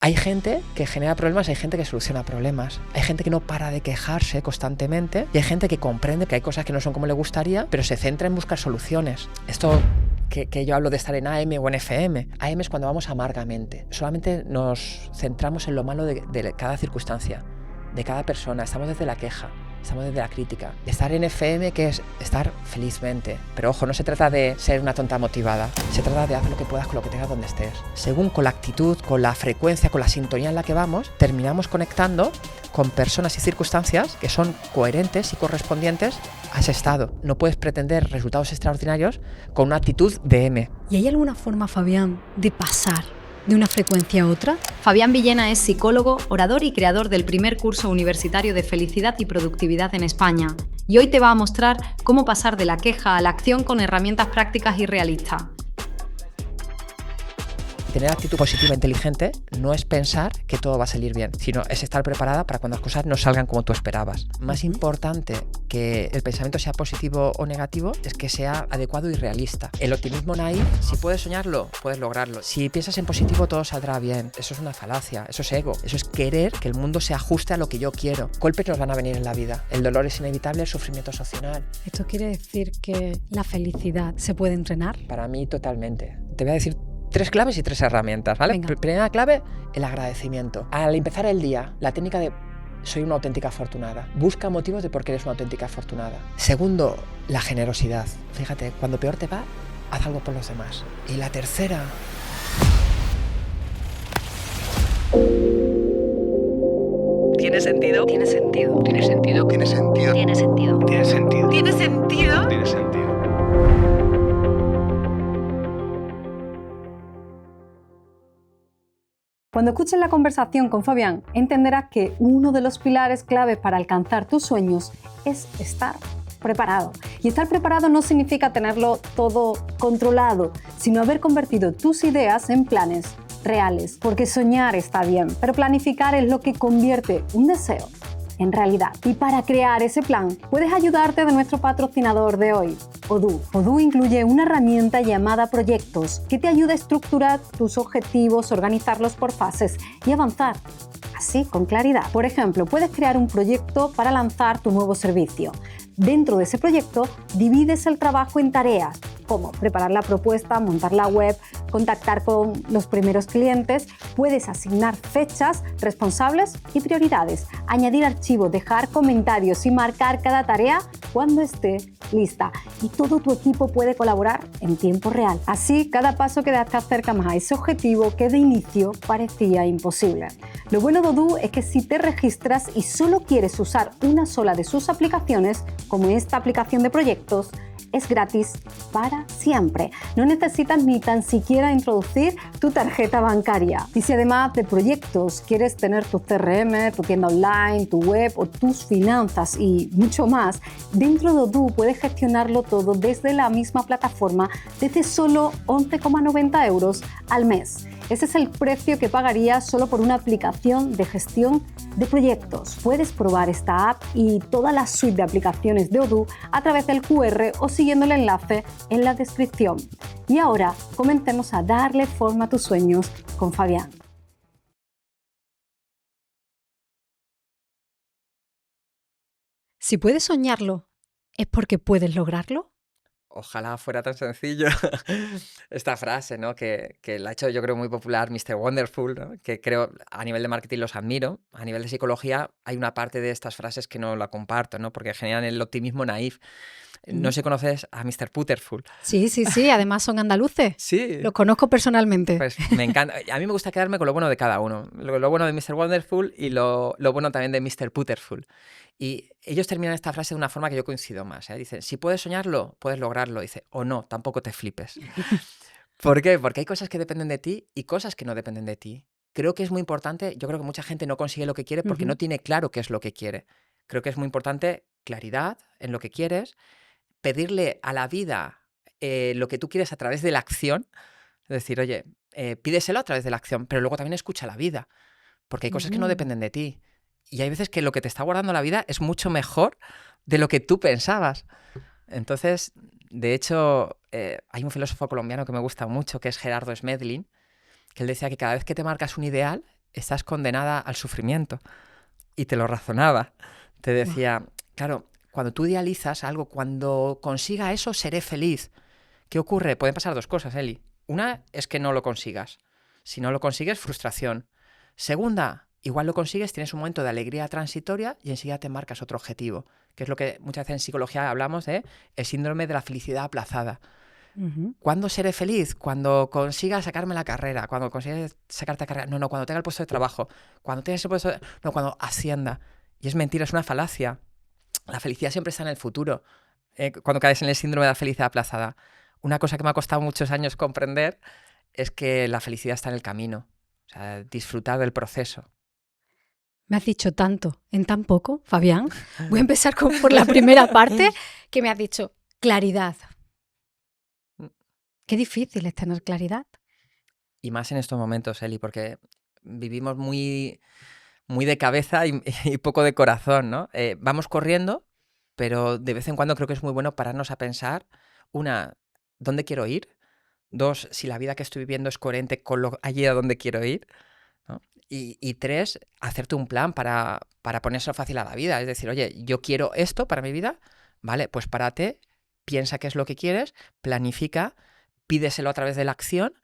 Hay gente que genera problemas, hay gente que soluciona problemas. Hay gente que no para de quejarse constantemente y hay gente que comprende que hay cosas que no son como le gustaría, pero se centra en buscar soluciones. Esto que yo hablo de estar en AM o en FM. AM es cuando vamos amargamente. Solamente nos centramos en lo malo de cada circunstancia, de cada persona. Estamos desde la queja. Estamos desde la crítica. Estar en FM, que es estar felizmente. Pero ojo, no se trata de ser una tonta motivada. Se trata de hacer lo que puedas con lo que tengas donde estés. Según con la actitud, con la frecuencia, con la sintonía en la que vamos, terminamos conectando con personas y circunstancias que son coherentes y correspondientes a ese estado. No puedes pretender resultados extraordinarios con una actitud de M. ¿Y hay alguna forma, Fabián, de pasar de una frecuencia a otra? Fabián Villena es psicólogo, orador y creador del primer curso universitario de felicidad y productividad en España. Y hoy te va a mostrar cómo pasar de la queja a la acción con herramientas prácticas y realistas. Tener actitud positiva e inteligente no es pensar que todo va a salir bien, sino es estar preparada para cuando las cosas no salgan como tú esperabas. Más importante que el pensamiento sea positivo o negativo es que sea adecuado y realista. El optimismo naif, si puedes soñarlo, puedes lograrlo. Si piensas en positivo, todo saldrá bien. Eso es una falacia, eso es ego. Eso es querer que el mundo se ajuste a lo que yo quiero. Golpes nos van a venir en la vida. El dolor es inevitable, el sufrimiento es opcional. ¿Esto quiere decir que la felicidad se puede entrenar? Para mí, totalmente. Te voy a decir 3 claves y 3 herramientas, ¿vale? Venga. Primera clave, el agradecimiento. Al empezar el día, la técnica de soy una auténtica afortunada. Busca motivos de por qué eres una auténtica afortunada. Segundo, la generosidad. Fíjate, cuando peor te va, haz algo por los demás. Y la tercera... ¿Tiene sentido? Tiene sentido. ¿Tiene sentido? ¿Tiene sentido? Tiene sentido. ¿Tiene sentido? ¿Tiene sentido? ¿Tiene sentido? Cuando escuches la conversación con Fabián, entenderás que uno de los pilares claves para alcanzar tus sueños es estar preparado. Y estar preparado no significa tenerlo todo controlado, sino haber convertido tus ideas en planes reales. Porque soñar está bien, pero planificar es lo que convierte un deseo en realidad. Y para crear ese plan, puedes ayudarte de nuestro patrocinador de hoy, Odoo. Odoo incluye una herramienta llamada Proyectos que te ayuda a estructurar tus objetivos, organizarlos por fases y avanzar así con claridad. Por ejemplo, puedes crear un proyecto para lanzar tu nuevo servicio. Dentro de ese proyecto, divides el trabajo en tareas, como preparar la propuesta, montar la web, contactar con los primeros clientes. Puedes asignar fechas, responsables y prioridades, añadir archivos, dejar comentarios y marcar cada tarea cuando esté lista. Y todo tu equipo puede colaborar en tiempo real. Así, cada paso que das te acerca más a ese objetivo que de inicio parecía imposible. Lo bueno de Odoo es que si te registras y solo quieres usar una sola de sus aplicaciones, como esta aplicación de proyectos, es gratis para siempre. No necesitas ni tan siquiera introducir tu tarjeta bancaria. Y si además de proyectos quieres tener tu CRM, tu tienda online, tu web o tus finanzas y mucho más, dentro de Odoo puedes gestionarlo todo desde la misma plataforma desde solo 11,90 € al mes. Ese es el precio que pagarías solo por una aplicación de gestión de proyectos. Puedes probar esta app y toda la suite de aplicaciones de Odoo a través del QR o siguiendo el enlace en la descripción. Y ahora comencemos a darle forma a tus sueños con Fabián. Si puedes soñarlo, ¿es porque puedes lograrlo? Ojalá fuera tan sencillo. Esta frase, ¿no? Que la ha hecho, yo creo, muy popular Mr. Wonderful, ¿no? Que creo a nivel de marketing los admiro. A nivel de psicología hay una parte de estas frases que no la comparto, ¿no? Porque generan el optimismo naif. No sé si conoces a Mr. Putterful. Sí, además son andaluces. Sí. Los conozco personalmente. Pues me encanta. A mí me gusta quedarme con lo bueno de cada uno. Lo bueno de Mr. Wonderful y lo bueno también de Mr. Putterful. Y ellos terminan esta frase de una forma que yo coincido más, ¿eh? Dicen, si puedes soñarlo, puedes lograrlo. Dice, o no, tampoco te flipes. ¿Por qué? Porque hay cosas que dependen de ti y cosas que no dependen de ti. Creo que es muy importante, yo creo que mucha gente no consigue lo que quiere porque no tiene claro qué es lo que quiere. Creo que es muy importante claridad en lo que quieres, pedirle a la vida lo que tú quieres a través de la acción. Es decir, oye, pídeselo a través de la acción, pero luego también escucha la vida, porque hay cosas que no dependen de ti. Y hay veces que lo que te está guardando la vida es mucho mejor de lo que tú pensabas. Entonces, de hecho, hay un filósofo colombiano que me gusta mucho, que es Gerardo Smedlin, que él decía que cada vez que te marcas un ideal, estás condenada al sufrimiento. Y te lo razonaba. Te decía, claro, cuando tú idealizas algo, cuando consiga eso, seré feliz. ¿Qué ocurre? Pueden pasar dos cosas, Eli. Una es que no lo consigas. Si no lo consigues, frustración. Segunda, igual lo consigues, tienes un momento de alegría transitoria y enseguida te marcas otro objetivo, que es lo que muchas veces en psicología hablamos de el síndrome de la felicidad aplazada. ¿Cuándo seré feliz? Cuando consiga sacarme la carrera, cuando consiga sacarte la carrera. No, cuando tenga el puesto de trabajo. Cuando tenga ese puesto de... No, cuando ascienda. Y es mentira, es una falacia. La felicidad siempre está en el futuro. Cuando caes en el síndrome de la felicidad aplazada. Una cosa que me ha costado muchos años comprender es que la felicidad está en el camino. O sea, disfrutar del proceso. Me has dicho tanto en tan poco, Fabián. Voy a empezar por la primera parte que me has dicho, claridad. Qué difícil es tener claridad. Y más en estos momentos, Eli, porque vivimos muy, muy de cabeza y poco de corazón, ¿no? Vamos corriendo, pero de vez en cuando creo que es muy bueno pararnos a pensar, una, ¿dónde quiero ir? Dos, si la vida que estoy viviendo es coherente con allí a donde quiero ir, ¿no? Y tres, hacerte un plan para ponérselo fácil a la vida. Es decir, oye, yo quiero esto para mi vida, ¿vale? Pues párate, piensa qué es lo que quieres, planifica, pídeselo a través de la acción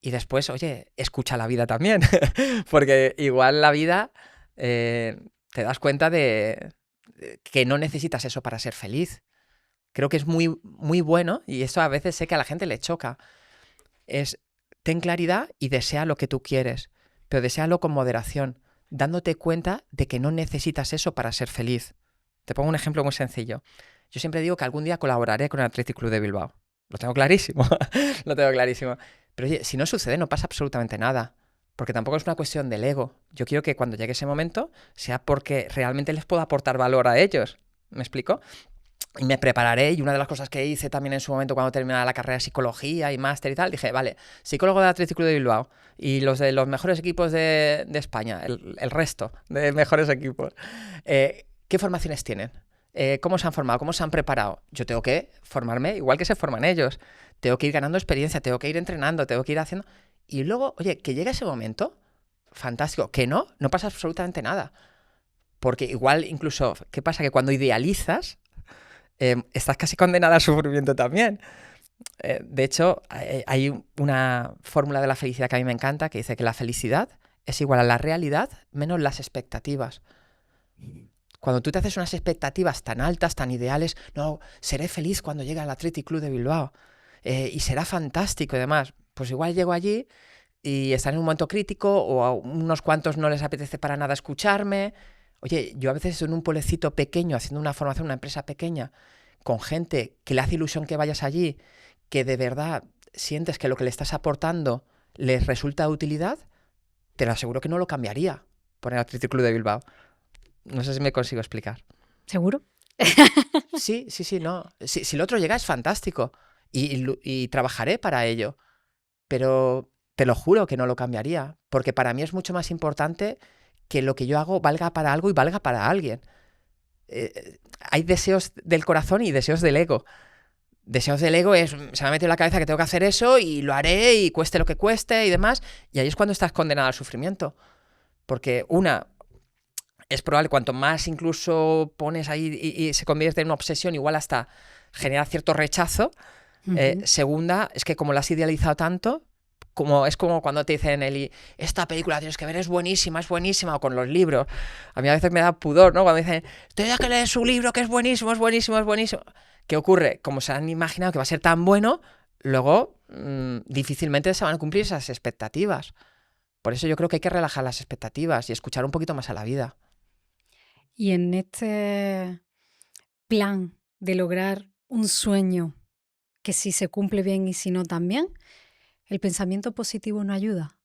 y después, oye, escucha la vida también. Porque igual la vida te das cuenta de que no necesitas eso para ser feliz. Creo que es muy, muy bueno, y esto a veces sé que a la gente le choca, es ten claridad y desea lo que tú quieres, pero deséalo con moderación, dándote cuenta de que no necesitas eso para ser feliz. Te pongo un ejemplo muy sencillo. Yo siempre digo que algún día colaboraré con el Athletic Club de Bilbao. Lo tengo clarísimo, lo tengo clarísimo. Pero oye, si no sucede, no pasa absolutamente nada. Porque tampoco es una cuestión del ego. Yo quiero que cuando llegue ese momento sea porque realmente les puedo aportar valor a ellos. ¿Me explico? Y me prepararé, y una de las cosas que hice también en su momento cuando terminaba la carrera de psicología y máster y tal, dije, vale, psicólogo del Athletic Club de Bilbao y los de los mejores equipos de España, el resto de mejores equipos, ¿qué formaciones tienen? ¿Cómo se han formado? ¿Cómo se han preparado? Yo tengo que formarme igual que se forman ellos. Tengo que ir ganando experiencia, tengo que ir entrenando, tengo que ir haciendo... Y luego, oye, que llegue ese momento, fantástico. Que no pasa absolutamente nada. Porque igual incluso, ¿qué pasa? Que cuando idealizas, estás casi condenada al sufrimiento también. De hecho, hay una fórmula de la felicidad que a mí me encanta, que dice que la felicidad es igual a la realidad menos las expectativas. Cuando tú te haces unas expectativas tan altas, tan ideales, no, seré feliz cuando llegue al Athletic Club de Bilbao y será fantástico y demás, pues igual llego allí y están en un momento crítico o a unos cuantos no les apetece para nada escucharme. Oye, yo a veces en un pueblecito pequeño, haciendo una formación, una empresa pequeña, con gente que le hace ilusión que vayas allí, que de verdad sientes que lo que le estás aportando les resulta de utilidad, te lo aseguro que no lo cambiaría por el Athletic Club de Bilbao. No sé si me consigo explicar. ¿Seguro? Sí, no. Si el otro llega es fantástico y trabajaré para ello, pero te lo juro que no lo cambiaría, porque para mí es mucho más importante que lo que yo hago valga para algo y valga para alguien. Hay deseos del corazón y deseos del ego. Deseos del ego es, se me ha metido en la cabeza que tengo que hacer eso y lo haré y cueste lo que cueste y demás, y ahí es cuando estás condenado al sufrimiento. Porque es probable, cuanto más incluso pones ahí y se convierte en una obsesión, igual hasta genera cierto rechazo. Segunda, es que como lo has idealizado tanto, es como cuando te dicen, Eli, esta película tienes que ver, es buenísima, o con los libros. A mí a veces me da pudor, ¿no? Cuando dicen, tienes que leer su libro, que es buenísimo. ¿Qué ocurre? Como se han imaginado que va a ser tan bueno, luego difícilmente se van a cumplir esas expectativas. Por eso yo creo que hay que relajar las expectativas y escuchar un poquito más a la vida. Y en este plan de lograr un sueño, que si se cumple bien y si no también, ¿el pensamiento positivo no ayuda?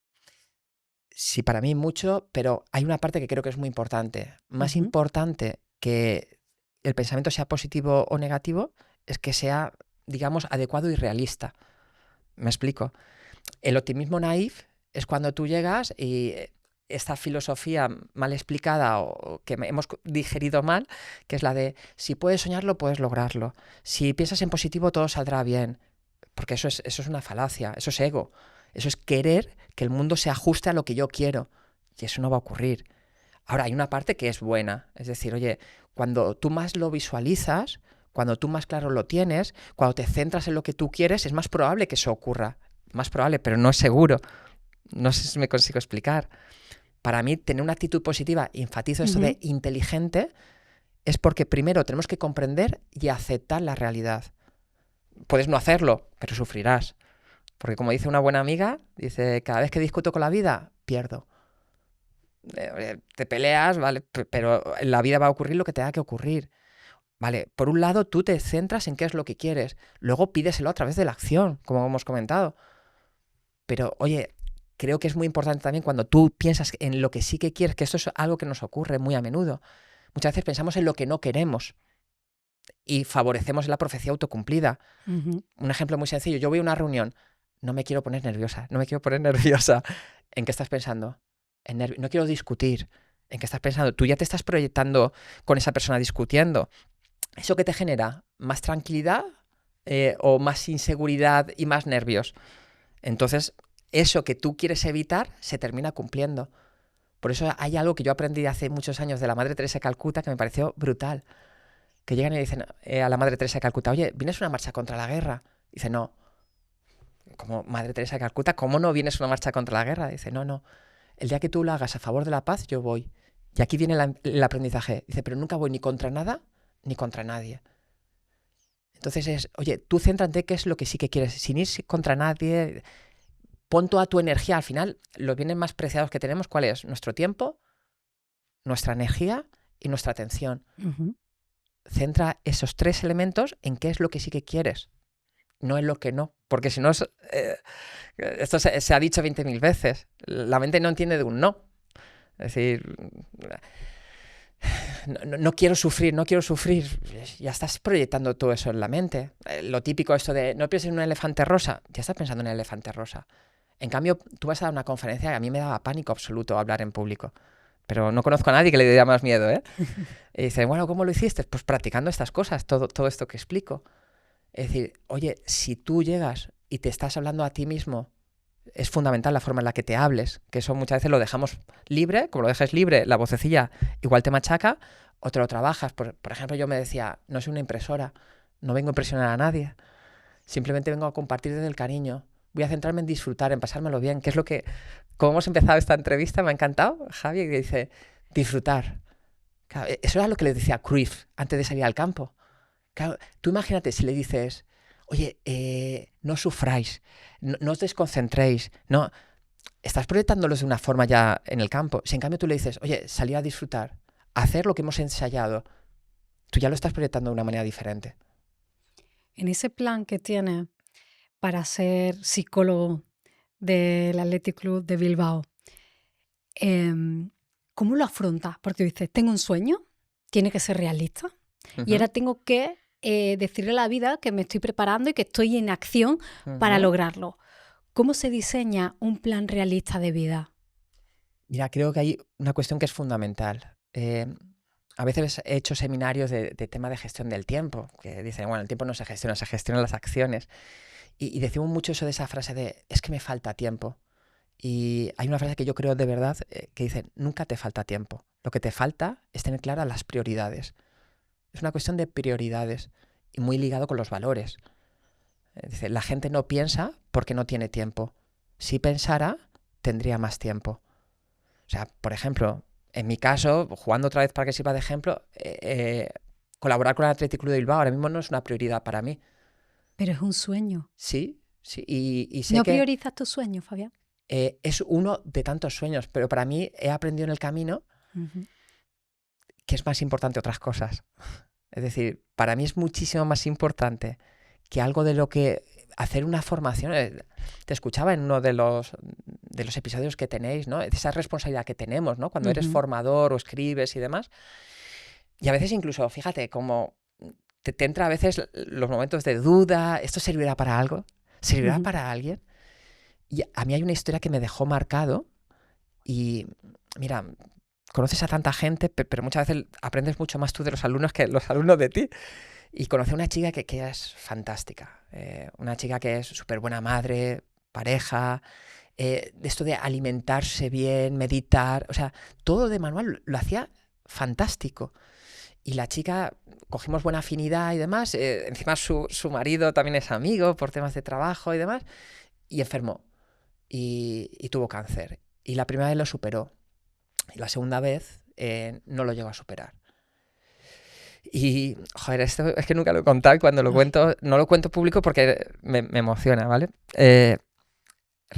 Sí, para mí mucho, pero hay una parte que creo que es muy importante. Más importante que el pensamiento sea positivo o negativo es que sea, digamos, adecuado y realista. ¿Me explico? El optimismo naif es cuando tú llegas y esta filosofía mal explicada o que hemos digerido mal, que es la de si puedes soñarlo, puedes lograrlo. Si piensas en positivo, todo saldrá bien. Porque eso es una falacia, eso es ego. Eso es querer que el mundo se ajuste a lo que yo quiero. Y eso no va a ocurrir. Ahora, hay una parte que es buena. Es decir, oye, cuando tú más lo visualizas, cuando tú más claro lo tienes, cuando te centras en lo que tú quieres, es más probable que eso ocurra. Más probable, pero no es seguro. No sé si me consigo explicar. Para mí, tener una actitud positiva, enfatizo esto de inteligente, es porque primero tenemos que comprender y aceptar la realidad. Puedes no hacerlo, pero sufrirás. Porque como dice una buena amiga, dice, cada vez que discuto con la vida, pierdo. Te peleas, ¿vale? Pero en la vida va a ocurrir lo que tenga que ocurrir. Vale, por un lado tú te centras en qué es lo que quieres, luego pídeselo a través de la acción, como hemos comentado. Pero, oye, creo que es muy importante también cuando tú piensas en lo que sí que quieres, que esto es algo que nos ocurre muy a menudo. Muchas veces pensamos en lo que no queremos y favorecemos la profecía autocumplida. Un ejemplo muy sencillo, yo voy a una reunión, no me quiero poner nerviosa. ¿En qué estás pensando? No quiero discutir. ¿En qué estás pensando? Tú ya te estás proyectando con esa persona discutiendo. ¿Eso qué te genera? ¿Más tranquilidad o más inseguridad y más nervios? Entonces, eso que tú quieres evitar se termina cumpliendo. Por eso hay algo que yo aprendí hace muchos años de la Madre Teresa de Calcuta que me pareció brutal. Que llegan y dicen a la Madre Teresa de Calcuta, oye, ¿vienes a una marcha contra la guerra? Dice, no. Como Madre Teresa de Calcuta, ¿cómo no vienes a una marcha contra la guerra? Dice, no. El día que tú lo hagas a favor de la paz, yo voy. Y aquí viene el aprendizaje. Dice, pero nunca voy ni contra nada ni contra nadie. Entonces es, oye, tú céntrate qué es lo que sí que quieres, sin ir contra nadie. Pon toda tu energía. Al final, los bienes más preciados que tenemos, ¿cuál es? Nuestro tiempo, nuestra energía y nuestra atención. Centra esos 3 elementos en qué es lo que sí que quieres, no en lo que no. Porque si no, esto se ha dicho 20.000 veces. La mente no entiende de un no. Es decir, no quiero sufrir. Ya estás proyectando todo eso en la mente. Lo típico esto de no pienses en un elefante rosa, ya estás pensando en el elefante rosa. En cambio, tú vas a dar una conferencia y a mí me daba pánico absoluto hablar en público. Pero no conozco a nadie que le diera más miedo, ¿eh? Y dice, bueno, ¿cómo lo hiciste? Pues practicando estas cosas, todo esto que explico. Es decir, oye, si tú llegas y te estás hablando a ti mismo, es fundamental la forma en la que te hables, que eso muchas veces lo dejamos libre, como lo dejes libre, la vocecilla igual te machaca, o te lo trabajas. Por ejemplo, yo me decía, no soy una impresora, no vengo a impresionar a nadie, simplemente vengo a compartir desde el cariño. Voy a centrarme en disfrutar, en pasármelo bien, que es lo que, como hemos empezado esta entrevista, me ha encantado, Javi, que dice, disfrutar. Claro, eso era lo que le decía Cruyff antes de salir al campo. Claro, tú imagínate si le dices, oye, no sufráis, no os desconcentréis, no, estás proyectándolos de una forma ya en el campo. Si en cambio tú le dices, oye, salir a disfrutar, hacer lo que hemos ensayado, tú ya lo estás proyectando de una manera diferente. En ese plan que tienes para ser psicólogo del Athletic Club de Bilbao, ¿cómo lo afrontas? Porque dices, tengo un sueño, tiene que ser realista, y ahora tengo que decirle a la vida que me estoy preparando y que estoy en acción para lograrlo. ¿Cómo se diseña un plan realista de vida? Mira, creo que hay una cuestión que es fundamental. A veces he hecho seminarios de tema de gestión del tiempo, que dicen, bueno, el tiempo no se gestionan las acciones. Y decimos mucho eso de esa frase de, es que me falta tiempo. Y hay una frase que yo creo de verdad que dice, nunca te falta tiempo. Lo que te falta es tener claras las prioridades. Es una cuestión de prioridades y muy ligado con los valores. Dice, la gente no piensa porque no tiene tiempo. Si pensara, tendría más tiempo. O sea, por ejemplo, en mi caso, jugando otra vez para que sirva de ejemplo, colaborar con el Athletic Club de Bilbao ahora mismo no es una prioridad para mí. Pero es un sueño. Sí. Y sé ¿No que priorizas tus sueños, Fabián? Es uno de tantos sueños, pero para mí he aprendido en el camino que es más importante otras cosas. Es decir, para mí es muchísimo más importante que algo de lo que hacer una formación. Te escuchaba en uno de los episodios que tenéis, ¿no? Esa responsabilidad que tenemos, ¿no? Cuando eres formador o escribes y demás. Y a veces incluso, fíjate, como te entra a veces los momentos de duda, ¿esto servirá para algo? ¿Servirá para alguien? Y a mí hay una historia que me dejó marcado y, mira, conoces a tanta gente, pero muchas veces aprendes mucho más tú de los alumnos que los alumnos de ti. Y conocí a una chica que es fantástica, una chica que es súper buena madre, pareja, de esto de alimentarse bien, meditar, o sea, todo de manual lo hacía fantástico. Y la chica, cogimos buena afinidad y demás, encima su marido también es amigo por temas de trabajo y demás, y enfermó y tuvo cáncer. Y la primera vez lo superó, y la segunda vez no lo llegó a superar. Y, joder, esto es que nunca lo he contado y cuando lo cuento, no lo cuento público porque me emociona, ¿vale?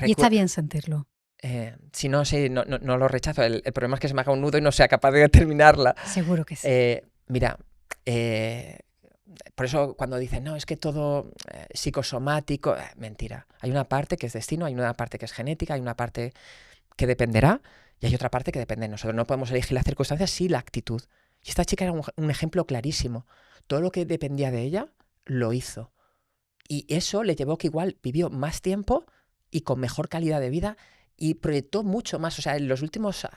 Y está bien sentirlo. Si no, sí, no lo rechazo. El problema es que se me haga un nudo y no sea capaz de terminarla. Seguro que sí. Mira, por eso cuando dicen, no, es que todo psicosomático, mentira. Hay una parte que es destino, hay una parte que es genética, hay una parte que dependerá y hay otra parte que depende de nosotros. No podemos elegir las circunstancias, sí la actitud. Y esta chica era un ejemplo clarísimo. Todo lo que dependía de ella, lo hizo. Y eso le llevó que igual vivió más tiempo y con mejor calidad de vida y proyectó mucho más. O sea, en los últimos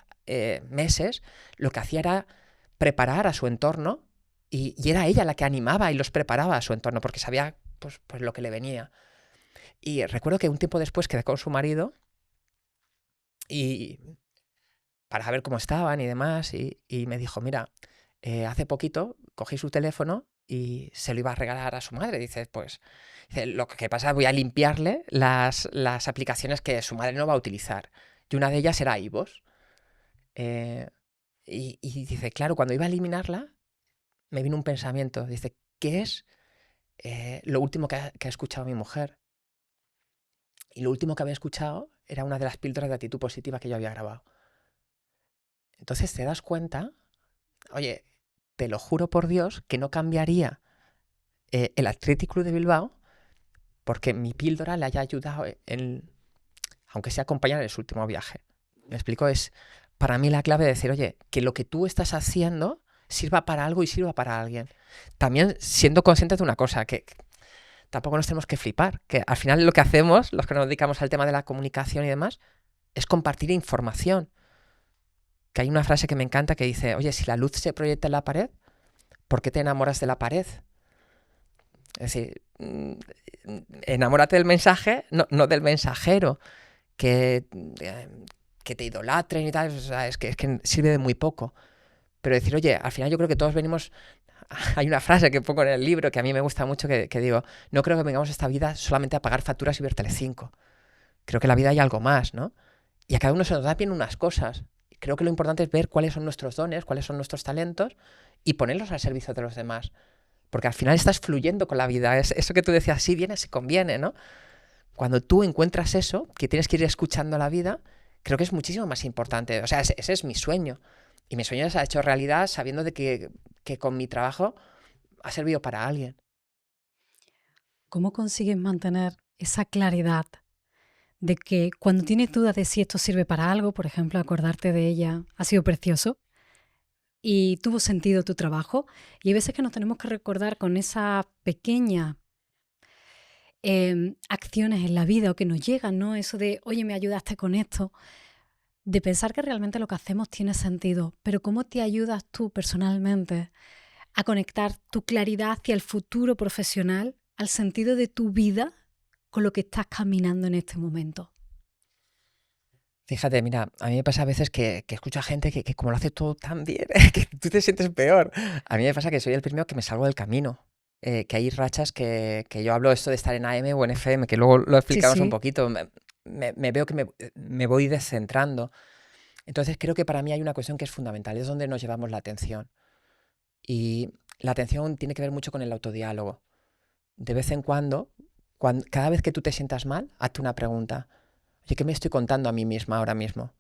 meses lo que hacía era preparar a su entorno y era ella la que animaba y los preparaba a su entorno porque sabía pues lo que le venía. Y recuerdo que un tiempo después quedé con su marido y para saber cómo estaban y demás y me dijo, mira, hace poquito cogí su teléfono y se lo iba a regalar a su madre. Dice, lo que pasa es que voy a limpiarle las aplicaciones que su madre no va a utilizar. Y una de ellas era iVoox. Y dice, claro, cuando iba a eliminarla, me vino un pensamiento. Dice, ¿qué es lo último que ha escuchado mi mujer? Y lo último que había escuchado era una de las píldoras de actitud positiva que yo había grabado. Entonces te das cuenta, oye, te lo juro por Dios, que no cambiaría el Athletic Club de Bilbao porque mi píldora le haya ayudado aunque sea acompañar en su último viaje. ¿Me explico? Es para mí la clave de decir, oye, que lo que tú estás haciendo sirva para algo y sirva para alguien. También siendo conscientes de una cosa, que tampoco nos tenemos que flipar, que al final lo que hacemos, los que nos dedicamos al tema de la comunicación y demás, es compartir información. Que hay una frase que me encanta que dice, oye, si la luz se proyecta en la pared, ¿por qué te enamoras de la pared? Es decir, enamórate del mensaje, no del mensajero, que te idolatren y tal, o sea, es que sirve de muy poco. Pero decir, oye, al final yo creo que todos venimos... Hay una frase que pongo en el libro que a mí me gusta mucho que digo, no creo que vengamos a esta vida solamente a pagar facturas y ver Telecinco. Creo que en la vida hay algo más, ¿no? Y a cada uno se nos da bien unas cosas. Creo que lo importante es ver cuáles son nuestros dones, cuáles son nuestros talentos y ponerlos al servicio de los demás. Porque al final estás fluyendo con la vida. Es eso que tú decías, sí viene, se conviene, ¿no? Cuando tú encuentras eso, que tienes que ir escuchando la vida, creo que es muchísimo más importante. O sea, ese es mi sueño. Y mi sueño se ha hecho realidad sabiendo de que con mi trabajo ha servido para alguien. ¿Cómo consigues mantener esa claridad de que cuando tienes dudas de si esto sirve para algo, por ejemplo, acordarte de ella ha sido precioso y tuvo sentido tu trabajo? Y hay veces que nos tenemos que recordar con esas pequeñas acciones en la vida o que nos llegan, ¿no? Eso de, oye, me ayudaste con esto, de pensar que realmente lo que hacemos tiene sentido. Pero ¿cómo te ayudas tú personalmente a conectar tu claridad hacia el futuro profesional, al sentido de tu vida, con lo que estás caminando en este momento? Fíjate, mira, a mí me pasa a veces que escucho a gente que como lo hace todo tan bien, que tú te sientes peor. A mí me pasa que soy el primero que me salgo del camino. Que hay rachas que yo hablo esto de estar en AM o en FM, que luego lo explicamos Sí. un poquito. Me veo que me voy descentrando. Entonces creo que para mí hay una cuestión que es fundamental, es donde nos llevamos la atención. Y la atención tiene que ver mucho con el autodiálogo. De vez en cuando, cada vez que tú te sientas mal, hazte una pregunta. Oye, ¿qué me estoy contando a mí misma ahora mismo?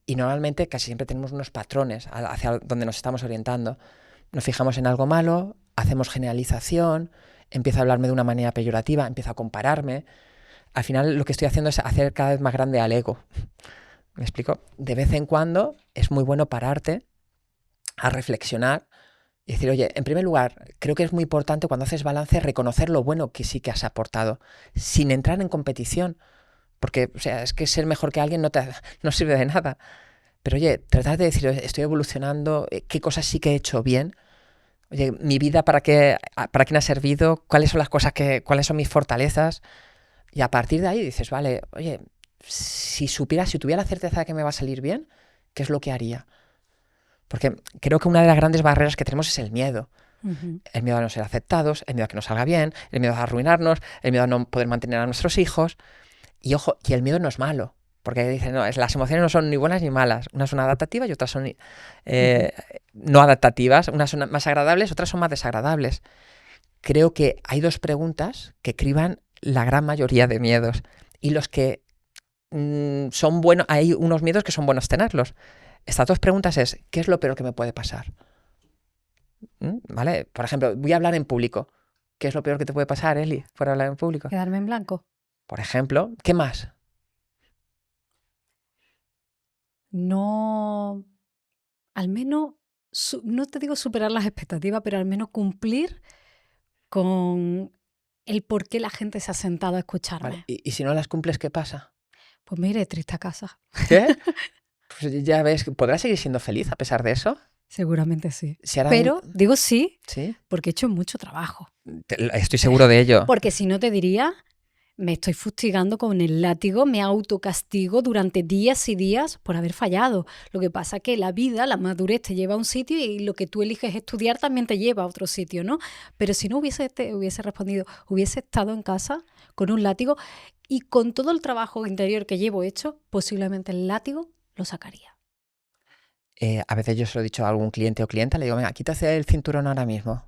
Y normalmente casi siempre tenemos unos patrones hacia donde nos estamos orientando. Nos fijamos en algo malo, hacemos generalización, empiezo a hablarme de una manera peyorativa, empiezo a compararme. Al final lo que estoy haciendo es hacer cada vez más grande al ego. ¿Me explico? De vez en cuando es muy bueno pararte a reflexionar y decir, oye, en primer lugar, creo que es muy importante cuando haces balance reconocer lo bueno que sí que has aportado, sin entrar en competición. Porque, o sea, es que ser mejor que alguien no sirve de nada. Pero, oye, tratar de decir, estoy evolucionando, qué cosas sí que he hecho bien. Oye, mi vida, ¿para quién ha servido? ¿Cuáles son las cosas cuáles son mis fortalezas? Y a partir de ahí dices, vale, oye, si tuviera la certeza de que me va a salir bien, ¿qué es lo que haría? Porque creo que una de las grandes barreras que tenemos es el miedo. El miedo a no ser aceptados, el miedo a que no salga bien, el miedo a arruinarnos, el miedo a no poder mantener a nuestros hijos. Y ojo, y el miedo no es malo. Porque dicen, no, las emociones no son ni buenas ni malas. Unas son adaptativas y otras son no adaptativas. Unas son más agradables, otras son más desagradables. Creo que hay 2 preguntas que criban la gran mayoría de miedos. Y los que son buenos, hay unos miedos que son buenos tenerlos. Estas 2 preguntas es, ¿qué es lo peor que me puede pasar? ¿Vale? Por ejemplo, voy a hablar en público. ¿Qué es lo peor que te puede pasar, Eli, por hablar en público? Quedarme en blanco. Por ejemplo, ¿qué más? No, al menos, no te digo superar las expectativas, pero al menos cumplir con el por qué la gente se ha sentado a escucharme. Vale. ¿Y si no las cumples, qué pasa? Pues me iré triste a casa. ¿Qué? Pues ya ves, ¿podrás seguir siendo feliz a pesar de eso? Seguramente sí. Si ahora Pero digo sí, ¿sí? porque he hecho mucho trabajo. Estoy seguro de ello. Porque si no te diría, me estoy fustigando con el látigo, me autocastigo durante días y días por haber fallado. Lo que pasa es que la vida, la madurez te lleva a un sitio y lo que tú eliges estudiar también te lleva a otro sitio, ¿no? Pero si no hubiese respondido, hubiese estado en casa con un látigo y con todo el trabajo interior que llevo hecho, posiblemente el látigo lo sacaría. A veces yo se lo he dicho a algún cliente o clienta, le digo, venga, quítate el cinturón ahora mismo.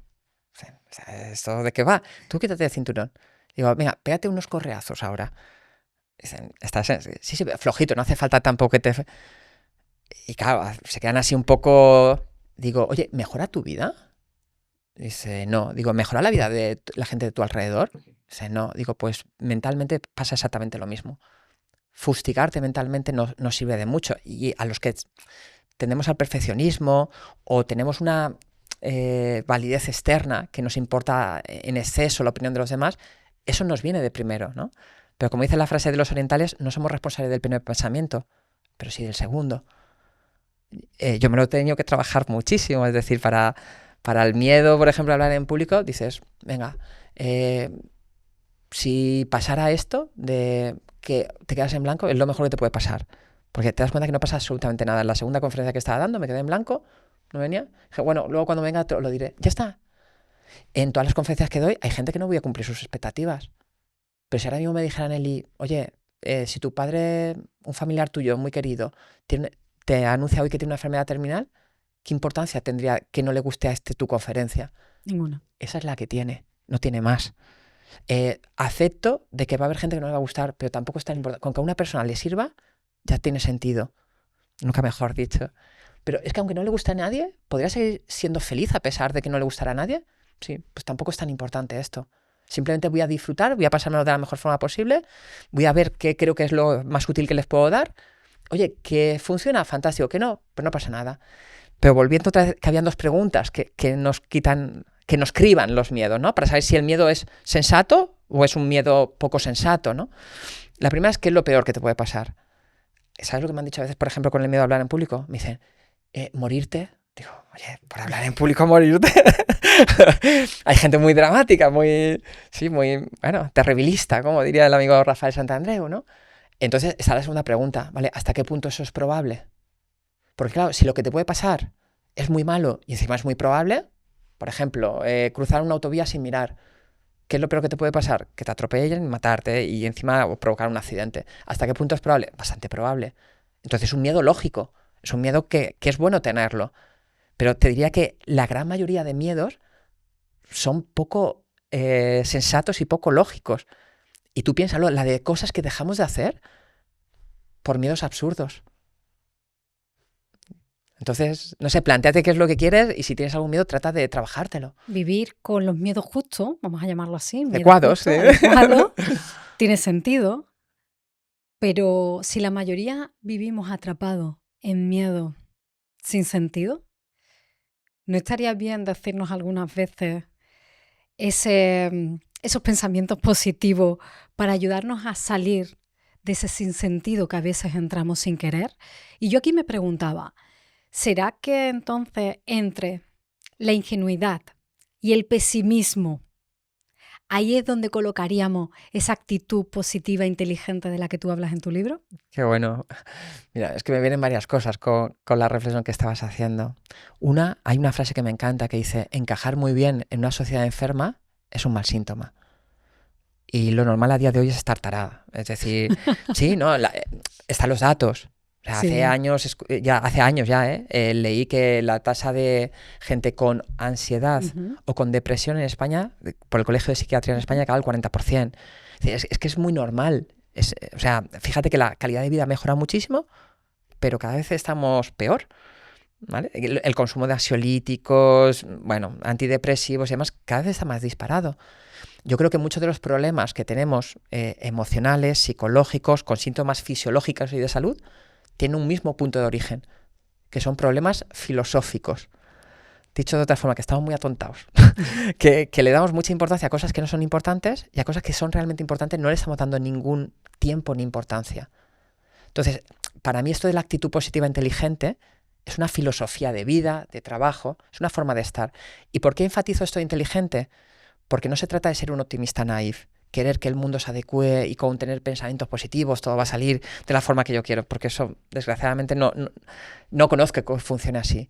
¿Esto de qué va? Tú quítate el cinturón. Digo, venga, pégate unos correazos ahora. Dicen, sí, flojito, no hace falta tampoco que te... Y claro, se quedan así un poco... Digo, oye, ¿mejora tu vida? Dice, no. Digo, ¿mejora la vida de la gente de tu alrededor? Dice, no. Digo, pues mentalmente pasa exactamente lo mismo. Fustigarte mentalmente no sirve de mucho. Y a los que tendemos al perfeccionismo o tenemos una validez externa que nos importa en exceso la opinión de los demás, eso nos viene de primero, ¿no? Pero como dice la frase de los orientales, no somos responsables del primer pensamiento, pero sí del segundo. Yo me lo he tenido que trabajar muchísimo, es decir, para el miedo, por ejemplo, a hablar en público, dices, venga, si pasara esto de que te quedas en blanco, es lo mejor que te puede pasar. Porque te das cuenta que no pasa absolutamente nada. En la segunda conferencia que estaba dando me quedé en blanco, no venía. Dije, bueno, luego cuando venga te lo diré. Ya está. En todas las conferencias que doy hay gente que no voy a cumplir sus expectativas. Pero si ahora mismo me dijeran, Eli, oye, si tu padre, un familiar tuyo muy querido, te anuncia hoy que tiene una enfermedad terminal, ¿qué importancia tendría que no le guste a tu conferencia? Ninguna. Esa es la que tiene, no tiene más. Acepto de que va a haber gente que no le va a gustar, pero tampoco es tan importante. Con que a una persona le sirva, ya tiene sentido. Nunca mejor dicho. Pero es que aunque no le guste a nadie, ¿podría seguir siendo feliz a pesar de que no le gustara a nadie? Sí, pues tampoco es tan importante esto. Simplemente voy a disfrutar, voy a pasármelo de la mejor forma posible, voy a ver qué creo que es lo más útil que les puedo dar. Oye, que funciona, fantástico, que no, pues no pasa nada. Pero volviendo otra vez, que habían 2 preguntas que nos criban los miedos, ¿no? Para saber si el miedo es sensato o es un miedo poco sensato, ¿no? La primera es, ¿qué es lo peor que te puede pasar? ¿Sabes lo que me han dicho a veces, por ejemplo, con el miedo a hablar en público? Me dicen, ¿morirte? Digo, oye, por hablar en público, morirte. Hay gente muy dramática, muy, bueno, terribilista, como diría el amigo Rafael Santandreu, ¿no? Entonces, esa es la segunda pregunta, ¿vale? ¿Hasta qué punto eso es probable? Porque claro, si lo que te puede pasar es muy malo y encima es muy probable, por ejemplo, cruzar una autovía sin mirar, ¿qué es lo peor que te puede pasar? Que te atropellen, matarte y encima provocar un accidente. ¿Hasta qué punto es probable? Bastante probable. Entonces es un miedo lógico, es un miedo que es bueno tenerlo. Pero te diría que la gran mayoría de miedos son poco sensatos y poco lógicos. Y tú piénsalo, la de cosas que dejamos de hacer por miedos absurdos. Entonces, no sé, plantéate qué es lo que quieres y si tienes algún miedo, trata de trabajártelo. Vivir con los miedos justos, vamos a llamarlo así. Adecuados, ¿sí? Adecuado, tiene sentido, pero si la mayoría vivimos atrapados en miedo sin sentido, ¿no estaría bien decirnos algunas veces esos pensamientos positivos para ayudarnos a salir de ese sinsentido que a veces entramos sin querer? Y yo aquí me preguntaba, ¿será que entonces entre la ingenuidad y el pesimismo ahí es donde colocaríamos esa actitud positiva e inteligente de la que tú hablas en tu libro. Qué bueno. Mira, es que me vienen varias cosas con la reflexión que estabas haciendo. Hay una frase que me encanta que dice, encajar muy bien en una sociedad enferma es un mal síntoma. Y lo normal a día de hoy es estar tarada. Es decir, sí, ¿no? Están los datos. O sea, Sí. hace años ya, leí que la tasa de gente con ansiedad o con depresión en España, por el Colegio de Psiquiatría en España, llegaba al 40%. Es que es muy normal. O sea, fíjate que la calidad de vida mejora muchísimo, pero cada vez estamos peor, ¿vale? El consumo de ansiolíticos, bueno, antidepresivos y demás, cada vez está más disparado. Yo creo que muchos de los problemas que tenemos emocionales, psicológicos, con síntomas fisiológicos y de salud, tienen un mismo punto de origen, que son problemas filosóficos. Dicho de otra forma, que estamos muy atontados, que le damos mucha importancia a cosas que no son importantes y a cosas que son realmente importantes no le estamos dando ningún tiempo ni importancia. Entonces, para mí esto de la actitud positiva inteligente es una filosofía de vida, de trabajo, es una forma de estar. ¿Y por qué enfatizo esto de inteligente? Porque no se trata de ser un optimista naif, querer que el mundo se adecue y con tener pensamientos positivos todo va a salir de la forma que yo quiero, porque eso, desgraciadamente, no conozco que funcione así.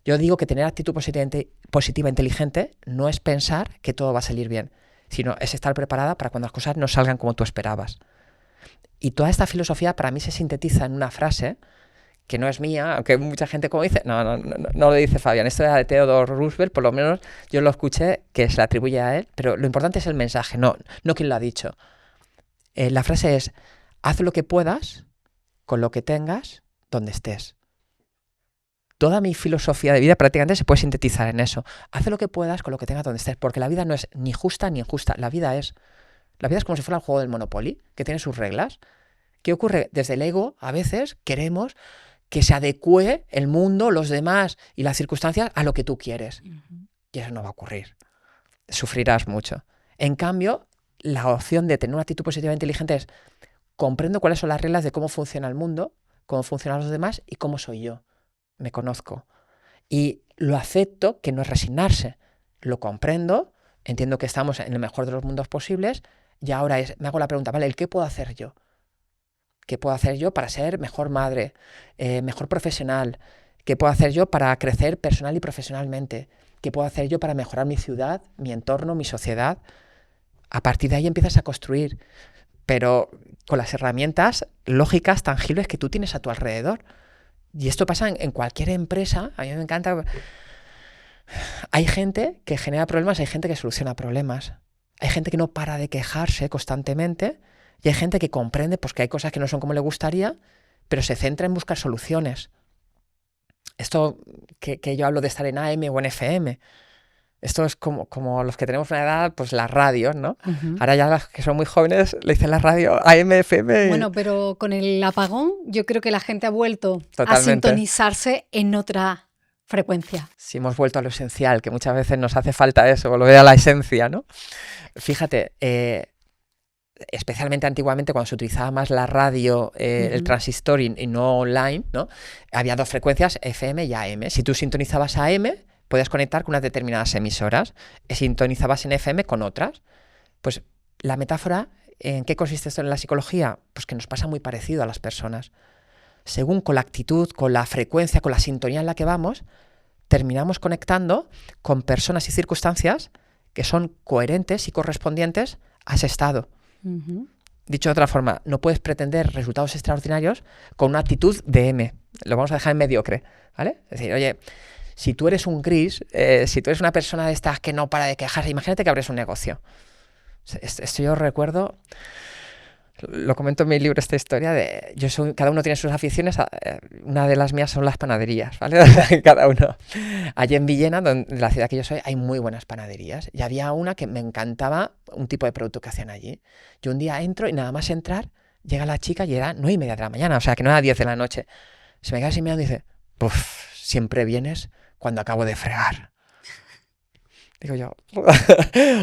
Yo digo que tener actitud positiva inteligente no es pensar que todo va a salir bien, sino es estar preparada para cuando las cosas no salgan como tú esperabas. Y toda esta filosofía para mí se sintetiza en una frase que no es mía, aunque mucha gente como dice, no lo dice Fabián, esto era de Theodore Roosevelt, por lo menos yo lo escuché, que se le atribuye a él, pero lo importante es el mensaje, no quién lo ha dicho. La frase es, haz lo que puedas con lo que tengas donde estés. Toda mi filosofía de vida prácticamente se puede sintetizar en eso. Haz lo que puedas con lo que tengas donde estés, porque la vida no es ni justa ni injusta, la vida es como si fuera el juego del Monopoly, que tiene sus reglas. ¿Qué ocurre? Desde el ego, a veces, queremos que se adecue el mundo, los demás y las circunstancias a lo que tú quieres. Y eso no va a ocurrir. Sufrirás mucho. En cambio, la opción de tener una actitud positiva e inteligente es comprendo cuáles son las reglas de cómo funciona el mundo, cómo funcionan los demás y cómo soy yo. Me conozco. Y lo acepto, que no es resignarse. Lo comprendo, entiendo que estamos en el mejor de los mundos posibles y ahora me hago la pregunta, ¿vale? ¿Qué puedo hacer yo? ¿Qué puedo hacer yo para ser mejor madre, mejor profesional? ¿Qué puedo hacer yo para crecer personal y profesionalmente? ¿Qué puedo hacer yo para mejorar mi ciudad, mi entorno, mi sociedad? A partir de ahí empiezas a construir, pero con las herramientas lógicas, tangibles que tú tienes a tu alrededor. Y esto pasa en cualquier empresa. A mí me encanta. Hay gente que genera problemas, hay gente que soluciona problemas. Hay gente que no para de quejarse constantemente. Y hay gente que comprende pues, que hay cosas que no son como le gustaría, pero se centra en buscar soluciones. Esto que yo hablo de estar en AM o en FM, esto es como los que tenemos una edad, pues las radios, ¿no? Ahora ya las que son muy jóvenes le dicen la radio AM, FM. Bueno, pero con el apagón yo creo que la gente ha vuelto Totalmente. A sintonizarse en otra frecuencia. Sí, hemos vuelto a lo esencial, que muchas veces nos hace falta eso, volver a la esencia, ¿no? Fíjate, especialmente antiguamente cuando se utilizaba más la radio, el transistor y no online, ¿no? Había dos frecuencias, FM y AM. Si tú sintonizabas AM, podías conectar con unas determinadas emisoras, sintonizabas en FM con otras. Pues la metáfora, ¿en qué consiste esto en la psicología? Pues que nos pasa muy parecido a las personas. Según con la actitud, con la frecuencia, con la sintonía en la que vamos, terminamos conectando con personas y circunstancias que son coherentes y correspondientes a ese estado. Dicho de otra forma, no puedes pretender resultados extraordinarios con una actitud de M. Lo vamos a dejar en mediocre, ¿vale? Es decir, oye, si tú eres un gris, si tú eres una persona de estas que no para de quejarse, imagínate que abres un negocio. Esto yo recuerdo, lo comento en mi libro, esta historia de cada uno tiene sus aficiones, una de las mías son las panaderías, ¿vale? Cada uno. Allí en Villena, en la ciudad que yo soy, hay muy buenas panaderías y había una que me encantaba, un tipo de producto que hacían allí. Yo un día entro y nada más entrar, llega la chica y era 9:30 de la mañana, o sea que no era 10 de la noche. Se me queda así mirando y dice, ¡puf! Siempre vienes cuando acabo de fregar. Digo yo,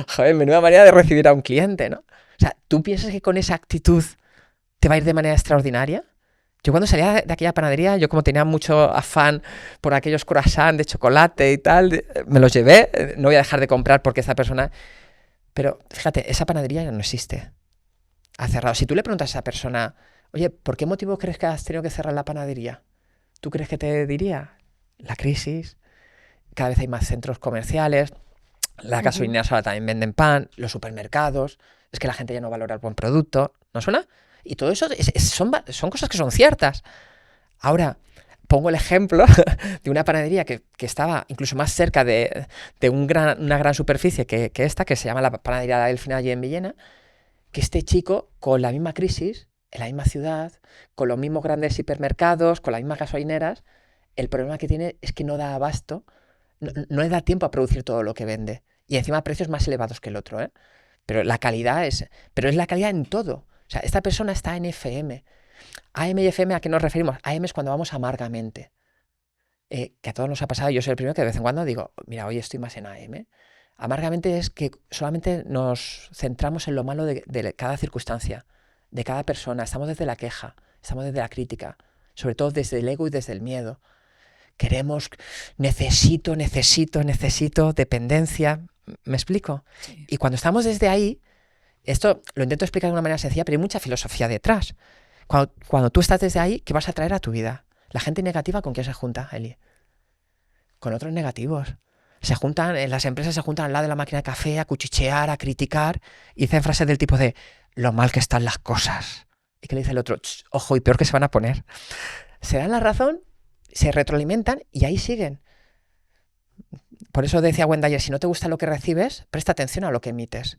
joder, menuda manera de recibir a un cliente, ¿no? O sea, ¿tú piensas que con esa actitud te va a ir de manera extraordinaria? Yo cuando salía de aquella panadería, yo como tenía mucho afán por aquellos croissants de chocolate y tal, me los llevé, no voy a dejar de comprar porque esta persona... Pero fíjate, esa panadería ya no existe. Ha cerrado. Si tú le preguntas a esa persona, oye, ¿por qué motivo crees que has tenido que cerrar la panadería? ¿Tú crees que te diría? La crisis, cada vez hay más centros comerciales, las gasolineras ahora también venden pan, los supermercados, es que la gente ya no valora el buen producto, ¿no suena? Y todo eso son cosas que son ciertas. Ahora, pongo el ejemplo de una panadería que estaba incluso más cerca de una gran superficie que esta, que se llama la panadería La Delfina allí en Villena, que este chico, con la misma crisis, en la misma ciudad, con los mismos grandes hipermercados, con las mismas gasolineras, el problema que tiene es que no da abasto, no le da tiempo a producir todo lo que vende. Y encima a precios más elevados que el otro, ¿eh? Pero la calidad es la calidad en todo. O sea, esta persona está en FM. AM y FM, ¿a qué nos referimos? AM es cuando vamos amargamente. Que a todos nos ha pasado, yo soy el primero que de vez en cuando digo, mira, hoy estoy más en AM. Amargamente es que solamente nos centramos en lo malo de cada circunstancia, de cada persona. Estamos desde la queja, estamos desde la crítica, sobre todo desde el ego y desde el miedo. Queremos, necesito, dependencia. ¿Me explico? Sí. Y cuando estamos desde ahí, esto lo intento explicar de una manera sencilla, pero hay mucha filosofía detrás. Cuando tú estás desde ahí, ¿qué vas a traer a tu vida? La gente negativa, ¿con quién se junta, Eli? Con otros negativos. Las empresas se juntan al lado de la máquina de café a cuchichear, a criticar, y dicen frases del tipo de lo mal que están las cosas. Y que le dice el otro, ojo, y peor que se van a poner. Se dan la razón, se retroalimentan y ahí siguen. Por eso decía Wendy ayer, si no te gusta lo que recibes, presta atención a lo que emites.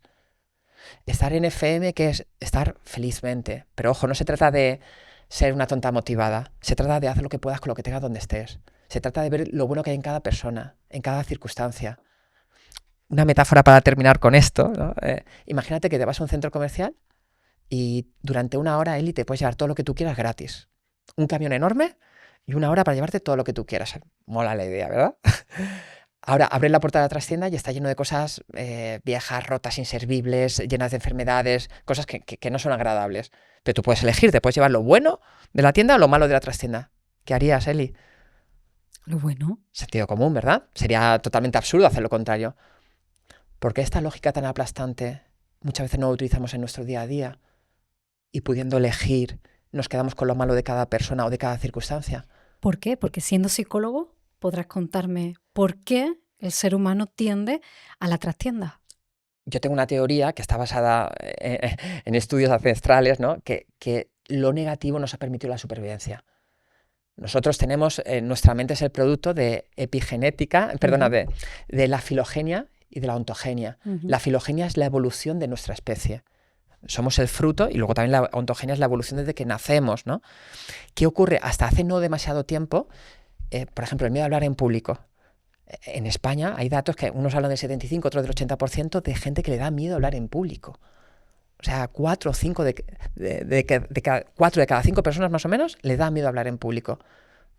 Estar en FM, que es estar felizmente. Pero ojo, no se trata de ser una tonta motivada. Se trata de hacer lo que puedas con lo que tengas donde estés. Se trata de ver lo bueno que hay en cada persona, en cada circunstancia. Una metáfora para terminar con esto, ¿no? Imagínate que te vas a un centro comercial y durante una hora, Eli, te puedes llevar todo lo que tú quieras gratis. Un camión enorme y una hora para llevarte todo lo que tú quieras. Mola la idea, ¿verdad? Ahora abres la puerta de la trastienda y está lleno de cosas viejas, rotas, inservibles, llenas de enfermedades, cosas que no son agradables. Pero tú puedes elegir, te puedes llevar lo bueno de la tienda o lo malo de la trastienda. ¿Qué harías, Eli? Lo bueno. Sentido común, ¿verdad? Sería totalmente absurdo hacer lo contrario. ¿Por qué esta lógica tan aplastante muchas veces no la utilizamos en nuestro día a día? Y pudiendo elegir, nos quedamos con lo malo de cada persona o de cada circunstancia. ¿Por qué? Porque siendo psicólogo podrás contarme por qué el ser humano tiende a la trastienda. Yo tengo una teoría que está basada en estudios ancestrales, ¿no? Que lo negativo nos ha permitido la supervivencia. Nosotros tenemos, nuestra mente es el producto de epigenética, de la filogenia y de la ontogenia. La filogenia es la evolución de nuestra especie. Somos el fruto y luego también la ontogenia es la evolución desde que nacemos, ¿no? ¿Qué ocurre? Hasta hace no demasiado tiempo, por ejemplo, el miedo a hablar en público. En España hay datos que unos hablan del 75, otros del 80% de gente que le da miedo hablar en público. O sea, 4 de cada 5 personas más o menos le da miedo hablar en público.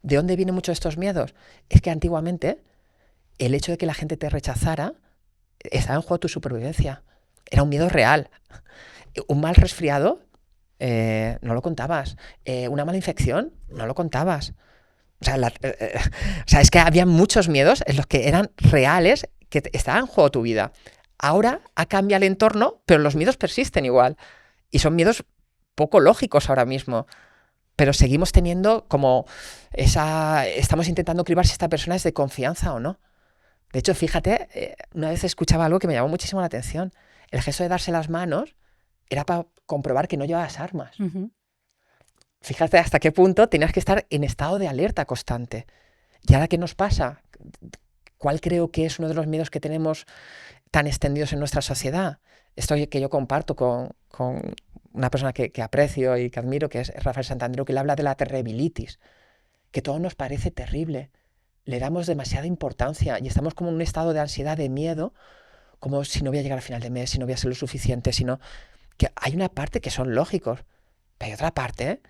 ¿De dónde vienen muchos de estos miedos? Es que antiguamente el hecho de que la gente te rechazara estaba en juego tu supervivencia. Era un miedo real. Un mal resfriado, no lo contabas. Una mala infección, no lo contabas. O sea, es que había muchos miedos en los que eran reales, que estaban en juego tu vida. Ahora ha cambiado el entorno, pero los miedos persisten igual. Y son miedos poco lógicos ahora mismo. Pero seguimos teniendo como estamos intentando cribar si esta persona es de confianza o no. De hecho, fíjate, una vez escuchaba algo que me llamó muchísimo la atención. El gesto de darse las manos era para comprobar que no llevabas armas. Fíjate hasta qué punto tenías que estar en estado de alerta constante. ¿Y ahora qué nos pasa? ¿Cuál creo que es uno de los miedos que tenemos tan extendidos en nuestra sociedad? Esto que yo comparto con una persona que aprecio y que admiro, que es Rafael Santandreu, que le habla de la terribilitis, que todo nos parece terrible. Le damos demasiada importancia y estamos como en un estado de ansiedad, de miedo, como si no voy a llegar al final de mes, si no voy a ser lo suficiente, sino que hay una parte que son lógicos, pero hay otra parte,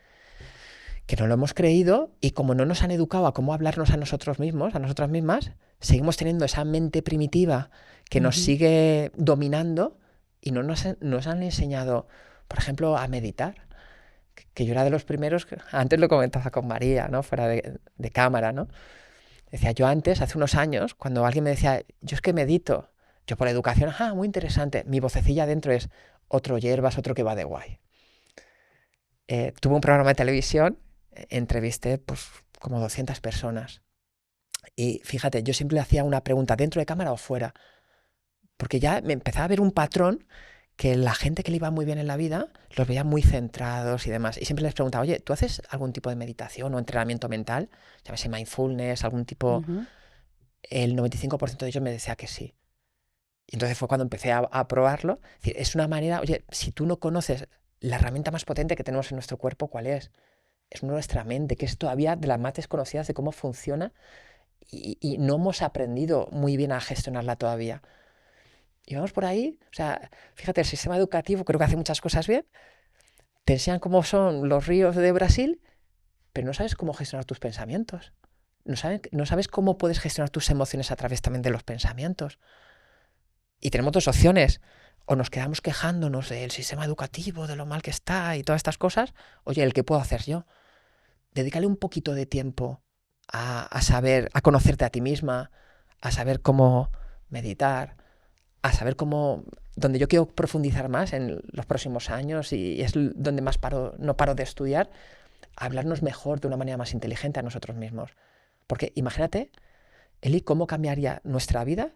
que no lo hemos creído y como no nos han educado a cómo hablarnos a nosotros mismos, a nosotras mismas, seguimos teniendo esa mente primitiva que nos sigue dominando y no nos han enseñado, por ejemplo, a meditar. Que yo era de los primeros, antes lo comentaba con María, ¿no? Fuera de cámara, ¿no? Decía, yo antes, hace unos años, cuando alguien me decía, yo es que medito, Yo por educación, muy interesante. Mi vocecilla dentro es otro hierbas, otro que va de guay. Tuve un programa de televisión, entrevisté pues como 200 personas. Y fíjate, yo siempre le hacía una pregunta dentro de cámara o fuera, porque ya me empezaba a ver un patrón que la gente que le iba muy bien en la vida los veía muy centrados y demás. Y siempre les preguntaba, oye, ¿tú haces algún tipo de meditación o entrenamiento mental? Llámese mindfulness, algún tipo... El 95% de ellos me decía que sí. Y entonces fue cuando empecé a probarlo. Es decir, es una manera, oye, si tú no conoces la herramienta más potente que tenemos en nuestro cuerpo, ¿cuál es? Es nuestra mente, que es todavía de las más desconocidas de cómo funciona y no hemos aprendido muy bien a gestionarla todavía. Y vamos por ahí, o sea, fíjate, el sistema educativo creo que hace muchas cosas bien, te enseñan cómo son los ríos de Brasil, pero no sabes cómo gestionar tus pensamientos. No sabes cómo puedes gestionar tus emociones a través también de los pensamientos. Y tenemos dos opciones. O nos quedamos quejándonos del sistema educativo, de lo mal que está y todas estas cosas. Oye, ¿el qué puedo hacer yo? Dedícale un poquito de tiempo a saber, a conocerte a ti misma, a saber cómo meditar, a saber cómo... Donde yo quiero profundizar más en los próximos años y es donde más no paro de estudiar, hablarnos mejor de una manera más inteligente a nosotros mismos. Porque imagínate, Eli, cómo cambiaría nuestra vida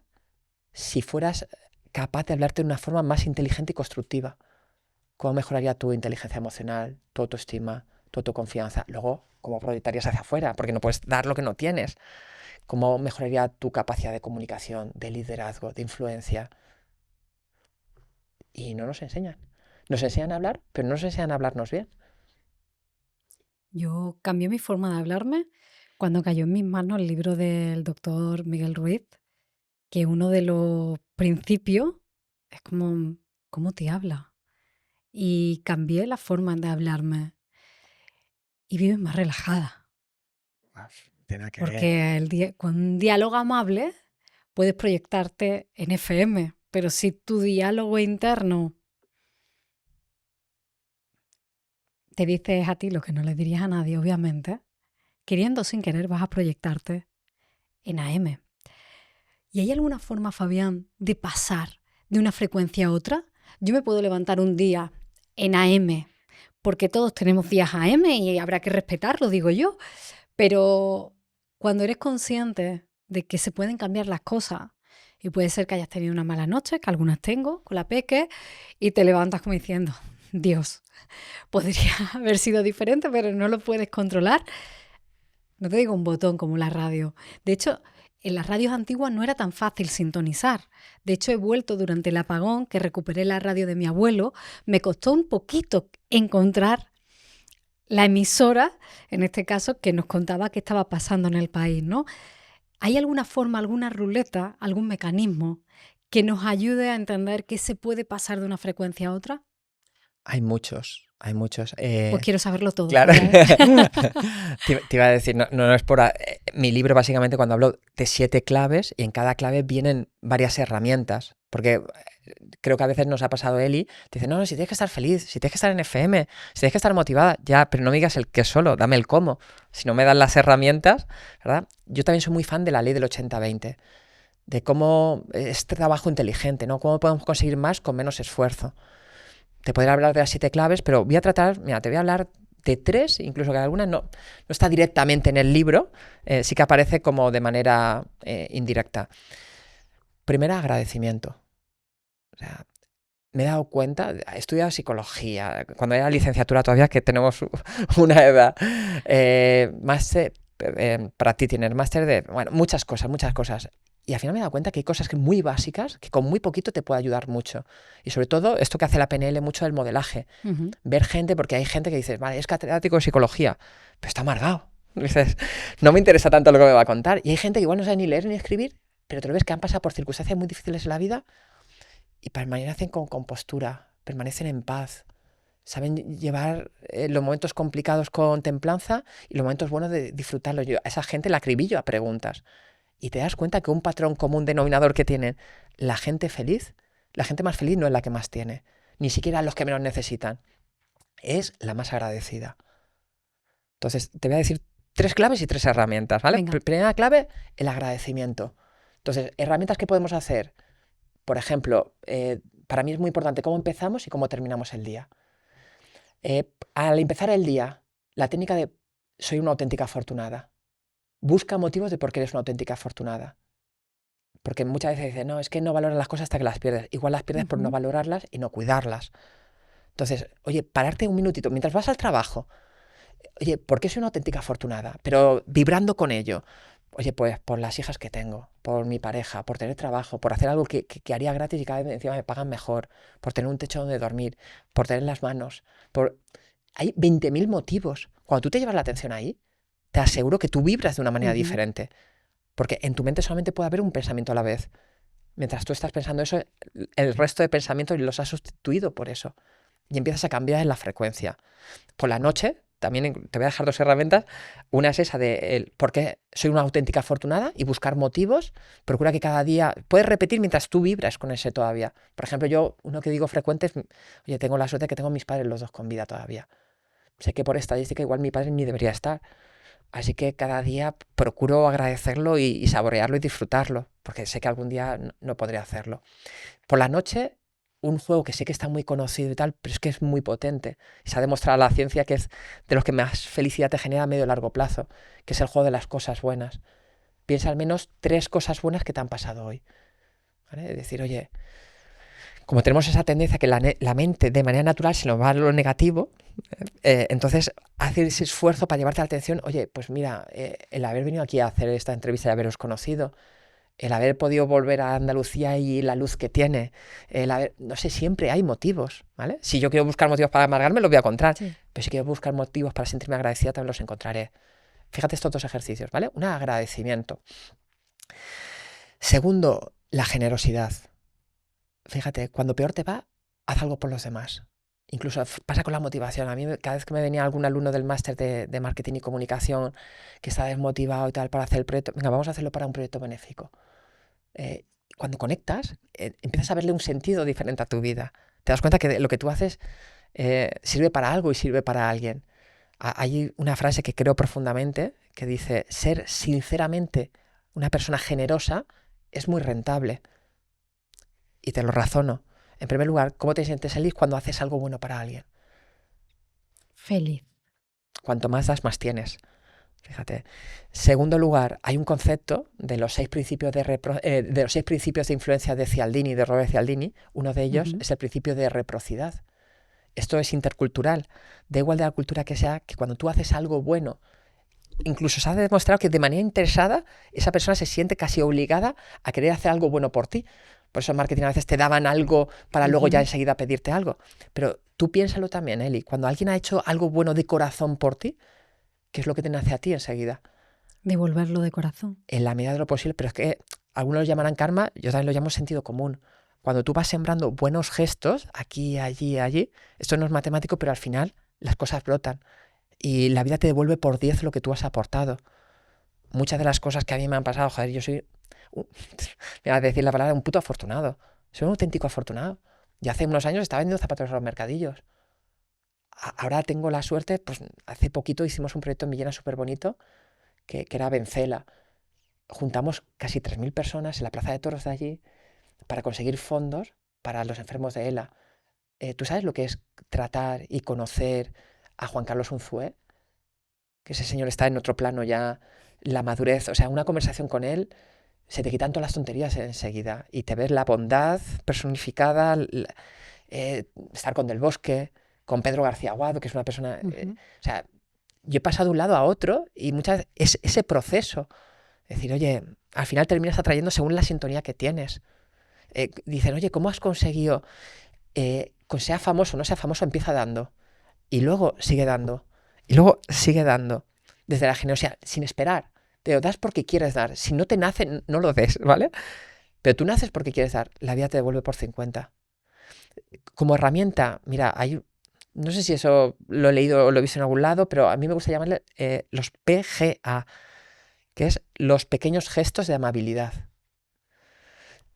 si fueras capaz de hablarte de una forma más inteligente y constructiva. ¿Cómo mejoraría tu inteligencia emocional, tu autoestima, tu autoconfianza? Luego, ¿cómo proyectarías hacia afuera? Porque no puedes dar lo que no tienes. ¿Cómo mejoraría tu capacidad de comunicación, de liderazgo, de influencia? Y no nos enseñan. Nos enseñan a hablar, pero no nos enseñan a hablarnos bien. Yo cambié mi forma de hablarme cuando cayó en mis manos el libro del doctor Miguel Ruiz, que uno de los principios es como cómo te habla. Y cambié la forma de hablarme y vives más relajada. Tiene que Porque con un diálogo amable puedes proyectarte en FM, pero si tu diálogo interno te dices a ti lo que no le dirías a nadie, obviamente, queriendo o sin querer vas a proyectarte en AM. ¿Y hay alguna forma, Fabián, de pasar de una frecuencia a otra? Yo me puedo levantar un día en AM, porque todos tenemos días AM y habrá que respetarlo, digo yo, pero cuando eres consciente de que se pueden cambiar las cosas, y puede ser que hayas tenido una mala noche, que algunas tengo, con la peque, y te levantas como diciendo, Dios, podría haber sido diferente, pero no lo puedes controlar. No te digo un botón como la radio. De hecho, en las radios antiguas no era tan fácil sintonizar. De hecho, he vuelto durante el apagón, que recuperé la radio de mi abuelo. Me costó un poquito encontrar la emisora, en este caso, que nos contaba qué estaba pasando en el país, ¿no? ¿Hay alguna forma, alguna ruleta, algún mecanismo que nos ayude a entender qué se puede pasar de una frecuencia a otra? Hay muchos. Pues quiero saberlo todo. Claro. Te iba a decir, no es por... mi libro básicamente cuando hablo de 7 claves y en cada clave vienen varias herramientas. Porque creo que a veces nos ha pasado Eli, te dice, no, si tienes que estar feliz, si tienes que estar en FM, si tienes que estar motivada, ya, pero no me digas el qué solo, dame el cómo. Si no me dan las herramientas, ¿verdad? Yo también soy muy fan de la ley del 80-20, de cómo es trabajo inteligente, ¿no? Cómo podemos conseguir más con menos esfuerzo. Te podría hablar de las 7 claves, pero voy a tratar, mira, te voy a hablar de 3, incluso que alguna no está directamente en el libro, sí que aparece como de manera indirecta. Primera, agradecimiento. O sea, me he dado cuenta, he estudiado psicología, cuando era licenciatura todavía, que tenemos una edad, máster, practitioner, máster de, bueno, muchas cosas. Y al final me he dado cuenta que hay cosas muy básicas que con muy poquito te puede ayudar mucho. Y sobre todo esto que hace la PNL mucho del modelaje. Ver gente, porque hay gente que dice, vale, es catedrático de psicología, pero está amargado. Dices, no me interesa tanto lo que me va a contar. Y hay gente que igual no sabe ni leer ni escribir, pero te lo ves que han pasado por circunstancias muy difíciles en la vida y permanecen con compostura, permanecen en paz. Saben llevar los momentos complicados con templanza y los momentos buenos de disfrutarlos. Yo a esa gente la acribillo a preguntas. Y te das cuenta que un patrón común denominador que tienen la gente feliz, la gente más feliz no es la que más tiene, ni siquiera los que menos necesitan, es la más agradecida. Entonces, te voy a decir 3 claves y 3 herramientas, ¿vale? Primera clave, el agradecimiento. Entonces, herramientas que podemos hacer, Por ejemplo, para mí es muy importante cómo empezamos y cómo terminamos el día. Al empezar el día, la técnica de soy una auténtica afortunada. Busca motivos de por qué eres una auténtica afortunada. Porque muchas veces dicen, no, es que no valoras las cosas hasta que las pierdes. Igual las pierdes por no valorarlas y no cuidarlas. Entonces, oye, pararte un minutito mientras vas al trabajo. Oye, ¿por qué soy una auténtica afortunada? Pero vibrando con ello. Oye, pues por las hijas que tengo, por mi pareja, por tener trabajo, por hacer algo que haría gratis y cada vez encima me pagan mejor, por tener un techo donde dormir, por tener las manos, por... Hay 20.000 motivos. Cuando tú te llevas la atención ahí, te aseguro que tú vibras de una manera diferente. Porque en tu mente solamente puede haber un pensamiento a la vez. Mientras tú estás pensando eso, el resto de pensamientos los has sustituido por eso. Y empiezas a cambiar en la frecuencia. Por la noche, también te voy a dejar 2 herramientas. Una es esa de por qué soy una auténtica afortunada y buscar motivos. Procura que cada día... Puedes repetir mientras tú vibras con ese todavía. Por ejemplo, yo, uno que digo frecuente es, oye, tengo la suerte de que tengo a mis padres los 2 con vida todavía. Sé que por estadística igual mi padre ni debería estar. Así que cada día procuro agradecerlo y saborearlo y disfrutarlo, porque sé que algún día no podré hacerlo. Por la noche, un juego que sé que está muy conocido y tal, pero es que es muy potente. Se ha demostrado a la ciencia que es de los que más felicidad te genera a medio y largo plazo, que es el juego de las cosas buenas. Piensa al menos 3 cosas buenas que te han pasado hoy. ¿Vale? Es decir, oye, como tenemos esa tendencia que la mente de manera natural se nos va a lo negativo, entonces hacer ese esfuerzo para llevarte la atención. Oye, pues mira, el haber venido aquí a hacer esta entrevista y haberos conocido, el haber podido volver a Andalucía y la luz que tiene, no sé, siempre hay motivos, ¿vale? Si yo quiero buscar motivos para amargarme, los voy a encontrar, pero si quiero buscar motivos para sentirme agradecida, también los encontraré. Fíjate estos 2 ejercicios, ¿vale? Un agradecimiento. Segundo, la generosidad. Fíjate, cuando peor te va, haz algo por los demás. Incluso pasa con la motivación. A mí cada vez que me venía algún alumno del máster de marketing y comunicación que está desmotivado y tal para hacer el proyecto, venga, vamos a hacerlo para un proyecto benéfico. Cuando conectas, empiezas a verle un sentido diferente a tu vida. Te das cuenta que lo que tú haces sirve para algo y sirve para alguien. Hay una frase que creo profundamente que dice, ser sinceramente una persona generosa es muy rentable. Y te lo razono. En primer lugar, ¿cómo te sientes feliz cuando haces algo bueno para alguien? Feliz. Cuanto más das, más tienes. Fíjate. Segundo lugar, hay un concepto de los 6 principios de los 6 principios de influencia de Cialdini, de Robert Cialdini. Uno de ellos es el principio de reciprocidad. Esto es intercultural. Da igual de la cultura que sea, que cuando tú haces algo bueno, incluso se ha demostrado que de manera interesada, esa persona se siente casi obligada a querer hacer algo bueno por ti. Por eso en marketing a veces te daban algo para luego ya enseguida pedirte algo. Pero tú piénsalo también, Eli. Cuando alguien ha hecho algo bueno de corazón por ti, ¿qué es lo que te nace a ti enseguida? Devolverlo de corazón. En la medida de lo posible, pero es que algunos lo llamarán karma, yo también lo llamo sentido común. Cuando tú vas sembrando buenos gestos, aquí, allí, allí, esto no es matemático, pero al final las cosas brotan. Y la vida te devuelve por 10 lo que tú has aportado. Muchas de las cosas que a mí me han pasado, joder, yo soy... me voy a decir la palabra, un puto afortunado. Soy un auténtico afortunado. Yo hace unos años estaba vendiendo zapatos en los mercadillos. Ahora tengo la suerte, pues hace poquito hicimos un proyecto en Villena súper bonito, que era Vencela. Juntamos casi 3.000 personas en la plaza de toros de allí para conseguir fondos para los enfermos de ELA. ¿Tú sabes lo que es tratar y conocer a Juan Carlos Unzué? Que ese señor está en otro plano ya, la madurez, o sea, una conversación con él, se te quitan todas las tonterías enseguida y te ves la bondad personificada, estar con Del Bosque, con Pedro García Aguado, que es una persona... o sea, yo he pasado de un lado a otro y muchas veces es ese proceso. Es decir, oye, al final terminas atrayendo según la sintonía que tienes. Dicen, oye, ¿cómo has conseguido que sea famoso o no sea famoso? Empieza dando. Y luego sigue dando. Y luego sigue dando. Desde la generosidad, sin esperar. Te lo das porque quieres dar. Si no te nace, no lo des, ¿vale? Pero tú naces porque quieres dar. La vida te devuelve por 50. Como herramienta, mira, no sé si eso lo he leído o lo he visto en algún lado, pero a mí me gusta llamarle los PGA, que es los pequeños gestos de amabilidad.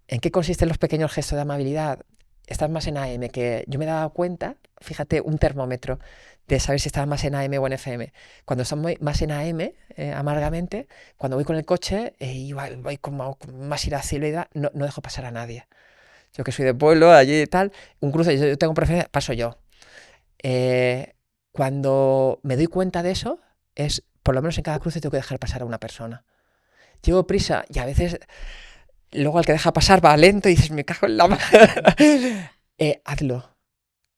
¿En qué consisten los pequeños gestos de amabilidad? Estás más en AM, que yo me he dado cuenta, fíjate, un termómetro de saber si estás más en AM o en FM. Cuando estás más en AM, amargamente, cuando voy con el coche y voy con más irascibilidad, no dejo pasar a nadie. yo que soy de pueblo, allí y tal, un cruce, yo tengo preferencia, paso yo. Cuando me doy cuenta de eso, es, por lo menos en cada cruce tengo que dejar pasar a una persona. Llevo prisa y a veces luego al que deja pasar va lento y dices, me cago en la madre. Hazlo.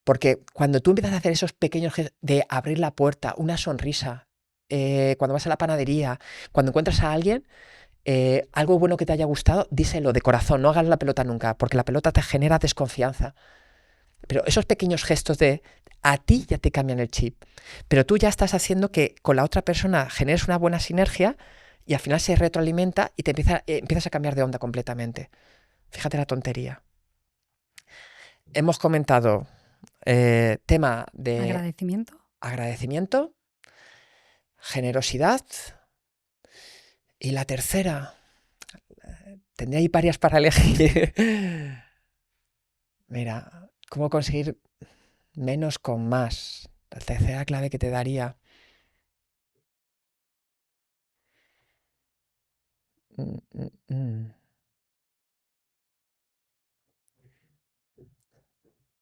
Porque cuando tú empiezas a hacer esos pequeños gestos de abrir la puerta, una sonrisa, cuando vas a la panadería, cuando encuentras a alguien, algo bueno que te haya gustado, díselo de corazón, no hagas la pelota nunca, porque la pelota te genera desconfianza. Pero esos pequeños gestos a ti ya te cambian el chip. Pero tú ya estás haciendo que con la otra persona generes una buena sinergia y al final se retroalimenta y te empiezas a cambiar de onda completamente. Fíjate la tontería. Hemos comentado tema de agradecimiento, generosidad y la tercera, tendría ahí varias para elegir. Mira, ¿cómo conseguir menos con más? La tercera clave que te daría.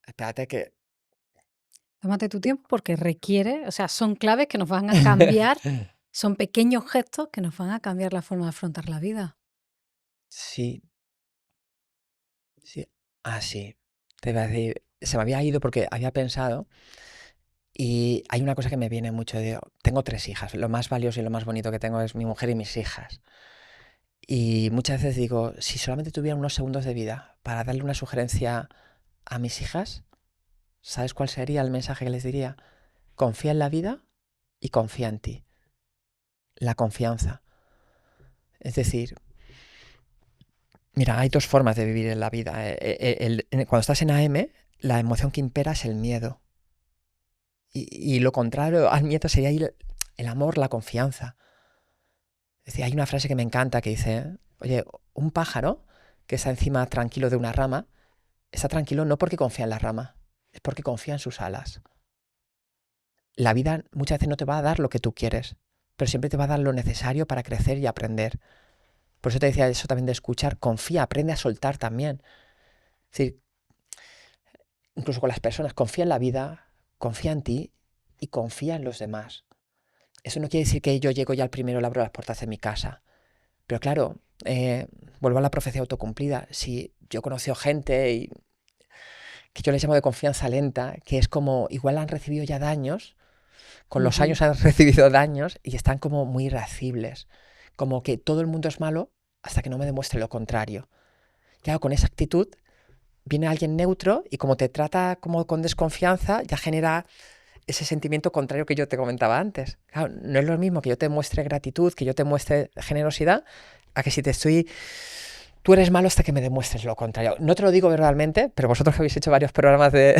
Espérate que... Tómate tu tiempo porque requiere, o sea, son claves que nos van a cambiar, son pequeños gestos que nos van a cambiar la forma de afrontar la vida. Sí. Sí. Sí. Te iba a decir, se me había ido porque había pensado y hay una cosa que me viene mucho. Tengo 3 hijas, lo más valioso y lo más bonito que tengo es mi mujer y mis hijas. Y muchas veces digo, si solamente tuviera unos segundos de vida para darle una sugerencia a mis hijas, ¿sabes cuál sería el mensaje que les diría? Confía en la vida y confía en ti. La confianza. Es decir, mira, hay 2 formas de vivir en la vida. Cuando estás en AM, la emoción que impera es el miedo. Y lo contrario al miedo sería el amor, la confianza. Es decir, hay una frase que me encanta que dice, oye, un pájaro que está encima tranquilo de una rama, está tranquilo no porque confía en la rama, es porque confía en sus alas. La vida muchas veces no te va a dar lo que tú quieres, pero siempre te va a dar lo necesario para crecer y aprender. Por eso te decía eso también de escuchar, confía, aprende a soltar también. Es decir, incluso con las personas, confía en la vida, confía en ti y confía en los demás. Eso no quiere decir que yo llego ya al primero, le abro las puertas de mi casa. Pero claro, vuelvo a la profecía autocumplida. Si yo he conocido gente que yo les llamo de confianza lenta, que es como, igual han recibido ya daños, con los años han recibido daños y están como muy irascibles. Como que todo el mundo es malo hasta que no me demuestre lo contrario. Claro, con esa actitud viene alguien neutro y como te trata como con desconfianza, ya genera ese sentimiento contrario que yo te comentaba antes. Claro, no es lo mismo que yo te muestre gratitud, que yo te muestre generosidad, a que si te estoy... Tú eres malo hasta que me demuestres lo contrario. No te lo digo verbalmente, pero vosotros que habéis hecho varios programas de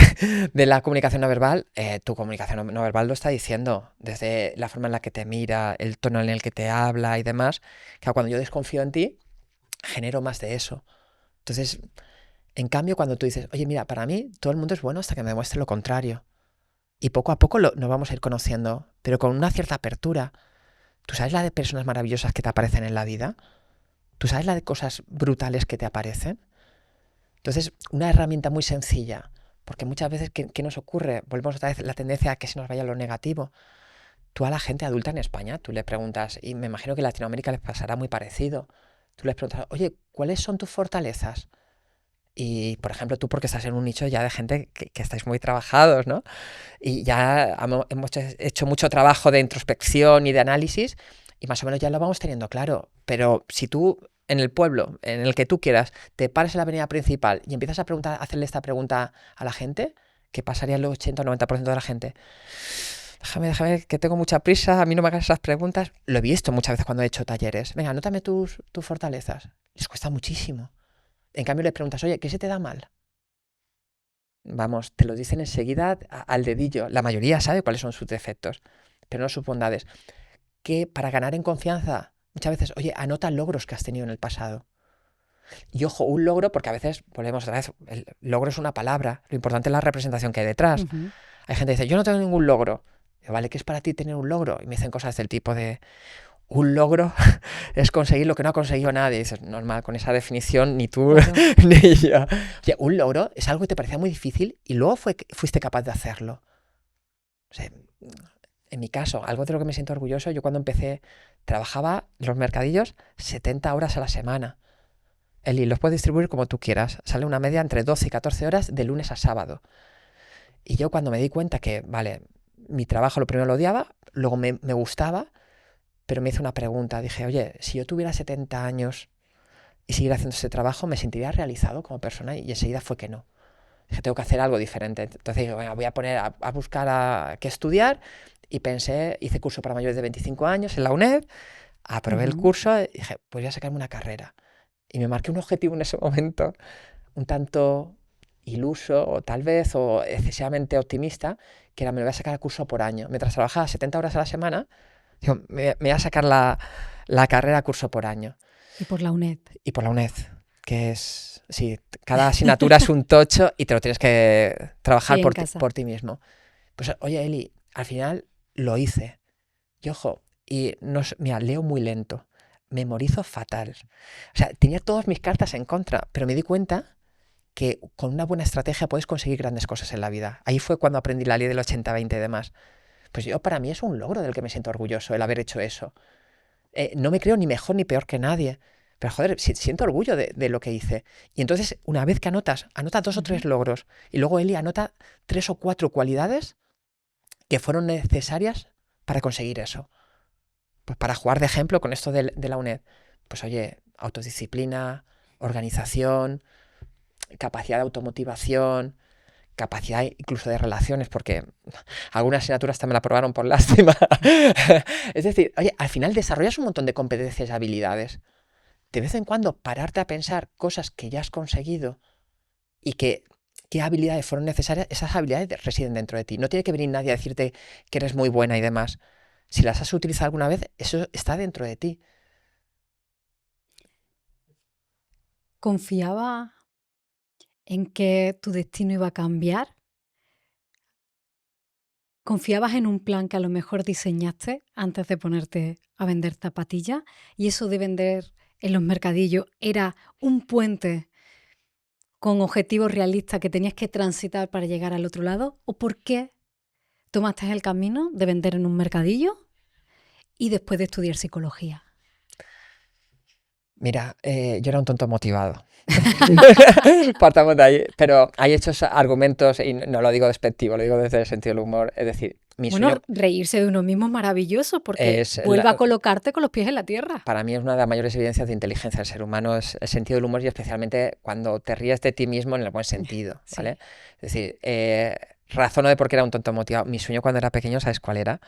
la comunicación no verbal, tu comunicación no verbal lo está diciendo, desde la forma en la que te mira, el tono en el que te habla y demás. Claro, cuando yo desconfío en ti, genero más de eso. Entonces, en cambio, cuando tú dices, oye, mira, para mí todo el mundo es bueno hasta que me demuestre lo contrario. Y poco a poco nos vamos a ir conociendo, pero con una cierta apertura. ¿Tú sabes la de personas maravillosas que te aparecen en la vida? ¿Tú sabes la de cosas brutales que te aparecen? Entonces, una herramienta muy sencilla, porque muchas veces, ¿qué nos ocurre? Volvemos otra vez la tendencia a que se nos vaya lo negativo. Tú a la gente adulta en España, tú le preguntas, y me imagino que en Latinoamérica les pasará muy parecido, tú les preguntas, oye, ¿cuáles son tus fortalezas? Y, por ejemplo, tú porque estás en un nicho ya de gente que estáis muy trabajados, ¿no? Y ya hemos hecho mucho trabajo de introspección y de análisis y más o menos ya lo vamos teniendo claro. Pero si tú, en el pueblo, en el que tú quieras, te pares en la avenida principal y empiezas a hacerle esta pregunta a la gente, ¿qué pasaría el 80 o 90% de la gente? Déjame, que tengo mucha prisa, a mí no me hagas esas preguntas. Lo he visto muchas veces cuando he hecho talleres. Venga, anótame tus fortalezas. Les cuesta muchísimo. En cambio le preguntas, oye, ¿qué se te da mal? Vamos, te lo dicen enseguida al dedillo. La mayoría sabe cuáles son sus defectos, pero no sus bondades. Que para ganar en confianza, muchas veces, oye, anota logros que has tenido en el pasado. Y ojo, un logro, porque a veces, volvemos otra vez, el logro es una palabra, lo importante es la representación que hay detrás. Hay gente que dice, yo no tengo ningún logro. Digo, vale, ¿qué es para ti tener un logro? Y me dicen cosas del tipo de, un logro es conseguir lo que no ha conseguido nadie. Y dices, normal, con esa definición ni tú Claro. ni yo. O sea, un logro es algo que te parecía muy difícil y luego fuiste capaz de hacerlo. O sea, en mi caso, algo de lo que me siento orgulloso, yo cuando empecé trabajaba en los mercadillos 70 horas a la semana. Eli, los puedes distribuir como tú quieras. Sale una media entre 12 y 14 horas de lunes a sábado. Y yo cuando me di cuenta que, vale, mi trabajo lo primero lo odiaba, luego me gustaba, pero me hice una pregunta. Dije, oye, si yo tuviera 70 años y siguiera haciendo ese trabajo, ¿me sentiría realizado como persona? Y enseguida fue que no. Dije, tengo que hacer algo diferente. Entonces dije, bueno, voy a poner a buscar qué estudiar. Y pensé, hice curso para mayores de 25 años en la UNED, aprobé el curso y dije, pues voy a sacarme una carrera. Y me marqué un objetivo en ese momento, un tanto iluso o tal vez, o excesivamente optimista, que era me lo voy a sacar el curso por año. Mientras trabajaba 70 horas a la semana, digo, me voy a sacar la carrera curso por año. Y por la UNED. Y por la UNED, que es, sí, cada asignatura es un tocho y te lo tienes que trabajar Sí, por ti mismo. Pues oye, Eli, al final lo hice. Y ojo, mira, leo muy lento, memorizo fatal. O sea, tenía todas mis cartas en contra, pero me di cuenta que con una buena estrategia puedes conseguir grandes cosas en la vida. Ahí fue cuando aprendí la ley del 80-20 y demás. Pues para mí es un logro del que me siento orgulloso, el haber hecho eso. No me creo ni mejor ni peor que nadie, pero joder, siento orgullo de lo que hice. Y entonces, una vez que anota 2 o 3 logros, y luego Eli anota 3 o 4 cualidades que fueron necesarias para conseguir eso. Pues para jugar de ejemplo con esto de la UNED, pues oye, autodisciplina, organización, capacidad de automotivación, capacidad incluso de relaciones, porque algunas asignaturas también la aprobaron por lástima. Es decir, oye, al final desarrollas un montón de competencias y habilidades. De vez en cuando pararte a pensar cosas que ya has conseguido y qué habilidades fueron necesarias, esas habilidades residen dentro de ti. No tiene que venir nadie a decirte que eres muy buena y demás. Si las has utilizado alguna vez, eso está dentro de ti. ¿Confiaba en que tu destino iba a cambiar? ¿Confiabas en un plan que a lo mejor diseñaste antes de ponerte a vender zapatillas? Y eso de vender en los mercadillos era un puente con objetivos realistas que tenías que transitar para llegar al otro lado. ¿O por qué tomaste el camino de vender en un mercadillo y después de estudiar psicología? Mira, yo era un tonto motivado. Partamos de ahí. Pero hay hechos argumentos, y no lo digo despectivo, lo digo desde el sentido del humor. Es decir, mi sueño reírse de uno mismo es maravilloso porque vuelve a colocarte con los pies en la tierra. Para mí es una de las mayores evidencias de inteligencia del ser humano, es el sentido del humor y especialmente cuando te ríes de ti mismo en el buen sentido, ¿vale? Sí. Es decir, razono de por qué era un tonto motivado. Mi sueño cuando era pequeño, ¿sabes cuál era?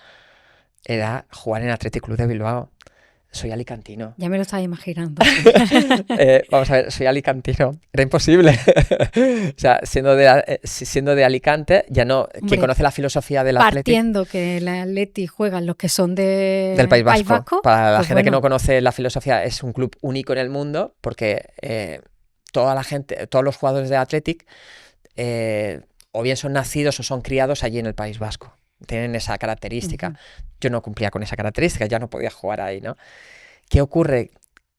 Era jugar en Athletic Club de Bilbao. Soy alicantino. Ya me lo estaba imaginando. Vamos a ver, soy alicantino. Era imposible. O sea, siendo de Alicante, ya no. Hombre, quien conoce la filosofía del Athletic. Partiendo que el Athletic juegan los que son del País Vasco. Para la pues gente que no conoce la filosofía, es un club único en el mundo porque toda la gente, todos los jugadores de Athletic, o bien son nacidos o son criados allí en el País Vasco. Tienen esa característica. Yo no cumplía con esa característica, ya no podía jugar ahí, ¿no? ¿Qué ocurre?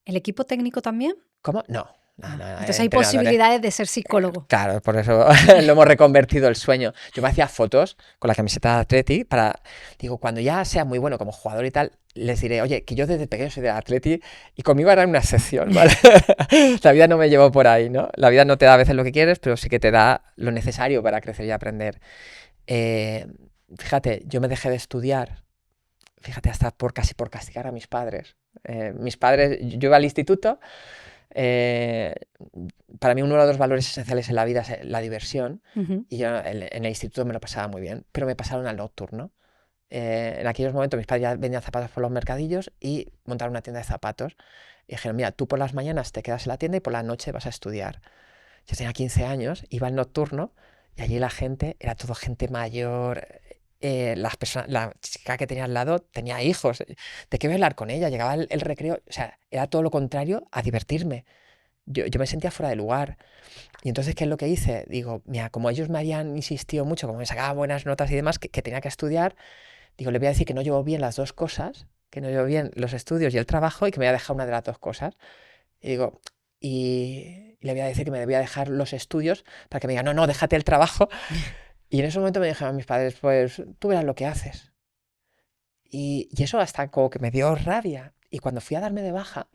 ¿El equipo técnico también? ¿Cómo? No. Entonces hay posibilidades de ser psicólogo. Claro, por eso lo hemos reconvertido el sueño. Yo me hacía fotos con la camiseta de Athletic digo, cuando ya sea muy bueno como jugador y tal, les diré, oye, que yo desde pequeño soy de Athletic y conmigo era una excepción, ¿vale? La vida no me llevó por ahí, ¿no? La vida no te da a veces lo que quieres, pero sí que te da lo necesario para crecer y aprender. Fíjate, yo me dejé de estudiar, fíjate, hasta casi por castigar a mis padres. Mis padres, yo iba al instituto, para mí uno de los valores esenciales en la vida es la diversión, y yo en el instituto me lo pasaba muy bien, pero me pasaron al nocturno. En aquellos momentos mis padres ya vendían zapatos por los mercadillos y montaron una tienda de zapatos. Y dijeron, mira, tú por las mañanas te quedas en la tienda y por la noche vas a estudiar. Yo tenía 15 años, iba al nocturno y allí la gente era todo gente mayor. La chica que tenía al lado tenía hijos. ¿De qué voy a hablar con ella? Llegaba el recreo, o sea, era todo lo contrario a divertirme. Yo me sentía fuera de lugar. Y entonces, ¿qué es lo que hice? Digo, mira, como ellos me habían insistido mucho, como me sacaba buenas notas y demás, que tenía que estudiar, digo, le voy a decir que no llevo bien las dos cosas, que no llevo bien los estudios y el trabajo y que me voy a dejar una de las dos cosas. Y digo, y le voy a decir que me debía dejar los estudios para que me diga, no, déjate el trabajo. Y en ese momento me dijeron mis padres, pues tú verás lo que haces. Y eso hasta como que me dio rabia. Y cuando fui a darme de baja,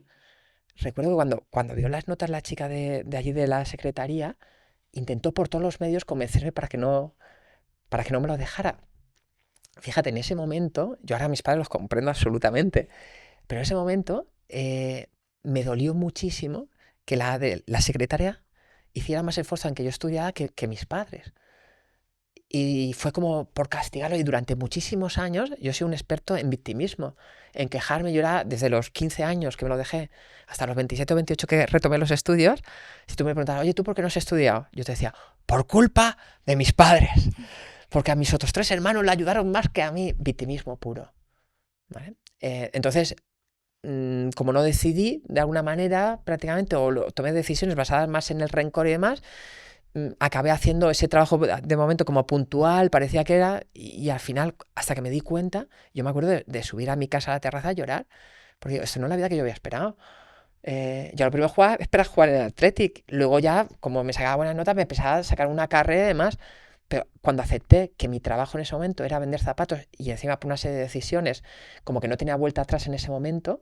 recuerdo que cuando vio las notas la chica de allí de la secretaría, intentó por todos los medios convencerme para que no me lo dejara. Fíjate, en ese momento, yo ahora a mis padres los comprendo absolutamente, pero en ese momento me dolió muchísimo que la secretaria hiciera más esfuerzo en que yo estudiara que mis padres. Y fue como por castigarlo, y durante muchísimos años yo soy un experto en victimismo, en quejarme, llorar desde los 15 años que me lo dejé hasta los 27 o 28 que retomé los estudios. Si tú me preguntabas, oye, ¿tú por qué no has estudiado? Yo te decía, por culpa de mis padres, porque a mis otros 3 hermanos le ayudaron más que a mí. Victimismo puro, ¿vale? Entonces, como no decidí de alguna manera prácticamente, o tomé decisiones basadas más en el rencor y demás, acabé haciendo ese trabajo de momento como puntual, parecía que era, y al final, hasta que me di cuenta, yo me acuerdo de subir a mi casa a la terraza a llorar, porque esto no es la vida que yo había esperado. Yo lo primero esperaba jugar en el Athletic, luego ya, como me sacaba buenas notas, me empezaba a sacar una carrera y demás, pero cuando acepté que mi trabajo en ese momento era vender zapatos, y encima por una serie de decisiones, como que no tenía vuelta atrás en ese momento,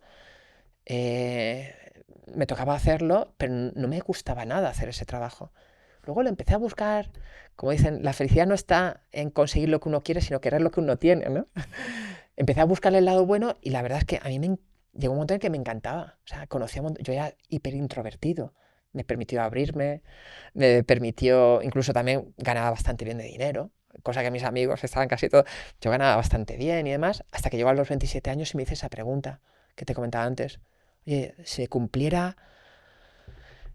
me tocaba hacerlo, pero no me gustaba nada hacer ese trabajo. Luego lo empecé a buscar, como dicen, la felicidad no está en conseguir lo que uno quiere, sino querer lo que uno tiene, ¿no? Empecé a buscarle el lado bueno, y la verdad es que a mí llegó un momento en que me encantaba. O sea, yo era hiper introvertido. Me permitió abrirme, me permitió, incluso también ganaba bastante bien de dinero, cosa que mis amigos estaban casi todos. Yo ganaba bastante bien y demás, hasta que llegó a los 27 años y me hice esa pregunta que te comentaba antes. Oye, si cumpliera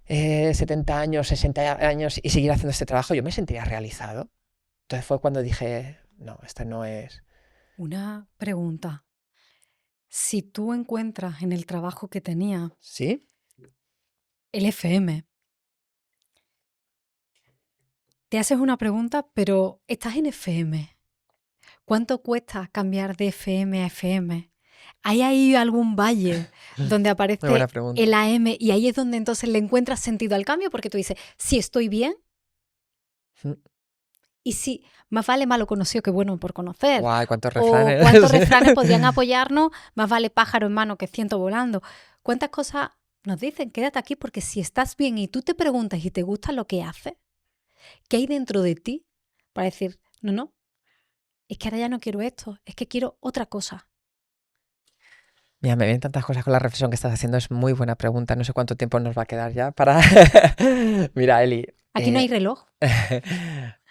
70 años, 60 años y seguir haciendo este trabajo, yo me sentiría realizado. Entonces fue cuando dije, no, esto no es... Una pregunta. Si tú encuentras en el trabajo que tenía ¿Sí? el FM, te haces una pregunta, pero estás en FM. ¿Cuánto cuesta cambiar de FM a FM? ¿Hay ahí algún valle donde Muy aparece buena pregunta. el AM y ahí es donde entonces le encuentras sentido al cambio? Porque tú dices, si estoy bien, Mm. y si más vale malo conocido que bueno por conocer. Guay, cuántos O refranes. cuántos refranes podrían apoyarnos, más vale pájaro en mano que ciento volando. ¿Cuántas cosas nos dicen? Quédate aquí, porque si estás bien y tú te preguntas y te gusta lo que haces, ¿qué hay dentro de ti para decir, no, es que ahora ya no quiero esto, es que quiero otra cosa? Mira, me vienen tantas cosas con la reflexión que estás haciendo. Es muy buena pregunta. No sé cuánto tiempo nos va a quedar ya para... Mira, Eli. Aquí no hay reloj.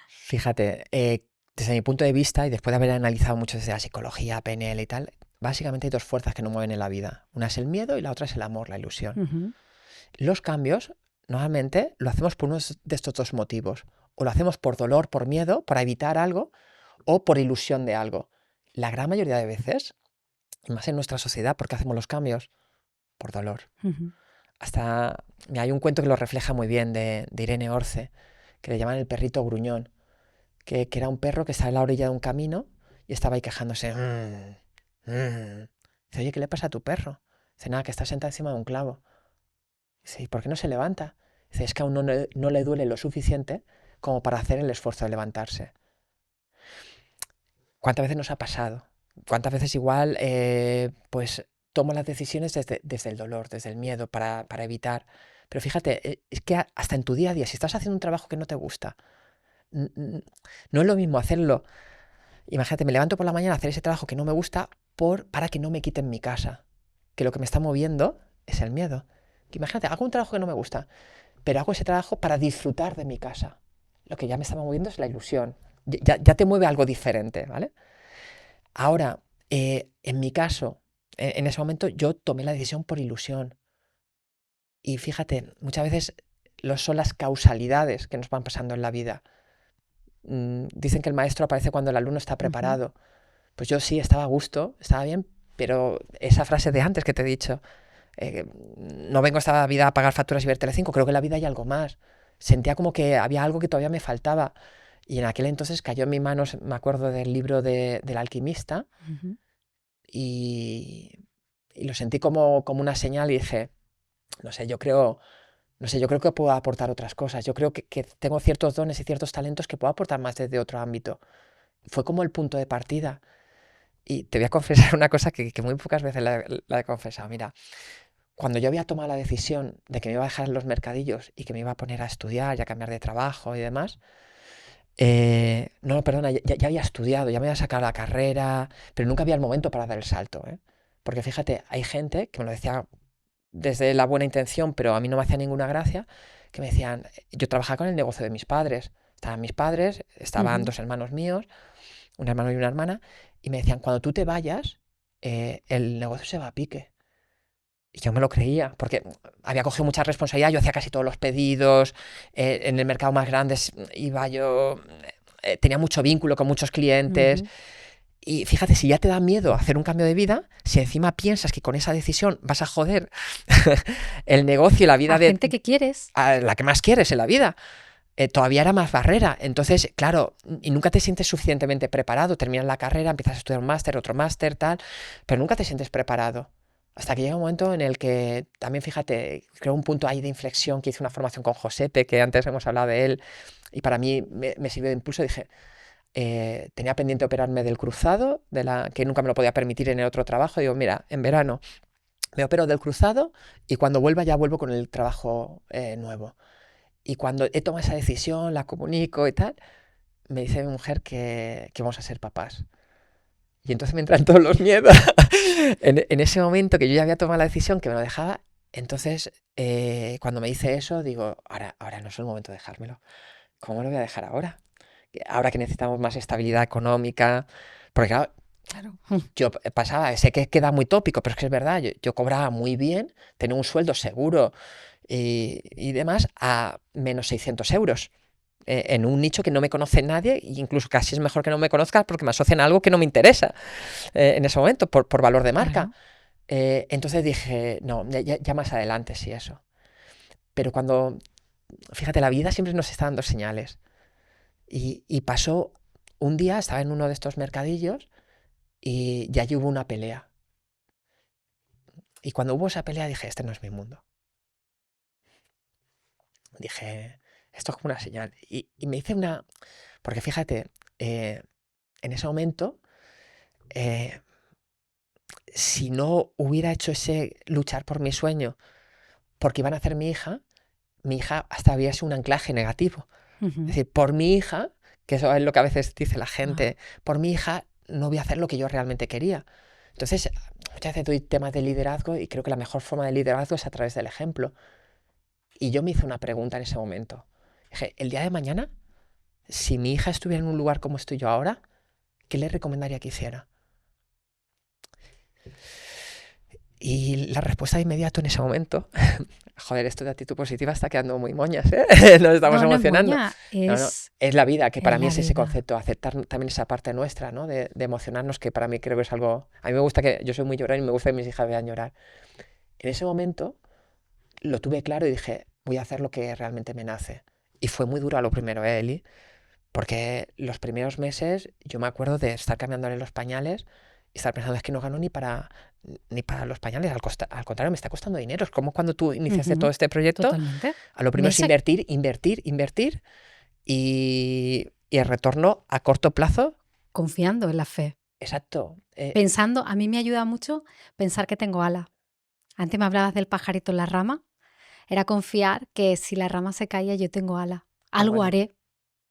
Fíjate, desde mi punto de vista, y después de haber analizado mucho desde la psicología, PNL y tal, básicamente hay 2 fuerzas que nos mueven en la vida. Una es el miedo y la otra es el amor, la ilusión. Uh-huh. Los cambios, normalmente, lo hacemos por uno de estos 2 motivos. O lo hacemos por dolor, por miedo, para evitar algo, o por ilusión de algo. La gran mayoría de veces, y más en nuestra sociedad, ¿por qué hacemos los cambios? Por dolor. Uh-huh. Hay un cuento que lo refleja muy bien de Irene Orce, que le llaman el perrito gruñón, que era un perro que estaba a la orilla de un camino y estaba ahí quejándose. Dice, oye, ¿qué le pasa a tu perro? Dice, nada, que está sentado encima de un clavo. Dice, ¿y por qué no se levanta? Dice, es que aún no le duele lo suficiente como para hacer el esfuerzo de levantarse. ¿Cuántas veces nos ha pasado? ¿Cuántas veces igual pues tomo las decisiones desde el dolor, desde el miedo, para evitar? Pero fíjate, es que hasta en tu día a día, si estás haciendo un trabajo que no te gusta, no es lo mismo hacerlo. Imagínate, me levanto por la mañana a hacer ese trabajo que no me gusta para que no me quiten mi casa, que lo que me está moviendo es el miedo. Que imagínate, hago un trabajo que no me gusta, pero hago ese trabajo para disfrutar de mi casa. Lo que ya me está moviendo es la ilusión. Ya te mueve algo diferente, ¿vale? Ahora, en mi caso, en ese momento yo tomé la decisión por ilusión. Y fíjate, muchas veces son las causalidades que nos van pasando en la vida. Dicen que el maestro aparece cuando el alumno está preparado. Uh-huh. Pues yo sí, estaba a gusto, estaba bien, pero esa frase de antes que te he dicho, no vengo a esta vida a pagar facturas y ver Telecinco, creo que en la vida hay algo más. Sentía como que había algo que todavía me faltaba. Y en aquel entonces cayó en mis manos, me acuerdo del libro del alquimista. Uh-huh. y lo sentí como una señal y dije, no sé, yo creo que puedo aportar otras cosas. Yo creo que tengo ciertos dones y ciertos talentos que puedo aportar más desde otro ámbito. Fue como el punto de partida. Y te voy a confesar una cosa que muy pocas veces la he confesado. Mira, cuando yo había tomado la decisión de que me iba a dejar en los mercadillos y que me iba a poner a estudiar y a cambiar de trabajo y demás, no, perdona, ya había estudiado, ya me había sacado la carrera, pero nunca había el momento para dar el salto, ¿eh? Porque fíjate, hay gente que me lo decía desde la buena intención, pero a mí no me hacía ninguna gracia, que me decían, yo trabajaba con el negocio de mis padres, estaban mis padres, estaban dos hermanos míos, un hermano y una hermana, y me decían, cuando tú te vayas, el negocio se va a pique. Y yo me lo creía, porque había cogido mucha responsabilidad, yo hacía casi todos los pedidos, en el mercado más grande iba yo, tenía mucho vínculo con muchos clientes. Y fíjate, si ya te da miedo hacer un cambio de vida, si encima piensas que con esa decisión vas a joder el negocio y la vida a de gente que quieres. a la que más quieres en la vida, todavía era más barrera. Entonces, claro, y nunca te sientes suficientemente preparado. Terminas la carrera, empiezas a estudiar un máster, otro máster, tal, pero nunca te sientes preparado. Hasta que llega un momento en el que, también fíjate, creo un punto ahí de inflexión, que hice una formación con Josepe, que antes hemos hablado de él, y para mí me sirvió de impulso. Dije, tenía pendiente operarme del cruzado, que nunca me lo podía permitir en el otro trabajo. Digo, mira, en verano me opero del cruzado y cuando vuelva ya vuelvo con el trabajo nuevo. Y cuando he tomado esa decisión, la comunico y tal, me dice mi mujer que vamos a ser papás. Y entonces me entran todos los miedos. En ese momento que yo ya había tomado la decisión, que me lo dejaba, entonces cuando me dice eso, digo, ahora no es el momento de dejármelo. ¿Cómo lo voy a dejar ahora? Ahora que necesitamos más estabilidad económica. Porque claro, yo pasaba, sé que queda muy tópico, pero es que es verdad, yo cobraba muy bien, tenía un sueldo seguro y demás a menos 600 euros. En un nicho que no me conoce nadie, e incluso casi es mejor que no me conozcas porque me asocian a algo que no me interesa en ese momento, por valor de marca. Entonces dije, no, ya más adelante sí eso. Pero cuando, fíjate, la vida siempre nos está dando señales. Y pasó un día, estaba en uno de estos mercadillos y ya allí hubo una pelea. Y cuando hubo esa pelea dije, este no es mi mundo. Dije, esto es como una señal. Y me hice una... Porque fíjate, en ese momento, si no hubiera hecho ese luchar por mi sueño, porque iban a hacer mi hija hasta había sido un anclaje negativo. Es decir, por mi hija, que eso es lo que a veces dice la gente, por mi hija no voy a hacer lo que yo realmente quería. Entonces, muchas veces doy temas de liderazgo y creo que la mejor forma de liderazgo es a través del ejemplo. Y yo me hice una pregunta en ese momento. Dije, el día de mañana, si mi hija estuviera en un lugar como estoy yo ahora, ¿qué le recomendaría que hiciera? Y la respuesta de inmediato en ese momento, joder, esto de actitud positiva está quedando muy moñas, ¿eh? Nos estamos emocionando. No es moña, es la vida, que para mí es ese vida. concepto, aceptar también esa parte nuestra, ¿no? De emocionarnos, que para mí creo que es algo... A mí me gusta yo soy muy llorón y me gusta que mis hijas vean llorar. En ese momento lo tuve claro y dije, voy a hacer lo que realmente me nace. Y fue muy duro a lo primero, Eli, porque los primeros meses yo me acuerdo de estar cambiándole los pañales y estar pensando, es que no gano ni para los pañales, al contrario, me está costando dinero. Es como cuando tú iniciaste todo este proyecto, Totalmente. a lo primero es invertir y el retorno a corto plazo. Confiando en la fe. Exacto. Pensando, a mí me ayuda mucho pensar que tengo alas. Antes me hablabas del pajarito en la rama. Era confiar que si la rama se caía, yo tengo alas. Algo bueno. haré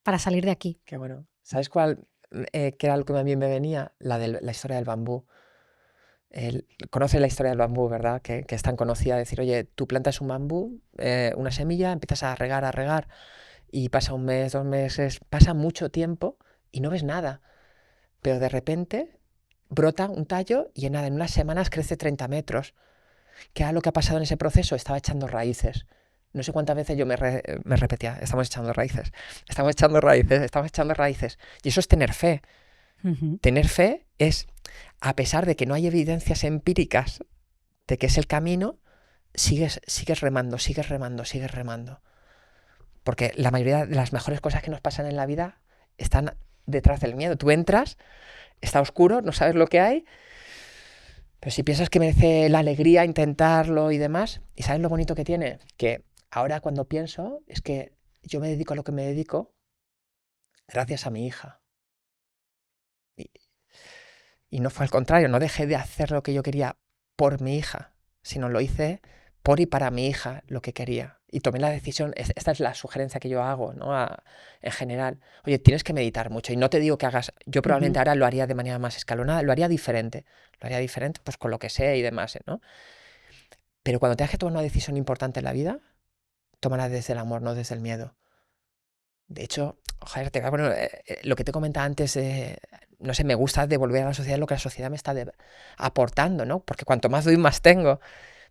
para salir de aquí. Qué bueno. ¿Sabes cuál? Que era lo que a mí me venía, la historia del bambú. Conoces la historia del bambú, ¿verdad? Que es tan conocida. Decir, oye, tú plantas un bambú, una semilla, empiezas a regar, y pasa un mes, 2 meses, pasa mucho tiempo y no ves nada. Pero de repente brota un tallo y en unas semanas crece 30 metros. ¿Qué era lo que ha pasado en ese proceso? Estaba echando raíces. No sé cuántas veces yo me repetía, estamos echando raíces. Y eso es tener fe. Tener fe es, a pesar de que no hay evidencias empíricas de que es el camino, sigues remando. Porque la mayoría de las mejores cosas que nos pasan en la vida están detrás del miedo. Tú entras, está oscuro, no sabes lo que hay, Pero si piensas que merece la alegría intentarlo y demás, ¿y sabes lo bonito que tiene? Que ahora cuando pienso es que yo me dedico a lo que me dedico gracias a mi hija. Y, y no fue al contrario, no dejé de hacer lo que yo quería por mi hija, sino lo hice por y para mi hija lo que quería. Y tomé la decisión, esta es la sugerencia que yo hago, ¿no? En general. Oye, tienes que meditar mucho. Y no te digo que hagas, yo probablemente ahora lo haría de manera más escalonada, lo haría diferente. Lo haría diferente pues con lo que sé y demás, ¿no? Pero cuando tengas que tomar una decisión importante en la vida, tómala desde el amor, no desde el miedo. De hecho, joder, te voy a poner, lo que te comentaba antes, no sé, me gusta devolver a la sociedad lo que la sociedad me está aportando, ¿no? Porque cuanto más doy, más tengo.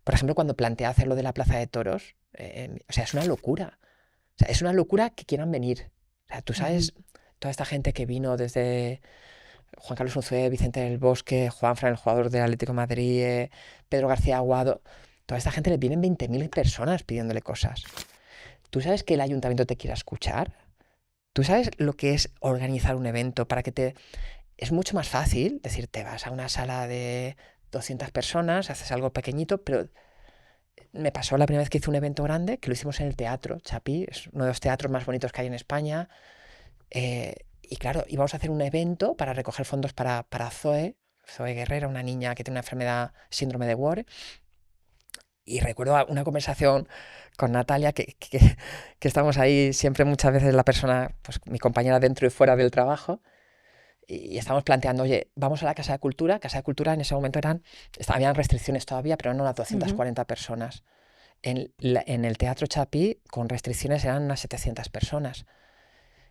Por ejemplo, cuando planteé hacerlo de la Plaza de Toros, o sea, es una locura. O sea, es una locura que quieran venir. O sea, tú sabes, toda esta gente que vino desde Juan Carlos Unzué, Vicente del Bosque, Juanfran, el jugador del Atlético de Madrid, Pedro García Aguado, toda esta gente le vienen 20.000 personas pidiéndole cosas. ¿Tú sabes que el ayuntamiento te quiera escuchar? ¿Tú sabes lo que es organizar un evento para que te... Es mucho más fácil, decir, te vas a una sala de 200 personas, haces algo pequeñito, pero me pasó la primera vez que hice un evento grande, que lo hicimos en el Teatro Chapí, es uno de los teatros más bonitos que hay en España, y claro, íbamos a hacer un evento para recoger fondos para Zoe Guerrera, una niña que tiene una enfermedad, síndrome de Ward, y recuerdo una conversación con Natalia, que estamos ahí siempre muchas veces la persona, pues mi compañera dentro y fuera del trabajo, y estamos planteando, oye, vamos a la Casa de Cultura. Casa de Cultura en ese momento habían restricciones todavía, pero eran unas 240 personas. En el Teatro Chapí, con restricciones, eran unas 700 personas.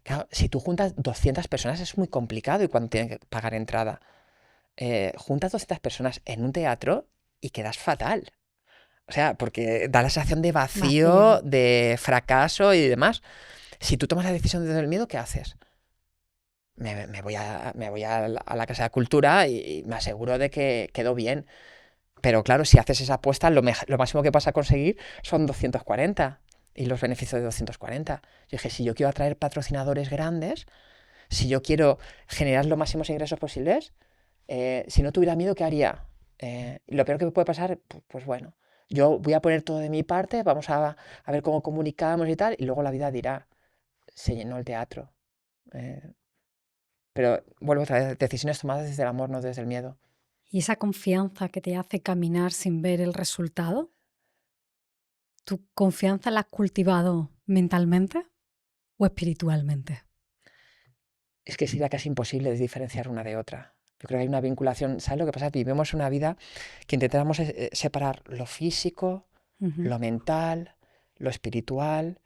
Claro, si tú juntas 200 personas es muy complicado y cuando tienen que pagar entrada. Juntas 200 personas en un teatro y quedas fatal. O sea, porque da la sensación de vacío, de fracaso y demás. Si tú tomas la decisión desde el miedo, ¿qué haces? Me voy a la Casa de Cultura y me aseguro de que quedó bien. Pero claro, si haces esa apuesta, lo máximo que vas a conseguir son 240 y los beneficios de 240. Yo dije, si yo quiero atraer patrocinadores grandes, si yo quiero generar los máximos ingresos posibles, si no tuviera miedo, ¿qué haría? Lo peor que me puede pasar, pues bueno, yo voy a poner todo de mi parte, vamos a ver cómo comunicamos y tal, y luego la vida dirá, se llenó el teatro. Pero vuelvo otra vez, decisiones tomadas desde el amor, no desde el miedo. ¿Y esa confianza que te hace caminar sin ver el resultado? ¿Tu confianza la has cultivado mentalmente o espiritualmente? Es que sería casi imposible diferenciar una de otra. Yo creo que hay una vinculación. ¿Sabes lo que pasa? Vivimos una vida que intentamos separar lo físico, lo mental, lo espiritual.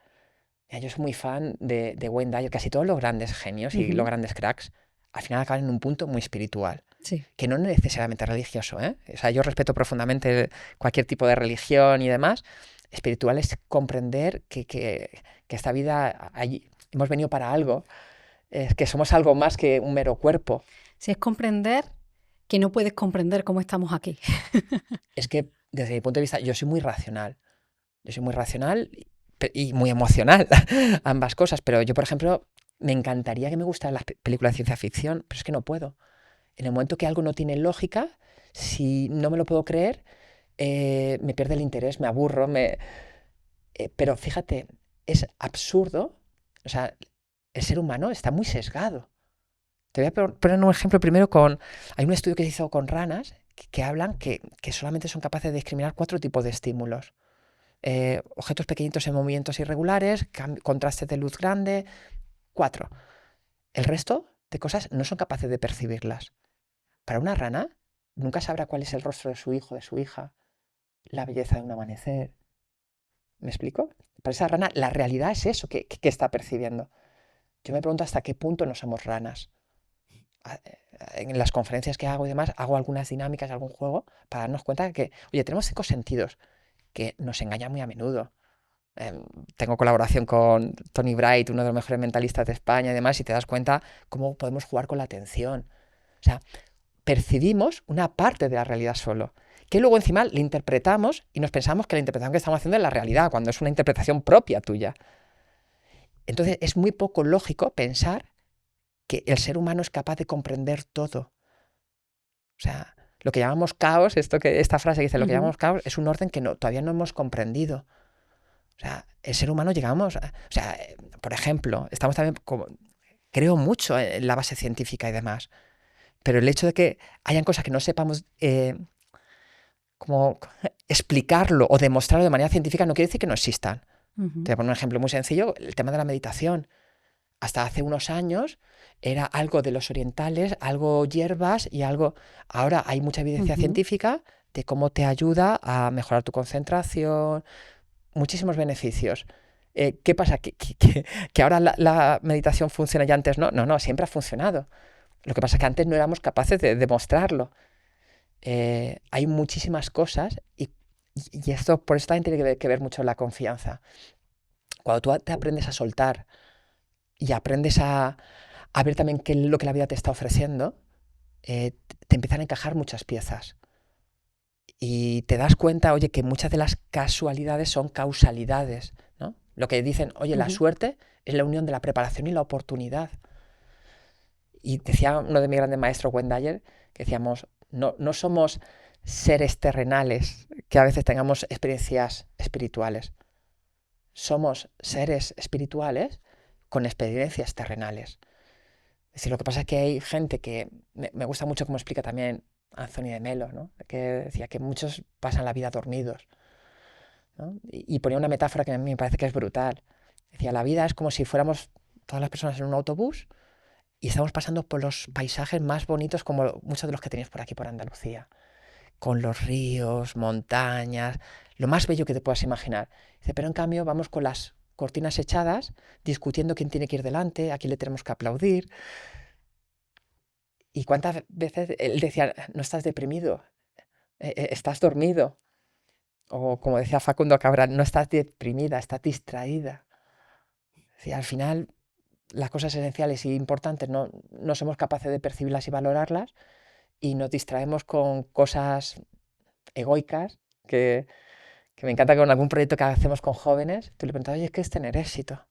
Yo soy muy fan de Wayne Dyer. Casi todos los grandes genios y los grandes cracks al final acaban en un punto muy espiritual. Sí. Que no necesariamente religioso, ¿eh? O sea, yo respeto profundamente cualquier tipo de religión y demás. Espiritual es comprender que esta vida hemos venido para algo, que somos algo más que un mero cuerpo. Si es comprender que no puedes comprender cómo estamos aquí. Es que desde mi punto de vista yo soy muy racional. Yo soy muy racional y muy emocional, ambas cosas. Pero yo, por ejemplo, me encantaría que me gustaran las películas de ciencia ficción, pero es que no puedo. En el momento que algo no tiene lógica, si no me lo puedo creer, me pierde el interés, me aburro, pero fíjate, es absurdo. O sea, el ser humano está muy sesgado. Te voy a poner un ejemplo primero hay un estudio que se hizo con ranas que hablan que solamente son capaces de discriminar 4 tipos de estímulos. Objetos pequeñitos en movimientos irregulares, contrastes de luz grande, 4. El resto de cosas no son capaces de percibirlas. Para una rana, nunca sabrá cuál es el rostro de su hijo, de su hija, la belleza de un amanecer. ¿Me explico? Para esa rana, la realidad es eso que está percibiendo. Yo me pregunto hasta qué punto no somos ranas. En las conferencias que hago y demás, hago algunas dinámicas, algún juego, para darnos cuenta de que, oye, tenemos 5 sentidos, que nos engañan muy a menudo. Tengo colaboración con Tony Bright, uno de los mejores mentalistas de España y demás, y te das cuenta cómo podemos jugar con la atención. O sea, percibimos una parte de la realidad solo, que luego encima le interpretamos y nos pensamos que la interpretación que estamos haciendo es la realidad, cuando es una interpretación propia tuya. Entonces es muy poco lógico pensar que el ser humano es capaz de comprender todo. O sea, Lo que llamamos caos, esta frase que dice, lo que llamamos caos es un orden que todavía no hemos comprendido. O sea, el ser humano llegamos... O sea, por ejemplo, estamos también... creo mucho en la base científica y demás, pero el hecho de que hayan cosas que no sepamos como explicarlo o demostrarlo de manera científica no quiere decir que no existan. Te voy a poner un ejemplo muy sencillo, el tema de la meditación. Hasta hace unos años era algo de los orientales, algo hierbas y algo... Ahora hay mucha evidencia científica de cómo te ayuda a mejorar tu concentración, muchísimos beneficios. ¿Qué pasa? ¿Que ahora la meditación funciona y antes no? No, siempre ha funcionado. Lo que pasa es que antes no éramos capaces de demostrarlo. Hay muchísimas cosas y esto por eso también tiene que ver mucho la confianza. Cuando tú te aprendes a soltar y aprendes a ver también qué es lo que la vida te está ofreciendo, te empiezan a encajar muchas piezas. Y te das cuenta, oye, que muchas de las casualidades son causalidades, ¿no? Lo que dicen, oye, la suerte es la unión de la preparación y la oportunidad. Y decía uno de mis grandes maestros, Wayne Dyer, que decíamos, no somos seres terrenales que a veces tengamos experiencias espirituales. Somos seres espirituales con experiencias terrenales. Es decir, lo que pasa es que hay gente que... Me gusta mucho cómo explica también Anthony de Melo, ¿no? Que decía que muchos pasan la vida dormidos, ¿no? Y ponía una metáfora que a mí me parece que es brutal. Decía, la vida es como si fuéramos todas las personas en un autobús y estamos pasando por los paisajes más bonitos como muchos de los que tenéis por aquí, por Andalucía, con los ríos, montañas, lo más bello que te puedas imaginar. Dice, pero en cambio vamos con las cortinas echadas, discutiendo quién tiene que ir delante, a quién le tenemos que aplaudir. ¿Y cuántas veces él decía, no estás deprimido, estás dormido? O como decía Facundo Cabral, no estás deprimida, estás distraída. Decía, al final, las cosas esenciales y importantes no somos capaces de percibirlas y valorarlas y nos distraemos con cosas egoicas que me encanta que con algún proyecto que hacemos con jóvenes, tú le preguntas, oye, ¿qué es tener éxito?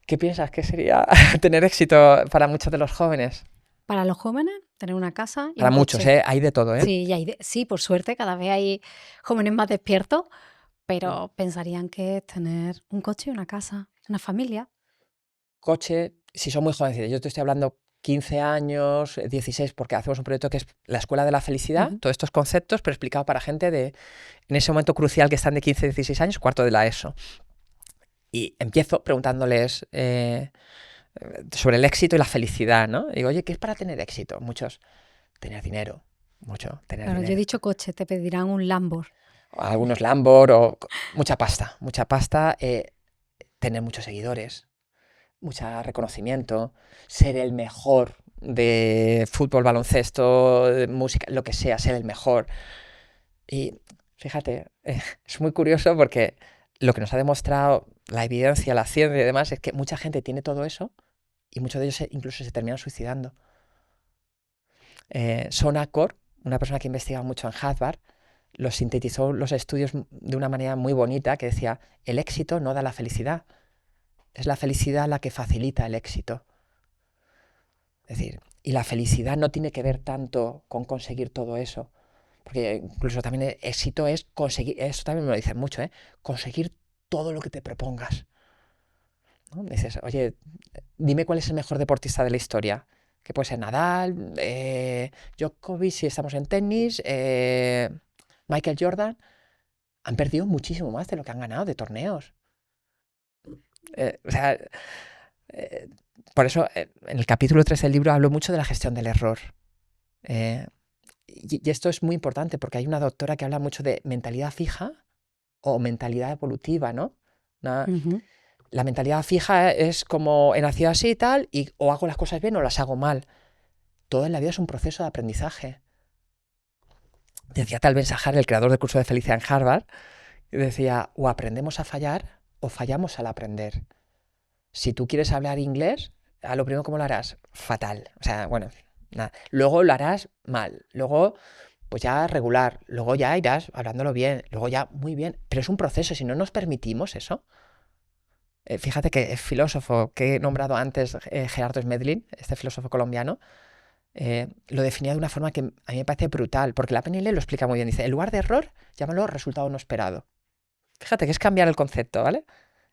¿Qué piensas que sería tener éxito para muchos de los jóvenes? Para los jóvenes, tener una casa y para un muchos, coche. hay de todo, ¿eh? Sí, sí, por suerte, cada vez hay jóvenes más despiertos, pero pensarían que es tener un coche y una casa, una familia. Coche, si son muy jovencitos, yo te estoy hablando 15 años, 16, porque hacemos un proyecto que es la Escuela de la Felicidad, todos estos conceptos, pero explicado para gente en ese momento crucial que están de 15, 16 años, cuarto de la ESO. Y empiezo preguntándoles sobre el éxito y la felicidad, ¿no? Y digo, oye, ¿qué es para tener éxito? Muchos, tener dinero, tener Claro, dinero. yo he dicho coche, te pedirán un Lambo. Algunos Lambo o mucha pasta, tener muchos seguidores, mucho reconocimiento, ser el mejor de fútbol, baloncesto, de música, lo que sea, ser el mejor. Y fíjate, es muy curioso porque lo que nos ha demostrado la evidencia, la ciencia y demás es que mucha gente tiene todo eso y muchos de ellos incluso se terminan suicidando. Son Accord, una persona que investiga mucho en Harvard, los sintetizó los estudios de una manera muy bonita que decía, el éxito no da la felicidad, es la felicidad la que facilita el éxito. Es decir, y la felicidad no tiene que ver tanto con conseguir todo eso, porque incluso también el éxito es conseguir, eso también me lo dicen mucho, conseguir todo lo que te propongas, ¿no? Dices, oye, dime cuál es el mejor deportista de la historia, que puede ser Nadal, Djokovic si estamos en tenis, Michael Jordan, han perdido muchísimo más de lo que han ganado de torneos. Por eso en el capítulo 3 del libro hablo mucho de la gestión del error. Y esto es muy importante porque hay una doctora que habla mucho de mentalidad fija o mentalidad evolutiva, ¿no? La mentalidad fija es como he nacido así y tal, o hago las cosas bien o las hago mal. Todo en la vida es un proceso de aprendizaje. Decía Tal Ben-Shahar, el creador del curso de felicidad en Harvard, y decía, o aprendemos a fallar o fallamos al aprender. Si tú quieres hablar inglés, a lo primero, ¿cómo lo harás? Fatal. O sea, bueno, nada. Luego lo harás mal. Luego, pues ya regular. Luego ya irás hablándolo bien. Luego ya muy bien. Pero es un proceso. Si no nos permitimos eso... fíjate que el filósofo que he nombrado antes, Gerardo Smedlin, este filósofo colombiano, lo definía de una forma que a mí me parece brutal, porque la PNL lo explica muy bien. Dice, en lugar de error, llámalo resultado no esperado. Fíjate que es cambiar el concepto, ¿vale?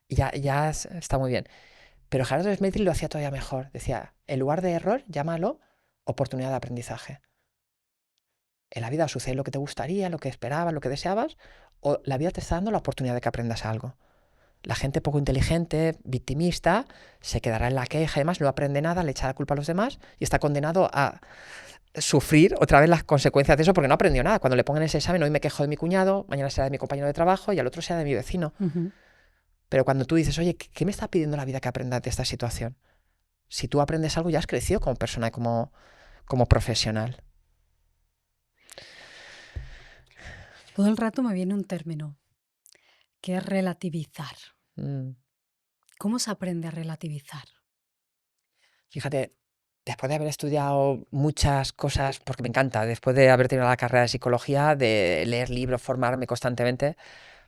Y ya está muy bien. Pero Gerardo Smith lo hacía todavía mejor. Decía, en lugar de error, llámalo oportunidad de aprendizaje. En la vida sucede lo que te gustaría, lo que esperabas, lo que deseabas, o la vida te está dando la oportunidad de que aprendas algo. La gente poco inteligente, victimista, se quedará en la queja y demás, no aprende nada, le echa la culpa a los demás y está condenado a sufrir otra vez las consecuencias de eso porque no aprendió nada. Cuando le pongan ese examen, hoy me quejo de mi cuñado, mañana será de mi compañero de trabajo y al otro será de mi vecino. Pero cuando tú dices, oye, ¿qué me está pidiendo la vida que aprenda de esta situación? Si tú aprendes algo, ya has crecido como persona y como profesional. Todo el rato me viene un término, que es relativizar. ¿Cómo se aprende a relativizar? Fíjate, después de haber estudiado muchas cosas, porque me encanta, después de haber tenido la carrera de psicología, de leer libros, formarme constantemente,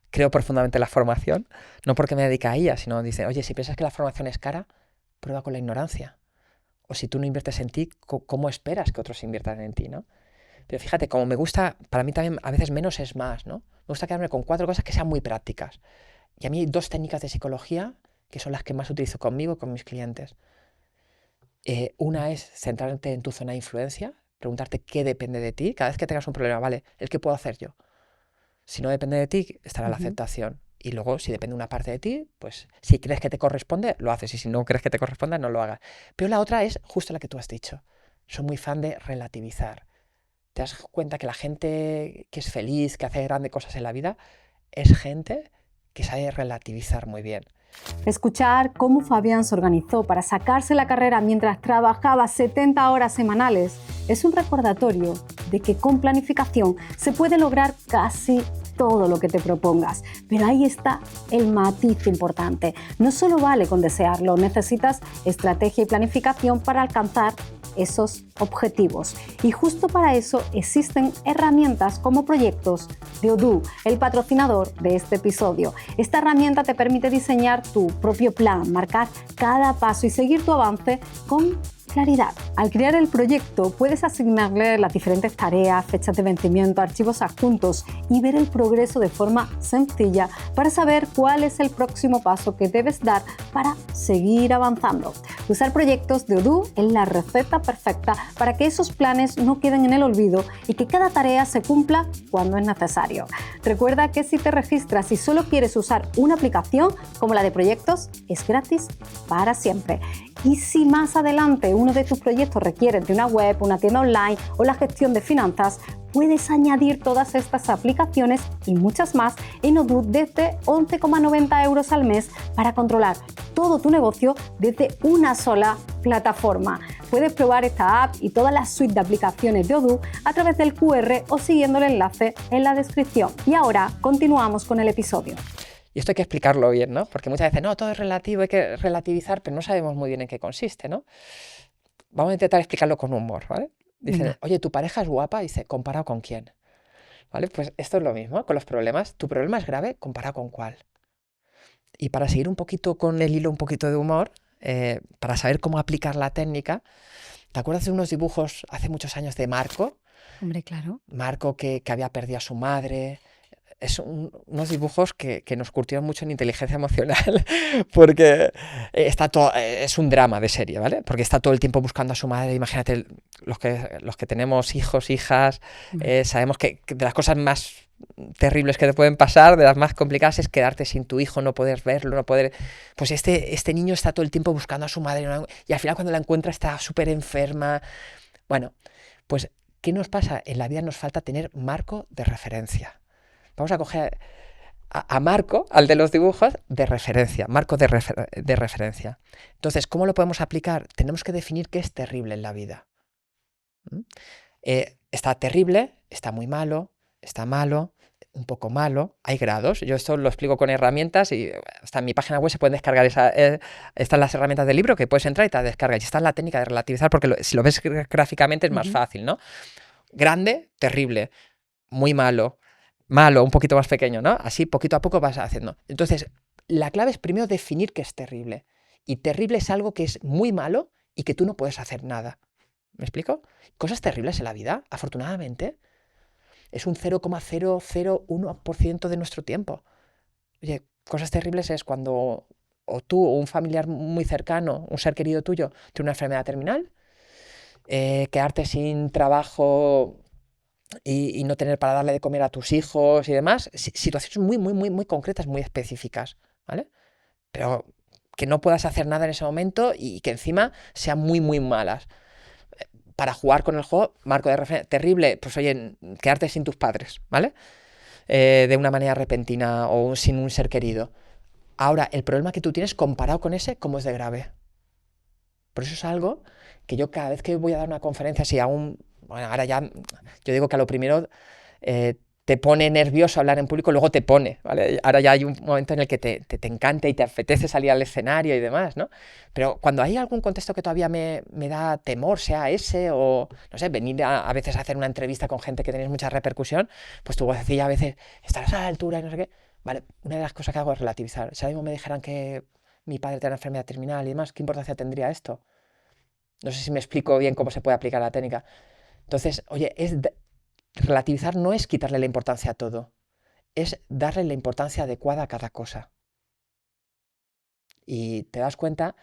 creo profundamente en la formación, no porque me dedique a ella, sino dice, oye, si piensas que la formación es cara, prueba con la ignorancia. O si tú no inviertes en ti, ¿cómo esperas que otros inviertan en ti, no? Pero fíjate, como me gusta, para mí también a veces menos es más, ¿no? Me gusta quedarme con 4 cosas que sean muy prácticas. Y a mí hay 2 técnicas de psicología que son las que más utilizo conmigo y con mis clientes. Una es centrarte en tu zona de influencia, preguntarte qué depende de ti. Cada vez que tengas un problema, vale, ¿el qué puedo hacer yo? Si no depende de ti, estará la aceptación. Y luego, si depende una parte de ti, pues si crees que te corresponde, lo haces. Y si no crees que te corresponda, no lo hagas. Pero la otra es justo la que tú has dicho. Soy muy fan de relativizar. Te das cuenta que la gente que es feliz, que hace grandes cosas en la vida, es gente que sabe relativizar muy bien. Escuchar cómo Fabián se organizó para sacarse la carrera mientras trabajaba 70 horas semanales es un recordatorio de que con planificación se puede lograr casi todo lo que te propongas. Pero ahí está el matiz importante. No solo vale con desearlo, necesitas estrategia y planificación para alcanzar esos objetivos. Y justo para eso existen herramientas como Proyectos de Odoo, el patrocinador de este episodio. Esta herramienta te permite diseñar tu propio plan, marcar cada paso y seguir tu avance con claridad. Al crear el proyecto puedes asignarle las diferentes tareas, fechas de vencimiento, archivos adjuntos y ver el progreso de forma sencilla para saber cuál es el próximo paso que debes dar para seguir avanzando. Usar Proyectos de Odoo es la receta perfecta para que esos planes no queden en el olvido y que cada tarea se cumpla cuando es necesario. Recuerda que si te registras y solo quieres usar una aplicación como la de Proyectos, es gratis para siempre. Y si más adelante uno de tus proyectos requiere de una web, una tienda online o la gestión de finanzas, puedes añadir todas estas aplicaciones y muchas más en Odoo desde 11,90 € al mes para controlar todo tu negocio desde una sola plataforma. Puedes probar esta app y toda la suite de aplicaciones de Odoo a través del QR o siguiendo el enlace en la descripción. Y ahora continuamos con el episodio. Y esto hay que explicarlo bien, ¿no? Porque muchas veces, no, todo es relativo, hay que relativizar, pero no sabemos muy bien en qué consiste, ¿no? Vamos a intentar explicarlo con humor, ¿vale? Dicen, oye, ¿tu pareja es guapa? Dice, ¿comparado con quién? ¿Vale? Pues esto es lo mismo con los problemas. ¿Tu problema es grave? ¿Comparado con cuál? Y para seguir un poquito con el hilo, un poquito de humor, para saber cómo aplicar la técnica, ¿te acuerdas de unos dibujos hace muchos años de Marco? Hombre, claro. Marco que había perdido a su madre. Es unos dibujos que nos curtieron mucho en inteligencia emocional porque está todo, es un drama de serie, ¿vale? Porque está todo el tiempo buscando a su madre. Imagínate, los que tenemos hijos, hijas, sabemos que de las cosas más terribles que te pueden pasar, de las más complicadas, es quedarte sin tu hijo, no poder verlo, no poder... Pues este niño está todo el tiempo buscando a su madre y al final cuando la encuentra está súper enferma. Bueno, pues ¿qué nos pasa? En la vida nos falta tener marco de referencia. Vamos a coger a Marco, al de los dibujos, de referencia, marco de referencia. Entonces, ¿cómo lo podemos aplicar? Tenemos que definir qué es terrible en la vida. Está terrible, está muy malo, está malo, un poco malo, hay grados. Yo esto lo explico con herramientas y hasta en mi página web se pueden descargar están las herramientas del libro que puedes entrar y te descargas. Y está la técnica de relativizar porque si lo ves gráficamente es más fácil, ¿no? Grande, terrible, muy malo, malo, un poquito más pequeño, ¿no? Así poquito a poco vas haciendo. Entonces, la clave es primero definir qué es terrible. Y terrible es algo que es muy malo y que tú no puedes hacer nada. ¿Me explico? Cosas terribles en la vida, afortunadamente, es un 0,001% de nuestro tiempo. Oye, cosas terribles es cuando o tú o un familiar muy cercano, un ser querido tuyo, tiene una enfermedad terminal, quedarte sin trabajo y no tener para darle de comer a tus hijos y demás, situaciones muy, muy, muy, muy concretas, muy específicas, ¿vale? Pero que no puedas hacer nada en ese momento y que encima sean muy, muy malas. Para jugar con el juego, marco de referencia terrible, pues oye, quedarte sin tus padres, ¿vale? De una manera repentina o sin un ser querido. Ahora, el problema que tú tienes comparado con ese, ¿cómo es de grave? Por eso es algo que yo cada vez que voy a dar una conferencia, si aún, bueno, ahora ya, yo digo que a lo primero te pone nervioso hablar en público, luego te pone, ¿vale? Ahora ya hay un momento en el que te encanta y te apetece salir al escenario y demás, ¿no? Pero cuando hay algún contexto que todavía me da temor, sea ese o, no sé, venir a veces a hacer una entrevista con gente que tenéis mucha repercusión, pues tu vocecilla a veces estarás a la altura y no sé qué. Vale, una de las cosas que hago es relativizar. Si ahora mismo me dijeran que mi padre tiene una enfermedad terminal y demás, ¿qué importancia tendría esto? No sé si me explico bien cómo se puede aplicar la técnica. Entonces, oye, relativizar no es quitarle la importancia a todo, es darle la importancia adecuada a cada cosa. Y te das cuenta,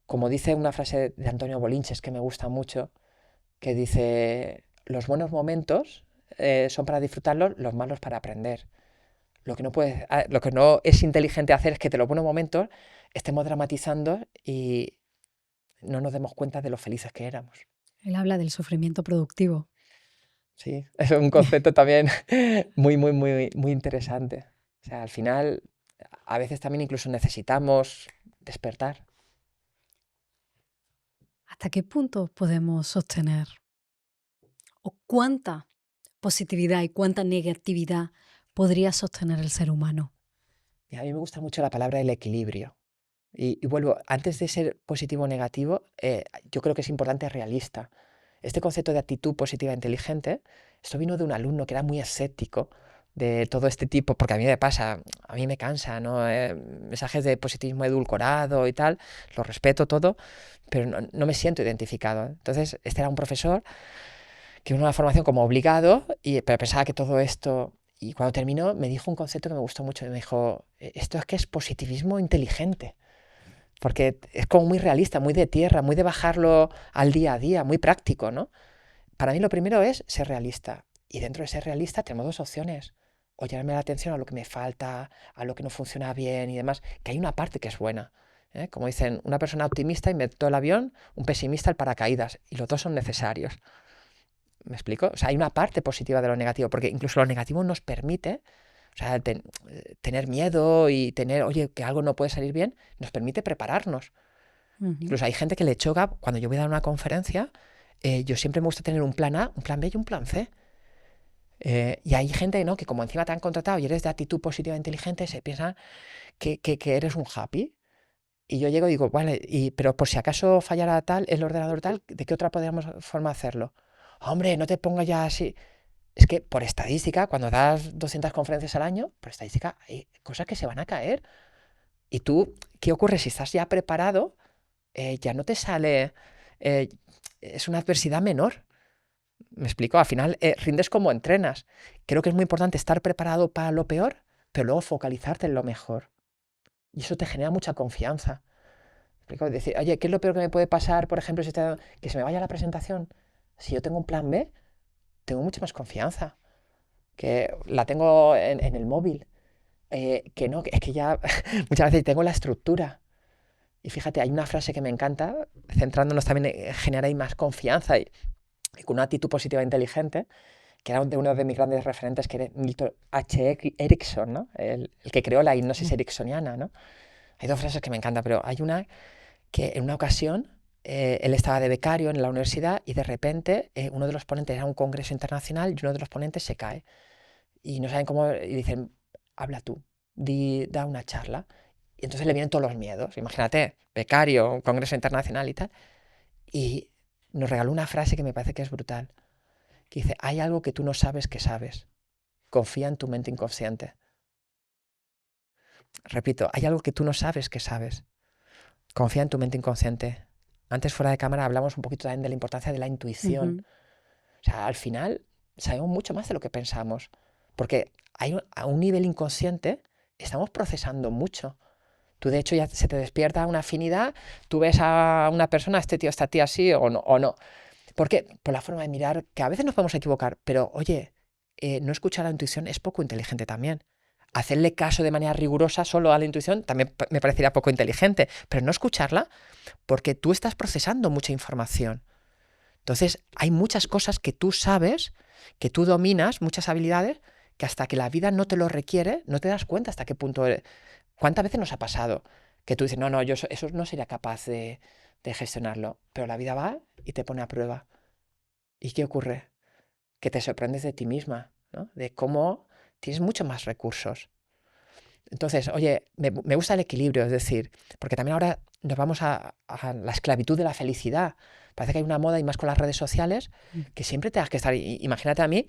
como dice una frase de Antonio Bolinches que me gusta mucho, que dice, los buenos momentos son para disfrutarlos, los malos para aprender. Lo que no es inteligente hacer es que de los buenos momentos estemos dramatizando y no nos demos cuenta de lo felices que éramos. Él habla del sufrimiento productivo. Sí, es un concepto también muy, muy, muy, muy interesante. O sea, al final, a veces también incluso necesitamos despertar. ¿Hasta qué punto podemos sostener? ¿O cuánta positividad y cuánta negatividad podría sostener el ser humano? Y a mí me gusta mucho la palabra el equilibrio. Y vuelvo, antes de ser positivo o negativo, yo creo que es importante realista. Este concepto de actitud positiva e inteligente, esto vino de un alumno que era muy escéptico de todo este tipo, porque a mí me pasa, a mí me cansa, ¿no? Mensajes de positivismo edulcorado y tal, lo respeto todo, pero no me siento identificado. Entonces, este era un profesor que una formación como obligado, pero pensaba que todo esto... Y cuando terminó me dijo un concepto que me gustó mucho, me dijo, esto es que es positivismo inteligente. Porque es como muy realista, muy de tierra, muy de bajarlo al día a día, muy práctico, ¿no? Para mí lo primero es ser realista. Y dentro de ser realista tenemos dos opciones. O llamarme la atención a lo que me falta, a lo que no funciona bien y demás. Que hay una parte que es buena. Como dicen, una persona optimista inventó el avión, un pesimista el paracaídas. Y los dos son necesarios. ¿Me explico? O sea, hay una parte positiva de lo negativo. Porque incluso lo negativo nos permite... O sea, tener miedo y tener, oye, que algo no puede salir bien, nos permite prepararnos. Incluso hay gente que le choca, cuando yo voy a dar una conferencia, yo siempre me gusta tener un plan A, un plan B y un plan C. Y hay gente, ¿no?, que como encima te han contratado y eres de actitud positiva e inteligente, se piensa que eres un happy. Y yo llego y digo, vale, pero por si acaso fallara tal, el ordenador tal, ¿de qué otra podríamos forma hacerlo? Hombre, no te pongas ya así. Es que por estadística, cuando das 200 conferencias al año, por estadística hay cosas que se van a caer. Y tú, ¿qué ocurre? Si estás ya preparado, ya no te sale... es una adversidad menor. ¿Me explico? Al final rindes como entrenas. Creo que es muy importante estar preparado para lo peor, pero luego focalizarte en lo mejor. Y eso te genera mucha confianza. ¿Me explico? Decir, oye, ¿qué es lo peor que me puede pasar, por ejemplo, que se me vaya la presentación? Si yo tengo un plan B, tengo mucha más confianza. Que la tengo en el móvil. Que no, es que ya muchas veces tengo la estructura. Y fíjate, hay una frase que me encanta, centrándonos también en generar ahí más confianza y con una actitud positiva e inteligente, que era de uno de mis grandes referentes, que era Milton H. Erickson, ¿no? El que creó la hipnosis ericksoniana, ¿no? Hay dos frases que me encantan, pero hay una que en una ocasión él estaba de becario en la universidad y de repente uno de los ponentes era un congreso internacional y uno de los ponentes se cae. Y no saben cómo, y dicen, habla tú, da una charla. Y entonces le vienen todos los miedos. Imagínate, becario, un congreso internacional y tal. Y nos regaló una frase que me parece que es brutal, que dice, hay algo que tú no sabes que sabes. Confía en tu mente inconsciente. Repito, hay algo que tú no sabes que sabes. Confía en tu mente inconsciente. Antes, fuera de cámara, hablamos un poquito también de la importancia de la intuición. O sea, al final sabemos mucho más de lo que pensamos, porque a un nivel inconsciente estamos procesando mucho. Tú, de hecho, ya se te despierta una afinidad, tú ves a una persona, este tío está a ti así o no. ¿Por qué? Por la forma de mirar, que a veces nos podemos equivocar, pero oye, no escuchar la intuición es poco inteligente también. Hacerle caso de manera rigurosa solo a la intuición también me parecería poco inteligente, pero no escucharla porque tú estás procesando mucha información. Entonces, hay muchas cosas que tú sabes, que tú dominas, muchas habilidades, que hasta que la vida no te lo requiere, no te das cuenta hasta qué punto... ¿Cuántas veces nos ha pasado que tú dices, no, yo eso no sería capaz de gestionarlo? Pero la vida va y te pone a prueba. ¿Y qué ocurre? Que te sorprendes de ti misma, ¿no? De cómo tienes mucho más recursos. Entonces, oye, me gusta el equilibrio, es decir, porque también ahora nos vamos a la esclavitud de la felicidad. Parece que hay una moda, y más con las redes sociales, que siempre tengas que estar... Imagínate a mí,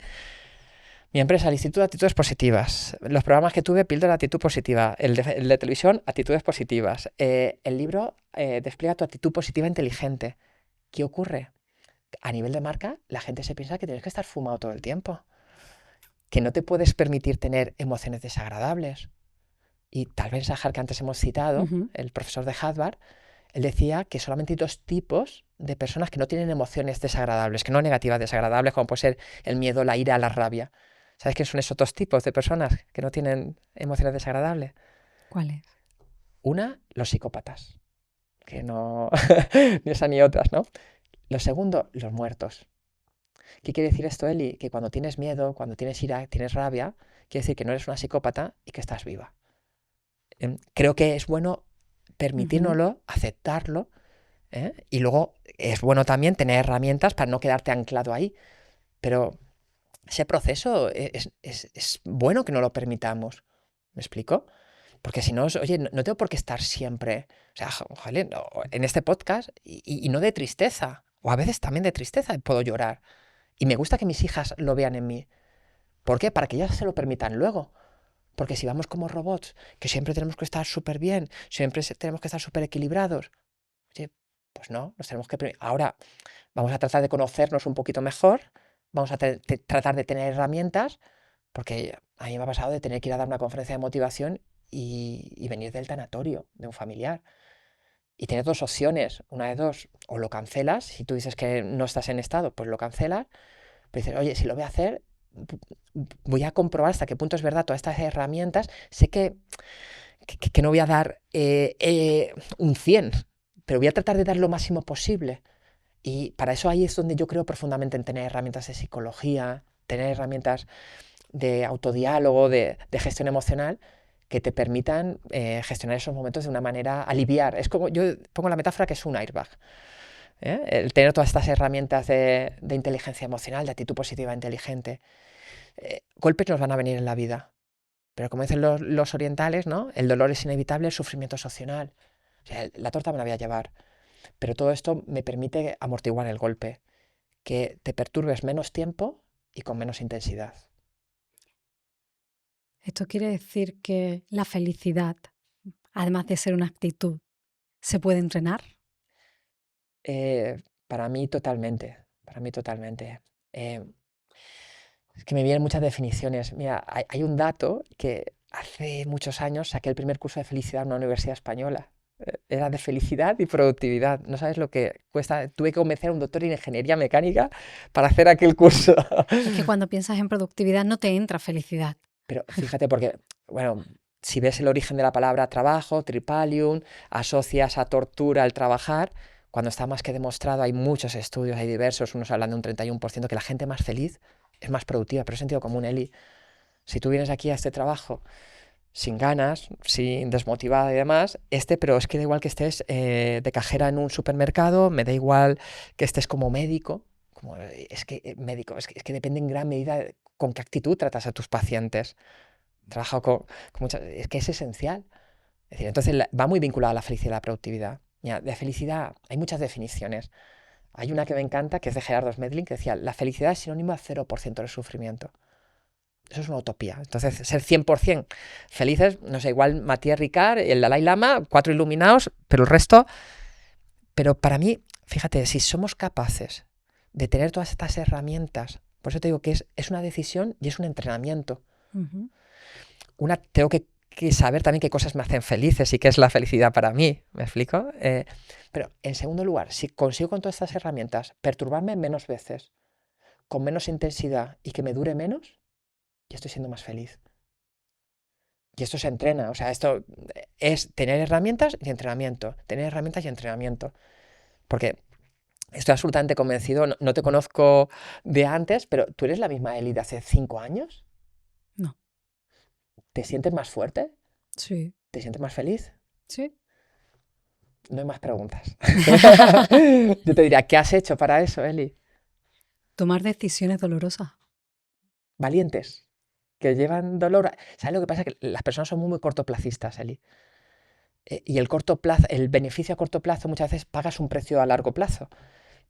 mi empresa, el Instituto de Actitudes Positivas, los programas que tuve, Píldora de Actitud Positiva, el de televisión, Actitudes Positivas, el libro Despliega tu actitud positiva inteligente. ¿Qué ocurre? A nivel de marca, la gente se piensa que tienes que estar fumado todo el tiempo, que no te puedes permitir tener emociones desagradables. Y tal vez Sahar, que antes hemos citado, el profesor de Harvard, él decía que solamente hay 2 tipos de personas que no tienen emociones desagradables, que no negativas, desagradables, como puede ser el miedo, la ira, la rabia. ¿Sabes qué son esos 2 tipos de personas que no tienen emociones desagradables? ¿Cuáles? Una, los psicópatas, que no, ni esa ni otras, ¿no? Lo segundo, los muertos. ¿Qué quiere decir esto, Eli? Que cuando tienes miedo, cuando tienes ira, tienes rabia, quiere decir que no eres una psicópata y que estás viva. Creo que es bueno permitírnoslo, aceptarlo, y luego es bueno también tener herramientas para no quedarte anclado ahí. Pero ese proceso es bueno que no lo permitamos. ¿Me explico? Porque si no, oye, no tengo por qué estar siempre, o sea, ojalá, en este podcast y no de tristeza, o a veces también de tristeza puedo llorar. Y me gusta que mis hijas lo vean en mí. ¿Por qué? Para que ellas se lo permitan luego. Porque si vamos como robots, que siempre tenemos que estar súper bien, siempre tenemos que estar súper equilibrados, oye, pues no, nos tenemos que... Ahora vamos a tratar de conocernos un poquito mejor, vamos a tratar de tener herramientas, porque a mí me ha pasado de tener que ir a dar una conferencia de motivación y venir del tanatorio de un familiar. Y tienes 2 opciones, una de 2, o lo cancelas, si tú dices que no estás en estado, pues lo cancelas, pero dices, oye, si lo voy a hacer, voy a comprobar hasta qué punto es verdad todas estas herramientas. Sé que no voy a dar un 100, pero voy a tratar de dar lo máximo posible. Y para eso ahí es donde yo creo profundamente en tener herramientas de psicología, tener herramientas de autodiálogo, de gestión emocional, que te permitan gestionar esos momentos de una manera, aliviar. Es como, yo pongo la metáfora que es un airbag. El tener todas estas herramientas de inteligencia emocional, de actitud positiva inteligente. Golpes nos van a venir en la vida, pero como dicen los orientales, ¿no? El dolor es inevitable, el sufrimiento es opcional. O sea, la torta me la voy a llevar, pero todo esto me permite amortiguar el golpe, que te perturbes menos tiempo y con menos intensidad. Esto quiere decir que la felicidad, además de ser una actitud, ¿se puede entrenar? Para mí totalmente, es que me vienen muchas definiciones. Mira, hay un dato que hace muchos años saqué el primer curso de felicidad en una universidad española. Era de felicidad y productividad. No sabes lo que cuesta. Tuve que convencer a un doctor en ingeniería mecánica para hacer aquel curso. Es que cuando piensas en productividad no te entra felicidad. Pero fíjate, porque, bueno, si ves el origen de la palabra trabajo, tripalium, asocias a tortura el trabajar, cuando está más que demostrado, hay muchos estudios, hay diversos, unos hablan de un 31%, que la gente más feliz es más productiva, pero es sentido común, Eli. Si tú vienes aquí a este trabajo sin ganas, sin desmotivada y demás, pero es que da igual que estés de cajera en un supermercado, me da igual que estés como médico, es que depende en gran medida con qué actitud tratas a tus pacientes. Trabajo con muchas, es que es esencial. Es decir, entonces va muy vinculada a la felicidad y la productividad. Mira, de felicidad hay muchas definiciones. Hay una que me encanta, que es de Gerardo Smedlin, que decía, la felicidad es sinónimo a 0% del sufrimiento. Eso es una utopía. Entonces, ser 100% felices, no sé, igual Matías Ricard, el Dalai Lama, 4 iluminados, pero el resto, Pero para mí, fíjate, si somos capaces de tener todas estas herramientas, por eso te digo que es una decisión y es un entrenamiento. Ujú. Tengo que saber también qué cosas me hacen felices y qué es la felicidad para mí, ¿me explico? Pero en segundo lugar, si consigo con todas estas herramientas perturbarme menos veces, con menos intensidad y que me dure menos, ya estoy siendo más feliz. Y esto se entrena, o sea, esto es tener herramientas y entrenamiento, tener herramientas y entrenamiento. Porque estoy absolutamente convencido, no te conozco de antes, pero ¿tú eres la misma Eli de hace 5 años? No. ¿Te sientes más fuerte? Sí. ¿Te sientes más feliz? Sí. No hay más preguntas. Yo te diría, ¿qué has hecho para eso, Eli? Tomar decisiones dolorosas. Valientes, que llevan dolor. ¿Sabes lo que pasa? Que las personas son muy, muy cortoplacistas, Eli. Y el corto plazo, el beneficio a corto plazo muchas veces pagas un precio a largo plazo.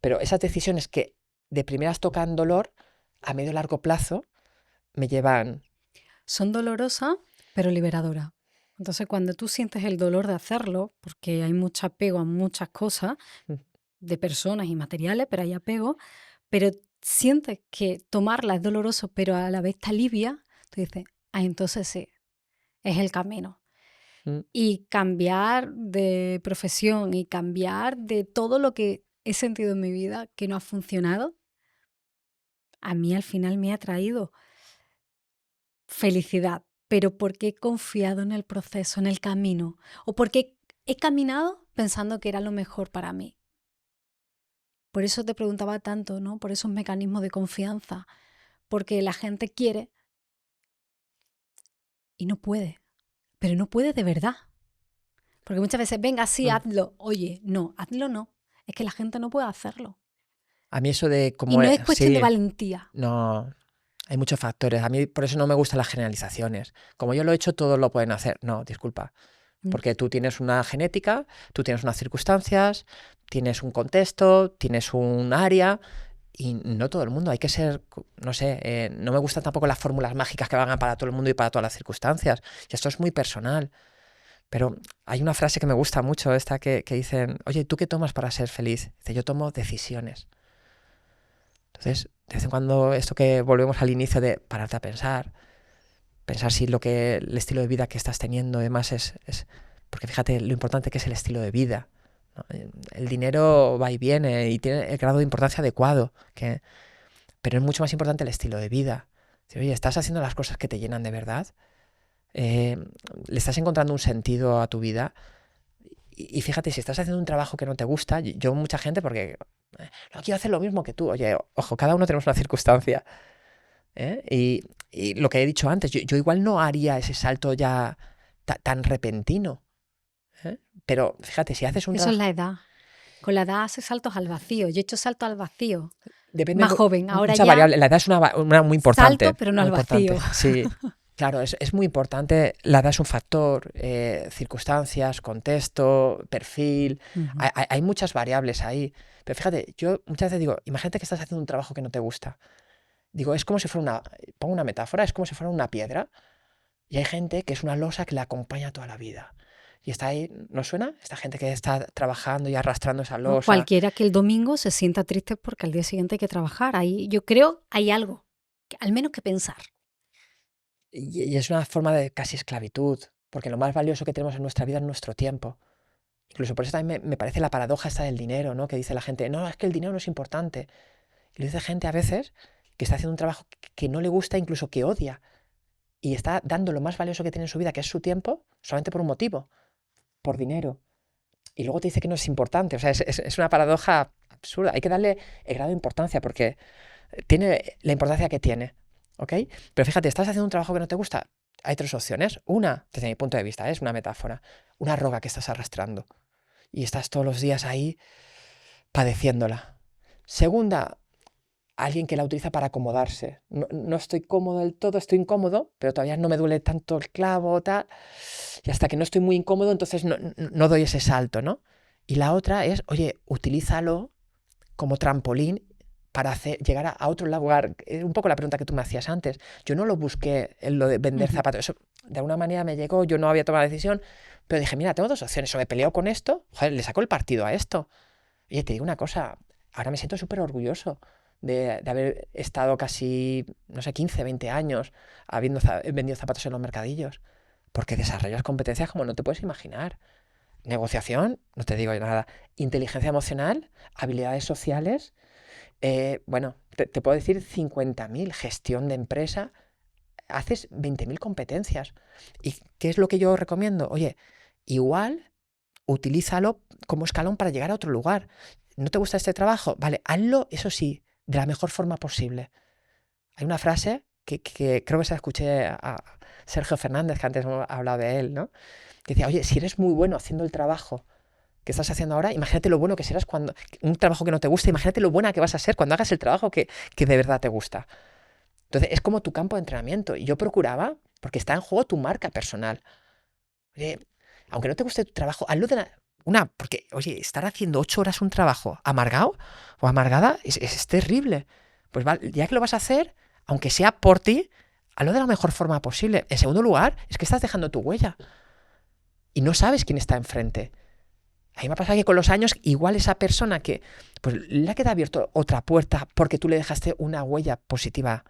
Pero esas decisiones que de primeras tocan dolor, a medio y largo plazo, me llevan... Son dolorosas, pero liberadoras. Entonces, cuando tú sientes el dolor de hacerlo, porque hay mucho apego a muchas cosas, Mm. de personas y materiales, pero hay apego, pero sientes que tomarla es doloroso, pero a la vez te alivia, tú dices, entonces sí, es el camino. Mm. Y cambiar de profesión y cambiar de todo lo que he sentido en mi vida que no ha funcionado, a mí al final me ha traído felicidad, pero porque he confiado en el proceso, en el camino, o porque he caminado pensando que era lo mejor para mí. Por eso te preguntaba tanto, ¿no? Por esos mecanismos de confianza, porque la gente quiere y no puede, pero no puede de verdad. Porque muchas veces, venga, sí, hazlo. Oye, no, hazlo no. Es que la gente no puede hacerlo. A mí eso de Y como... no es cuestión sí, de valentía. no, hay muchos factores. A mí por eso no me gustan las generalizaciones. Como yo lo he hecho, todos lo pueden hacer. No, disculpa. Porque tú tienes una genética, tú tienes unas circunstancias, tienes un contexto, tienes un área y no todo el mundo. Hay que ser, no sé, no me gustan tampoco las fórmulas mágicas que valgan para todo el mundo y para todas las circunstancias. Y esto es muy personal. Pero hay una frase que me gusta mucho, esta que dicen, oye, ¿tú qué tomas para ser feliz? Dice, yo tomo decisiones. Entonces, de vez en cuando, esto que volvemos al inicio de pararte a pensar si el estilo de vida que estás teniendo, además, es... Porque fíjate lo importante que es el estilo de vida, ¿no? El dinero va y viene y tiene el grado de importancia adecuado, pero es mucho más importante el estilo de vida. Oye, ¿estás haciendo las cosas que te llenan de verdad? ¿Le estás encontrando un sentido a tu vida? Y fíjate, si estás haciendo un trabajo que no te gusta, yo mucha gente, porque no quiero hacer lo mismo que tú. Oye, ojo, cada uno tenemos una circunstancia. Y lo que he dicho antes, yo igual no haría ese salto ya tan repentino. Pero fíjate, si haces un Eso trabajo... es la edad. Con la edad haces saltos al vacío. Yo he hecho saltos al vacío. Depende Más joven. Ahora mucha ya variable. La edad es una muy importante. salto, pero no muy al vacío. importante. Sí, claro, es muy importante. La edad es un factor, circunstancias, contexto, perfil. Ujú. Hay muchas variables ahí. Pero fíjate, yo muchas veces digo, imagínate que estás haciendo un trabajo que no te gusta. Digo, es como si fuera pongo una metáfora, es como si fuera una piedra y hay gente que es una losa que la acompaña toda la vida. Y está ahí, ¿no suena? Esta gente que está trabajando y arrastrando esa ¿No? losa. Cualquiera que el domingo se sienta triste porque al día siguiente hay que trabajar. Ahí yo creo hay algo, al menos que pensar. Y es una forma de casi esclavitud, porque lo más valioso que tenemos en nuestra vida es nuestro tiempo. Incluso por eso también me parece la paradoja esta del dinero, ¿no? Que dice la gente, no, es que el dinero no es importante. Y lo dice gente a veces que está haciendo un trabajo que no le gusta, incluso que odia. Y está dando lo más valioso que tiene en su vida, que es su tiempo, solamente por un motivo, por dinero. Y luego te dice que no es importante. O sea, es una paradoja absurda. Hay que darle el grado de importancia porque tiene la importancia que tiene, ¿ok? Pero fíjate, estás haciendo un trabajo que no te gusta. Hay 3 opciones. Una, desde mi punto de vista, es una metáfora. Una roca que estás arrastrando. Y estás todos los días ahí padeciéndola. Segunda, alguien que la utiliza para acomodarse. No estoy cómodo del todo, estoy incómodo, pero todavía no me duele tanto el clavo, tal. Y hasta que no estoy muy incómodo, entonces no doy ese salto, ¿no? Y la otra es, oye, utilízalo como trampolín para llegar a otro lugar. Es un poco la pregunta que tú me hacías antes. Yo no lo busqué en lo de vender zapatos. Eso de alguna manera me llegó, yo no había tomado la decisión, pero dije, mira, tengo 2 opciones. O me peleo con esto, joder, le saco el partido a esto. Oye, te digo una cosa, ahora me siento súper orgulloso de haber estado casi, no sé, 15, 20 años habiendo vendido zapatos en los mercadillos, porque desarrollas competencias como no te puedes imaginar. Negociación, no te digo nada. Inteligencia emocional, habilidades sociales, bueno, te puedo decir 50.000, gestión de empresa, haces 20.000 competencias. ¿Y qué es lo que yo recomiendo? Oye, igual utilízalo como escalón para llegar a otro lugar. ¿No te gusta este trabajo? Vale, hazlo, eso sí, de la mejor forma posible. Hay una frase que creo que se la escuché a Sergio Fernández, que antes hemos hablado de él, ¿no? Que decía, oye, si eres muy bueno haciendo el trabajo que estás haciendo ahora, imagínate lo bueno que serás cuando un trabajo que no te gusta, imagínate lo buena que vas a ser cuando hagas el trabajo que de verdad te gusta. Entonces, es como tu campo de entrenamiento. Y yo procuraba, porque está en juego tu marca personal. Oye, aunque no te guste tu trabajo, hazlo de porque, oye, estar haciendo 8 horas un trabajo amargado o amargada es terrible. Pues vale, ya que lo vas a hacer, aunque sea por ti, hazlo de la mejor forma posible. En segundo lugar, es que estás dejando tu huella. Y no sabes quién está enfrente. A mí me ha pasado que con los años, igual esa persona que pues le ha quedado abierto otra puerta porque tú le dejaste una huella positiva.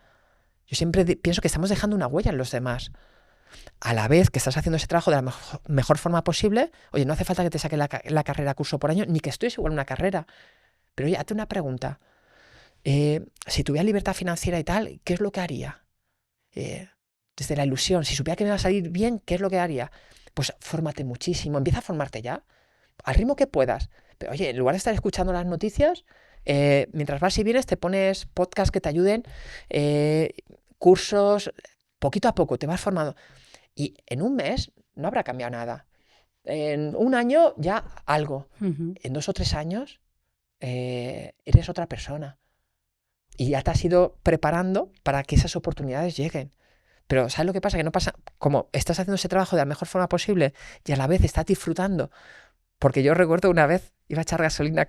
Yo siempre pienso que estamos dejando una huella en los demás. A la vez que estás haciendo ese trabajo de la mejor forma posible, oye, no hace falta que te saque la carrera curso por año, ni que estudies igual una carrera. Pero oye, hazte una pregunta. Si tuviera libertad financiera y tal, ¿qué es lo que haría? Desde la ilusión, si supiera que me va a salir bien, ¿qué es lo que haría? Pues fórmate muchísimo, empieza a formarte ya, al ritmo que puedas. Pero oye, en lugar de estar escuchando las noticias, mientras vas y vienes te pones podcasts que te ayuden, cursos, poquito a poco te vas formando. Y en un mes no habrá cambiado nada. En un año ya algo. En 2 o 3 años eres otra persona. Y ya te has ido preparando para que esas oportunidades lleguen. Pero ¿sabes lo que pasa? Que no pasa, como estás haciendo ese trabajo de la mejor forma posible y a la vez estás disfrutando. Porque yo recuerdo una vez, iba a echar gasolina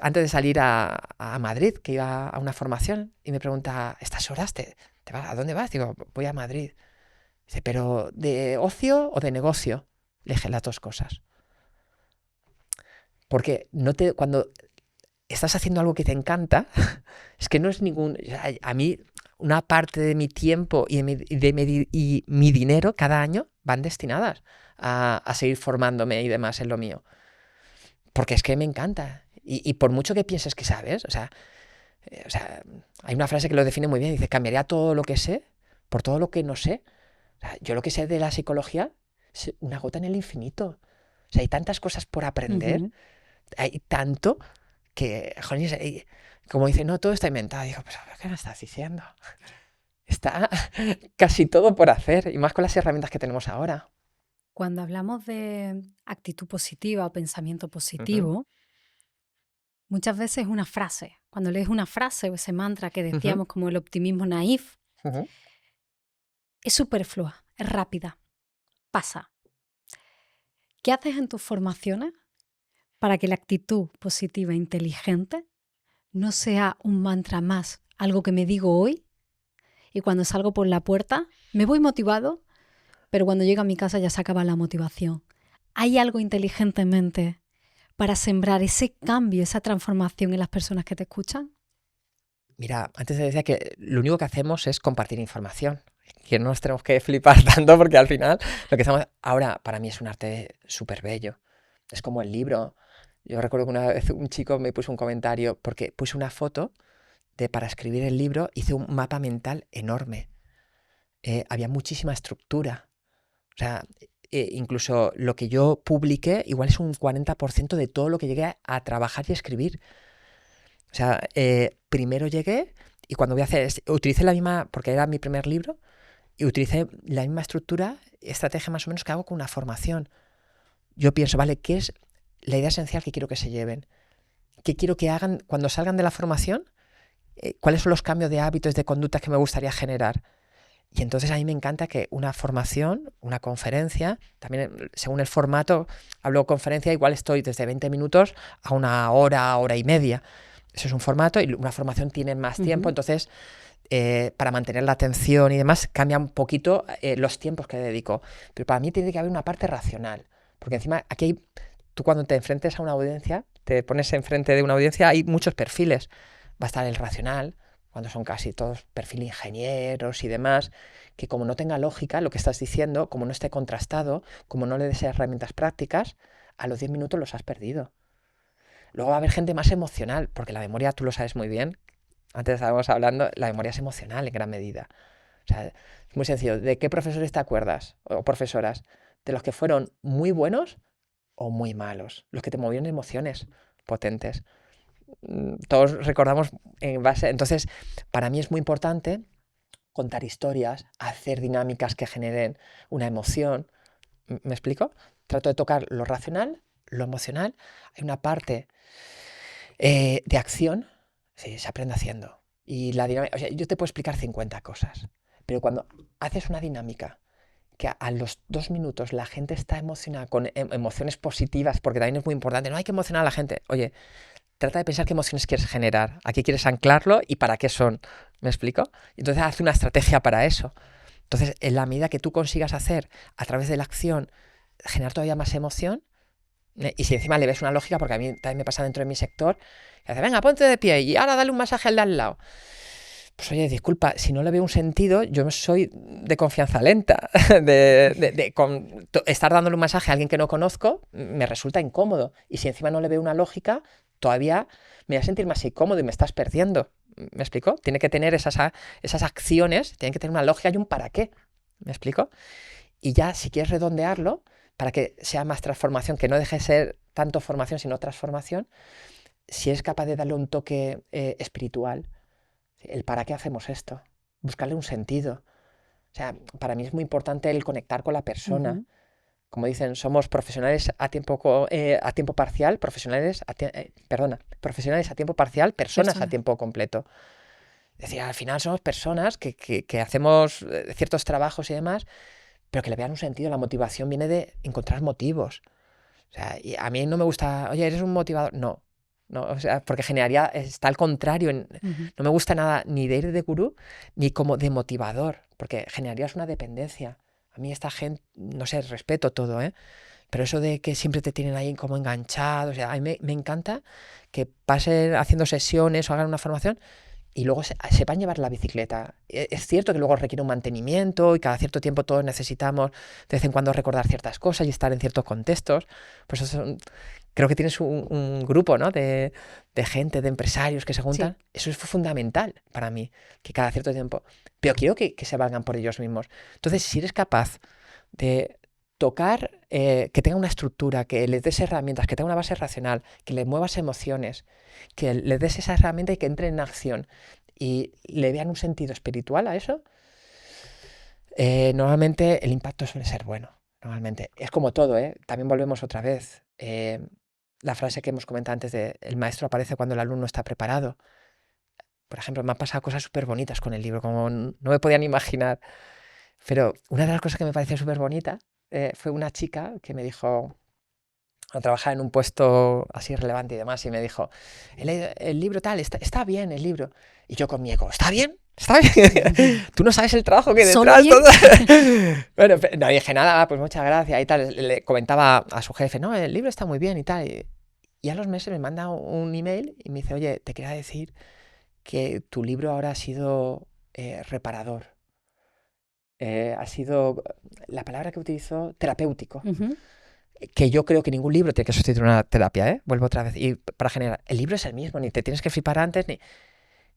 antes de salir a Madrid, que iba a una formación, y me pregunta, ¿estas horas te vas? ¿A dónde vas? Digo, voy a Madrid. Dice, ¿pero de ocio o de negocio? Le dije las dos cosas. Porque cuando estás haciendo algo que te encanta, es que no es ningún... A mí, una parte de mi tiempo y mi dinero cada año van destinadas a seguir formándome y demás en lo mío. Porque es que me encanta. Y por mucho que pienses que sabes, o sea, hay una frase que lo define muy bien, dice, cambiaría todo lo que sé por todo lo que no sé. O sea, yo lo que sé de la psicología es una gota en el infinito. O sea, hay tantas cosas por aprender, hay tanto que, joder, como dice, no, todo está inventado. Digo, pues, ¿qué me estás diciendo? Está casi todo por hacer, y más con las herramientas que tenemos ahora. Cuando hablamos de actitud positiva o pensamiento positivo, muchas veces es una frase. Cuando lees una frase o ese mantra que decíamos como el optimismo naif, es superflua, es rápida, pasa. ¿Qué haces en tus formaciones para que la actitud positiva e inteligente no sea un mantra más, algo que me digo hoy y cuando salgo por la puerta me voy motivado, pero cuando llego a mi casa ya se acaba la motivación? ¿Hay algo inteligentemente para sembrar ese cambio, esa transformación en las personas que te escuchan? Mira, antes te decía que lo único que hacemos es compartir información, que no nos tenemos que flipar tanto porque al final lo que estamos... Ahora, para mí es un arte súper bello. Es como el libro. Yo recuerdo que una vez un chico me puso un comentario porque puse una foto para escribir el libro, hice un mapa mental enorme. Había muchísima estructura. O sea, incluso lo que yo publiqué igual es un 40% de todo lo que llegué a trabajar y escribir. O sea, primero llegué y cuando voy a hacer, utilicé la misma, porque era mi primer libro, y utilicé la misma estructura, estrategia más o menos que hago con una formación. Yo pienso, vale, ¿qué es la idea esencial que quiero que se lleven? ¿Qué quiero que hagan cuando salgan de la formación? ¿Cuáles son los cambios de hábitos, de conductas que me gustaría generar? Y entonces a mí me encanta que una formación, una conferencia, también según el formato, hablo conferencia, igual estoy desde 20 minutos a 1 hora, hora y media. Eso es un formato y una formación tiene más tiempo, entonces para mantener la atención y demás cambia un poquito los tiempos que dedico. Pero para mí tiene que haber una parte racional, porque encima aquí tú cuando te enfrentes a una audiencia te pones enfrente de una audiencia, hay muchos perfiles. Va a estar el racional, cuando son casi todos perfil ingenieros y demás, que como no tenga lógica lo que estás diciendo, como no esté contrastado, como no le des herramientas prácticas, a los 10 minutos los has perdido. Luego va a haber gente más emocional, porque la memoria, tú lo sabes muy bien, antes estábamos hablando, la memoria es emocional en gran medida. O sea, es muy sencillo. ¿De qué profesores te acuerdas o profesoras? ¿De los que fueron muy buenos o muy malos? Los que te movieron emociones potentes. Todos recordamos en base... Entonces, para mí es muy importante contar historias, hacer dinámicas que generen una emoción. ¿Me explico? Trato de tocar lo racional, lo emocional. Hay una parte de acción, sí, se aprende haciendo. Y la dinámica, o sea, yo te puedo explicar 50 cosas, pero cuando haces una dinámica que a los 2 minutos la gente está emocionada con emociones positivas, porque también es muy importante, no hay que emocionar a la gente. Oye, trata de pensar qué emociones quieres generar, a qué quieres anclarlo y para qué son. ¿Me explico? Entonces haz una estrategia para eso. Entonces, en la medida que tú consigas hacer a través de la acción, generar todavía más emoción, y si encima le ves una lógica, porque a mí también me pasa dentro de mi sector, que hace, venga, ponte de pie y ahora dale un masaje al de al lado. Pues oye, disculpa, si no le veo un sentido, yo soy de confianza lenta. Estar dándole un masaje a alguien que no conozco me resulta incómodo. Y si encima no le veo una lógica, todavía me voy a sentir más incómodo y me estás perdiendo. ¿Me explico? Tiene que tener esas acciones, tienen que tener una lógica y un para qué. ¿Me explico? Y ya, si quieres redondearlo, para que sea más transformación, que no deje de ser tanto formación, sino transformación, si es capaz de darle un toque espiritual, el para qué hacemos esto, buscarle un sentido. O sea, para mí es muy importante el conectar con la persona. Como dicen, somos profesionales a tiempo parcial, profesionales a tiempo parcial, personas a tiempo completo. Es decir, al final somos personas que hacemos ciertos trabajos y demás, pero que le vean un sentido. La motivación viene de encontrar motivos. O sea, y a mí no me gusta, oye, ¿eres un motivador? No, o sea, porque generaría, está al contrario. No me gusta nada ni de ir de gurú, ni como de motivador, porque generarías una dependencia. A mí esta gente, no sé, respeto todo, pero eso de que siempre te tienen ahí como enganchado, o sea, a mí me encanta que pasen haciendo sesiones o hagan una formación y luego sepan llevar la bicicleta. Es cierto que luego requiere un mantenimiento y cada cierto tiempo todos necesitamos de vez en cuando recordar ciertas cosas y estar en ciertos contextos. Pues eso creo que tienes un grupo, ¿no? de gente, de empresarios que se juntan. Sí. Eso es fundamental para mí, que cada cierto tiempo... Pero quiero que se valgan por ellos mismos. Entonces, si eres capaz de tocar, que tenga una estructura, que les des herramientas, que tenga una base racional, que le muevas emociones, que le des esa herramienta y que entre en acción y le vean un sentido espiritual a eso, normalmente el impacto suele ser bueno. Normalmente es como todo, también volvemos otra vez. La frase que hemos comentado antes de el maestro aparece cuando el alumno está preparado. Por ejemplo, me han pasado cosas súper bonitas con el libro, como no me podían imaginar. Pero una de las cosas que me pareció súper bonita fue una chica que me dijo, trabajaba en un puesto así relevante y demás, y me dijo, el libro tal, está bien el libro. Y yo con mi eco, ¿está bien? ¿Está bien? Tú no sabes el trabajo que hay detrás. Bueno, no dije nada, pues muchas gracias y tal. Le comentaba a su jefe, no, el libro está muy bien y tal. Y a los meses me manda un email y me dice, oye, te quería decir que tu libro ahora ha sido reparador. Ha sido, la palabra que utilizó, terapéutico. Que yo creo que ningún libro tiene que sustituir una terapia, Vuelvo otra vez. Y para generar, el libro es el mismo, ni te tienes que flipar antes, ni...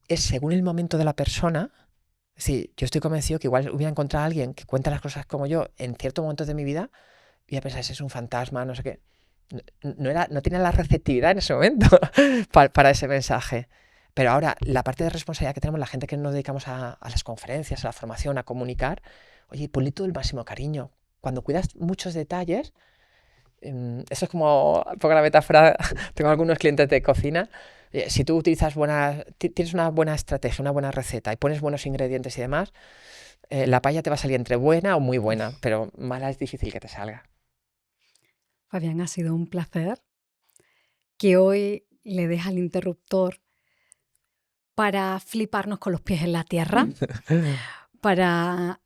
Es según el momento de la persona. Sí, yo estoy convencido que igual hubiera encontrado a alguien que cuenta las cosas como yo en ciertos momentos de mi vida y a pensar, ese es un fantasma, no sé qué. No tenía la receptividad en ese momento para ese mensaje. Pero ahora, la parte de responsabilidad que tenemos la gente que nos dedicamos a las conferencias, a la formación, a comunicar, oye, ponle todo el máximo cariño. Cuando cuidas muchos detalles, eso es como, pongo la metáfora, tengo algunos clientes de cocina, si tú utilizas tienes una buena estrategia, una buena receta y pones buenos ingredientes y demás, la paella te va a salir entre buena o muy buena, pero mala es difícil que te salga. Fabián, ha sido un placer que hoy le des al interruptor para fliparnos con los pies en la tierra, para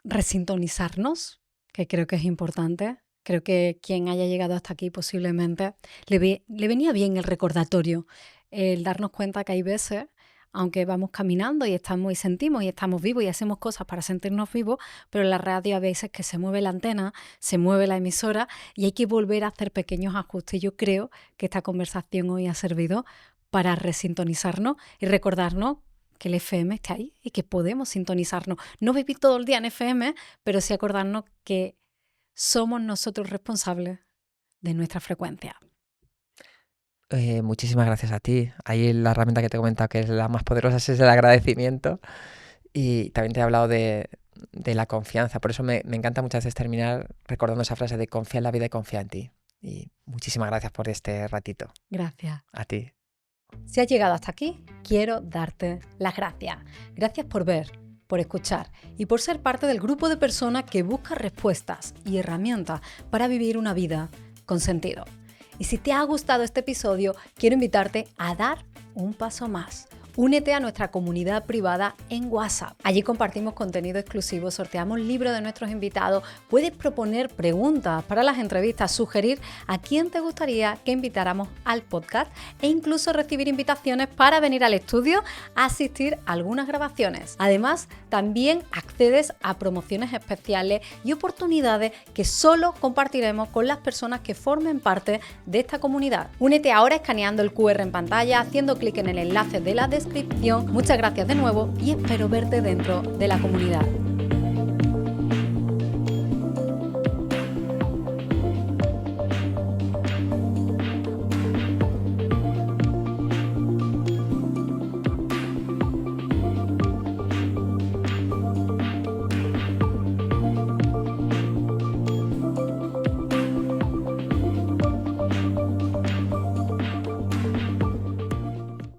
resintonizarnos, que creo que es importante, Creo que quien haya llegado hasta aquí posiblemente le venía bien el recordatorio, el darnos cuenta que hay veces, aunque vamos caminando y estamos y sentimos y estamos vivos y hacemos cosas para sentirnos vivos, pero en la radio a veces que se mueve la antena, se mueve la emisora y hay que volver a hacer pequeños ajustes. Yo creo que esta conversación hoy ha servido para resintonizarnos y recordarnos que el FM está ahí y que podemos sintonizarnos. No vivir todo el día en FM, pero sí acordarnos que somos nosotros responsables de nuestra frecuencia. Muchísimas gracias a ti. Ahí la herramienta que te he comentado que es la más poderosa es el agradecimiento. Y también te he hablado de la confianza. Por eso me encanta muchas veces terminar recordando esa frase de confía en la vida y confía en ti. Y muchísimas gracias por este ratito. Gracias. A ti. Si has llegado hasta aquí, quiero darte las gracias. Gracias por ver, por escuchar y por ser parte del grupo de personas que busca respuestas y herramientas para vivir una vida con sentido. Y si te ha gustado este episodio, quiero invitarte a dar un paso más. Únete a nuestra comunidad privada en WhatsApp. Allí compartimos contenido exclusivo, sorteamos libros de nuestros invitados, puedes proponer preguntas para las entrevistas, sugerir a quién te gustaría que invitáramos al podcast e incluso recibir invitaciones para venir al estudio a asistir a algunas grabaciones. Además, también accedes a promociones especiales y oportunidades que solo compartiremos con las personas que formen parte de esta comunidad. Únete ahora escaneando el QR en pantalla, haciendo clic en el enlace de la descripción. Muchas gracias de nuevo y espero verte dentro de la comunidad.